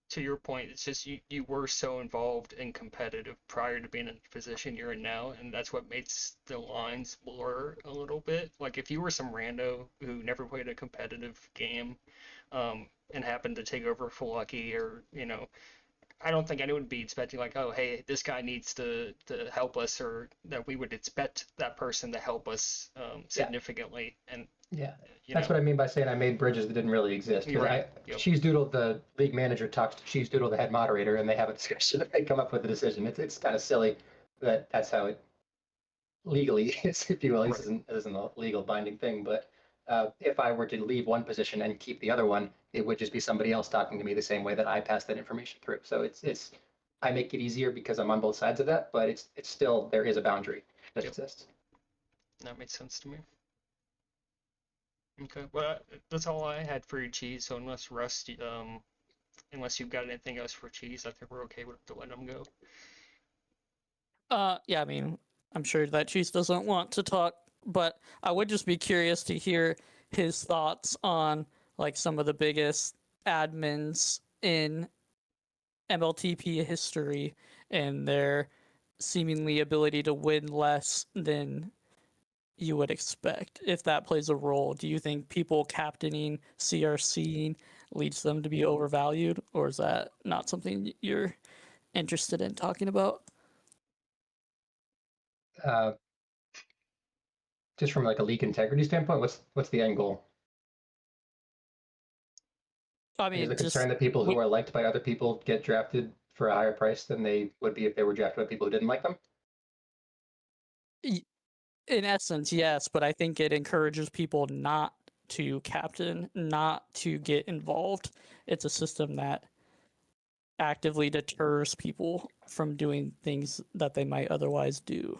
to your point, it's just you were so involved and competitive prior to being in the position you're in now, and that's what makes the lines blur a little bit. Like if you were some rando who never played a competitive game, and happened to take over for Lucky, or I don't think anyone would be expecting like, oh, hey, this guy needs to help us, or that we would expect that person to help us significantly. And yeah, that's what I mean by saying I made bridges that didn't really exist. Right. Cheese Doodle, the league manager, talks to Cheese Doodle, the head moderator, and they have a discussion and they come up with a decision. It's kind of silly that that's how it legally is, if you will. This isn't a legal binding thing, but if I were to leave one position and keep the other one, it would just be somebody else talking to me the same way that I pass that information through. So it's I make it easier because I'm on both sides of that, but it's still, there is a boundary that exists. That makes sense to me. Okay, well, that's all I had for you, Cheese. So unless Russ, unless you've got anything else for Cheese, I think we're okay with to let him go. Yeah, I mean, I'm sure that Cheese doesn't want to talk, but I would just be curious to hear his thoughts on like some of the biggest admins in MLTP history and their seemingly ability to win less than you would expect. If that plays a role, do you think people captaining CRC leads them to be overvalued, or is that not something you're interested in talking about? Just from like a league integrity standpoint, what's the end goal? I mean, is the concern that people who are liked by other people get drafted for a higher price than they would be if they were drafted by people who didn't like them? In essence, yes, but I think it encourages people not to captain, not to get involved. It's a system that actively deters people from doing things that they might otherwise do.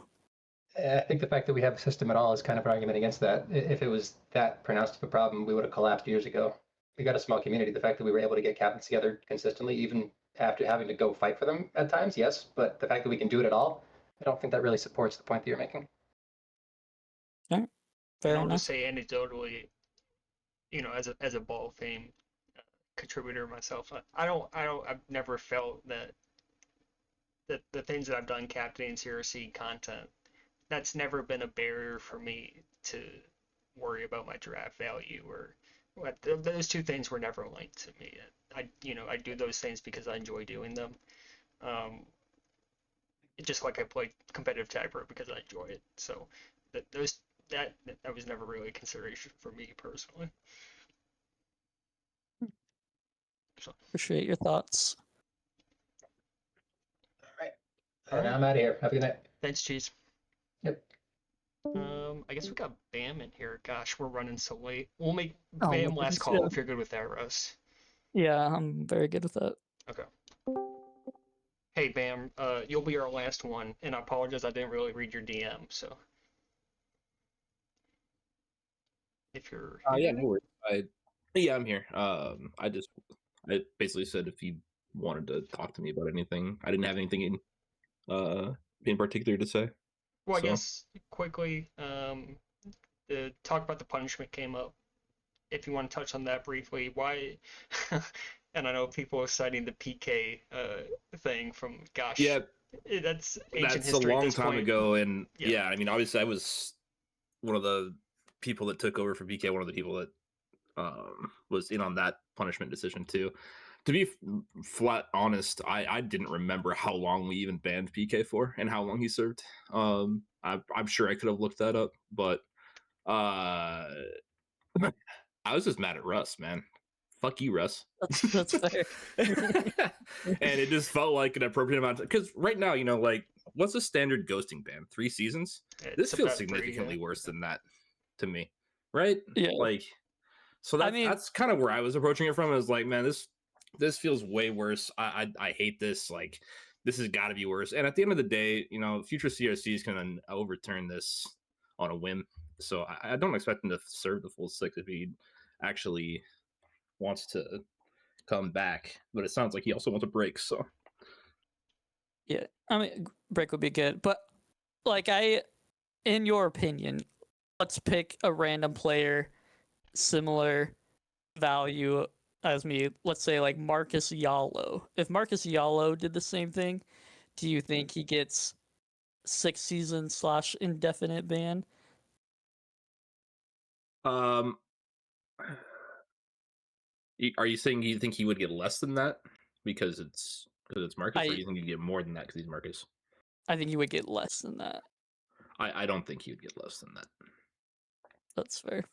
I think the fact that we have a system at all is kind of an argument against that. If it was that pronounced of a problem, we would have collapsed years ago. We got a small community. The fact that we were able to get captains together consistently, even after having to go fight for them at times, yes, but the fact that we can do it at all, I don't think that really supports the point that you're making. Fair And I'll enough. just say anecdotally, as a Ball of Fame contributor myself, I've never felt that the things that I've done captaining CRC content, that's never been a barrier for me to worry about my draft value or what. Those two things were never linked to me. I do those things because I enjoy doing them. Just like I play competitive tag pro because I enjoy it. So that was never really a consideration for me personally. So. Appreciate your thoughts. All right. And I'm out of here. Have a good night. Thanks, Cheese. Yep. I guess we got Bam in here. Gosh, we're running so late. We'll make Oh, Bam last call yeah. if you're good with that, Russ. Yeah, I'm very good with that. Okay. Hey, Bam, you'll be our last one, and I apologize I didn't really read your DM, so. If you're yeah, no worries. I'm here. I basically said if you wanted to talk to me about anything, I didn't have anything in particular to say. Well, I guess quickly, the talk about the punishment came up. If you want to touch on that briefly, why? And I know people are citing the PK thing from gosh. Yeah, that's ancient that's history a long at this time point. ago, and yeah, I mean, obviously, I was one of the people that took over for PK. One of the people that was in on that punishment decision too. To be flat honest, I didn't remember how long we even banned PK for and how long he served. I'm sure I could have looked that up, but I was just mad at Russ, man. Fuck you, Russ. That's fair. And it just felt like an appropriate amount because right now, like what's a standard ghosting ban? 3 seasons? This feels significantly worse than that to me, right? Yeah. Like, so that's kind of where I was approaching it from. I was like, man, this feels way worse. I hate this. Like, this has got to be worse. And at the end of the day, future CRCs can overturn this on a whim. So I don't expect him to serve the full 6 if he actually wants to come back. But it sounds like he also wants a break. So yeah, I mean, break would be good. But like, in your opinion, let's pick a random player similar value as me. Let's say like Marcus Yallo. If Marcus Yallo did the same thing, do you think he gets 6 seasons / indefinite ban? Are you saying you think he would get less than that because it's Marcus, or you think he'd get more than that because he's Marcus? I think he would get less than that. I don't think he would get less than that. That's fair.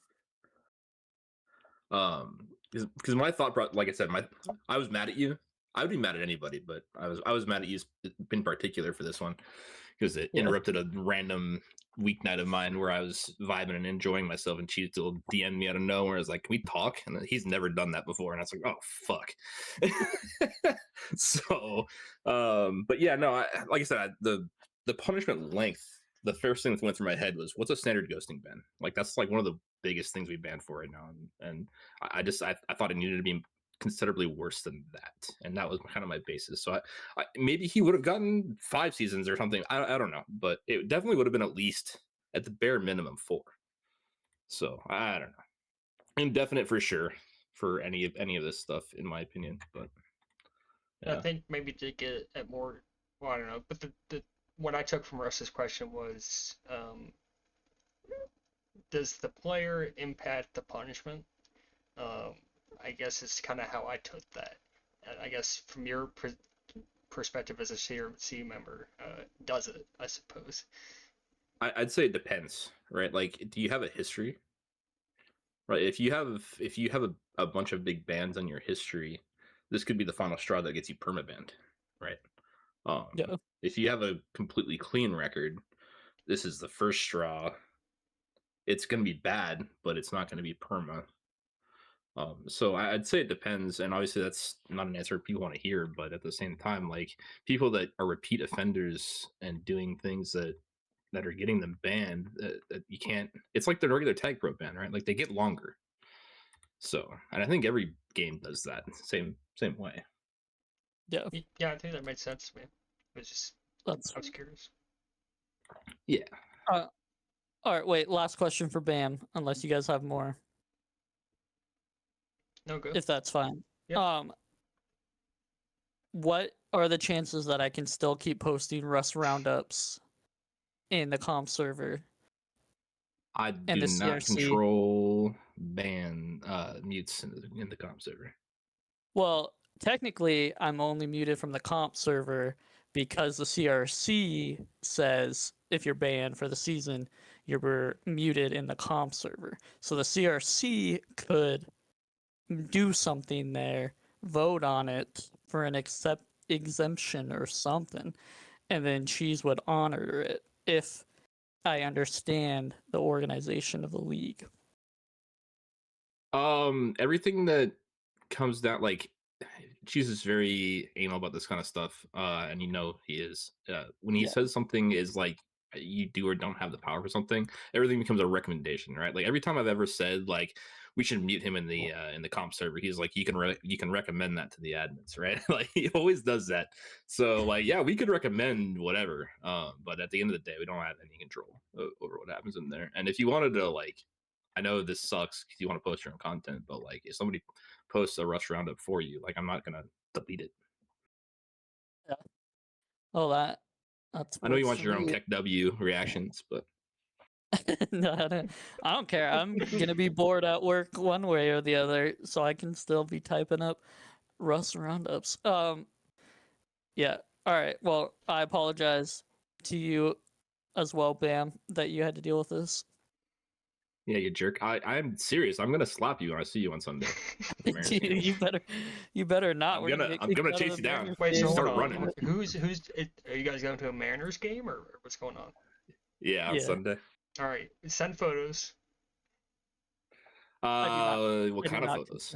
Because my thought, like I said, I was mad at you. I would be mad at anybody, but I was mad at you in particular for this one because it interrupted a random weeknight of mine where I was vibing and enjoying myself, and Cheese still DM'd me out of nowhere. I was like, "Can we talk?" And he's never done that before, and I was like, "Oh fuck." So, but yeah, no, like I said, the punishment length. The first thing that went through my head was, what's a standard ghosting ban? Like, that's like one of the biggest things we banned for right now, and I thought it needed to be considerably worse than that, and that was kind of my basis. So I maybe he would have gotten 5 seasons or something. I don't know, but it definitely would have been at least at the bare minimum 4. So I don't know, indefinite for sure for any of this stuff, in my opinion. But yeah. I think maybe to get at more, well, I don't know, but the what I took from Russ's question was, does the player impact the punishment? I guess it's kind of how I took that. I guess from your perspective as a CRC member, does it? I suppose. I'd say it depends, right? Like, do you have a history? Right. If you have a bunch of big bans on your history, this could be the final straw that gets you permabanned, right? Yeah. If you have a completely clean record, this is the first straw. It's going to be bad, but it's not going to be perma. So I'd say it depends, and obviously that's not an answer people want to hear. But at the same time, like people that are repeat offenders and doing things that are getting them banned, that you can't. It's like the regular tag pro ban, right? Like they get longer. So, and I think every game does that same way. Yeah. Yeah, I think that makes sense, man. It's just I was curious. Yeah. All right. Wait. Last question for Bam. Unless you guys have more. No good. If that's fine. Yep. What are the chances that I can still keep posting Russ roundups in the comp server? I And do the not CRC? control ban mutes in the comp server. Well, technically, I'm only muted from the comp server because the CRC says if you're banned for the season, you're muted in the comp server. So the CRC could do something there, vote on it for an exemption or something, and then Cheese would honor it if I understand the organization of the league. Everything that comes down, like Cheese is very anal about this kind of stuff, and he is. When he says something is like you do or don't have the power for something, everything becomes a recommendation, right? Like every time I've ever said like we should mute him in the comp server, he's like you can recommend that to the admins, right? Like he always does that. So like yeah, we could recommend whatever, but at the end of the day, we don't have any control over what happens in there. And if you wanted to like, I know this sucks because you want to post your own content, but like if somebody posts a Rush roundup for you, like I'm not gonna delete it. Yeah. Oh, that's. I know you want your own Keck W reactions, but No, I don't care. I'm gonna be bored at work one way or the other, so I can still be typing up Russ roundups. Yeah. All right. Well, I apologize to you as well, Bam, that you had to deal with this. yeah, you jerk. I'm serious. I'm gonna slap you when I see you on Sunday. You better not. I'm We're gonna get kicked out of chase the you down. Mariners Wait, so game. hold Start on. running. Who's are you guys going to a Mariners game or what's going on? Yeah, on Sunday. All right, send photos. What kind of photos?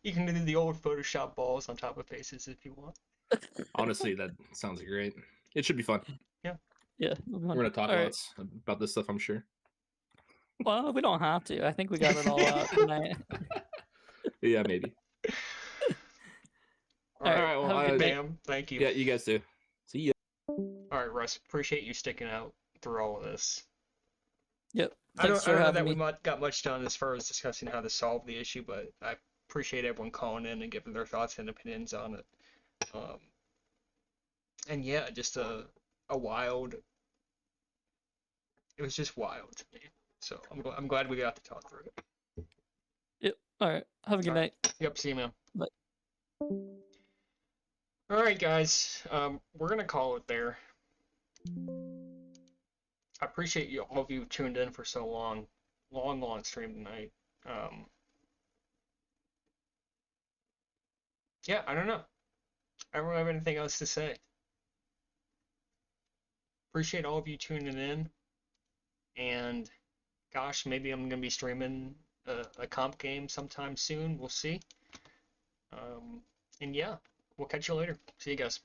You can do the old Photoshop balls on top of faces if you want. Honestly, that sounds great. It should be fun. Yeah. Yeah. We're gonna talk lots about this stuff, I'm sure. Well, we don't have to. I think we got it all out tonight. Yeah, maybe. All right. Well, Have a good Bam. Thank you. Yeah, you guys too. See ya. All right, Russ. Appreciate you sticking out through all of this. Yep. I don't know that we got much done as far as discussing how to solve the issue, but I appreciate everyone calling in and giving their thoughts and opinions on it. And yeah, just a wild. It was just wild to me. So I'm glad we got to talk through it. Yep. All right. Have a good night. Yep. See you, man. Bye. All right, guys. We're gonna call it there. I appreciate you all of you tuned in for so long. Long stream tonight. Yeah, I don't know. I don't have anything else to say. Appreciate all of you tuning in. And gosh, maybe I'm gonna be streaming a comp game sometime soon. We'll see. And yeah, we'll catch you later. See you guys.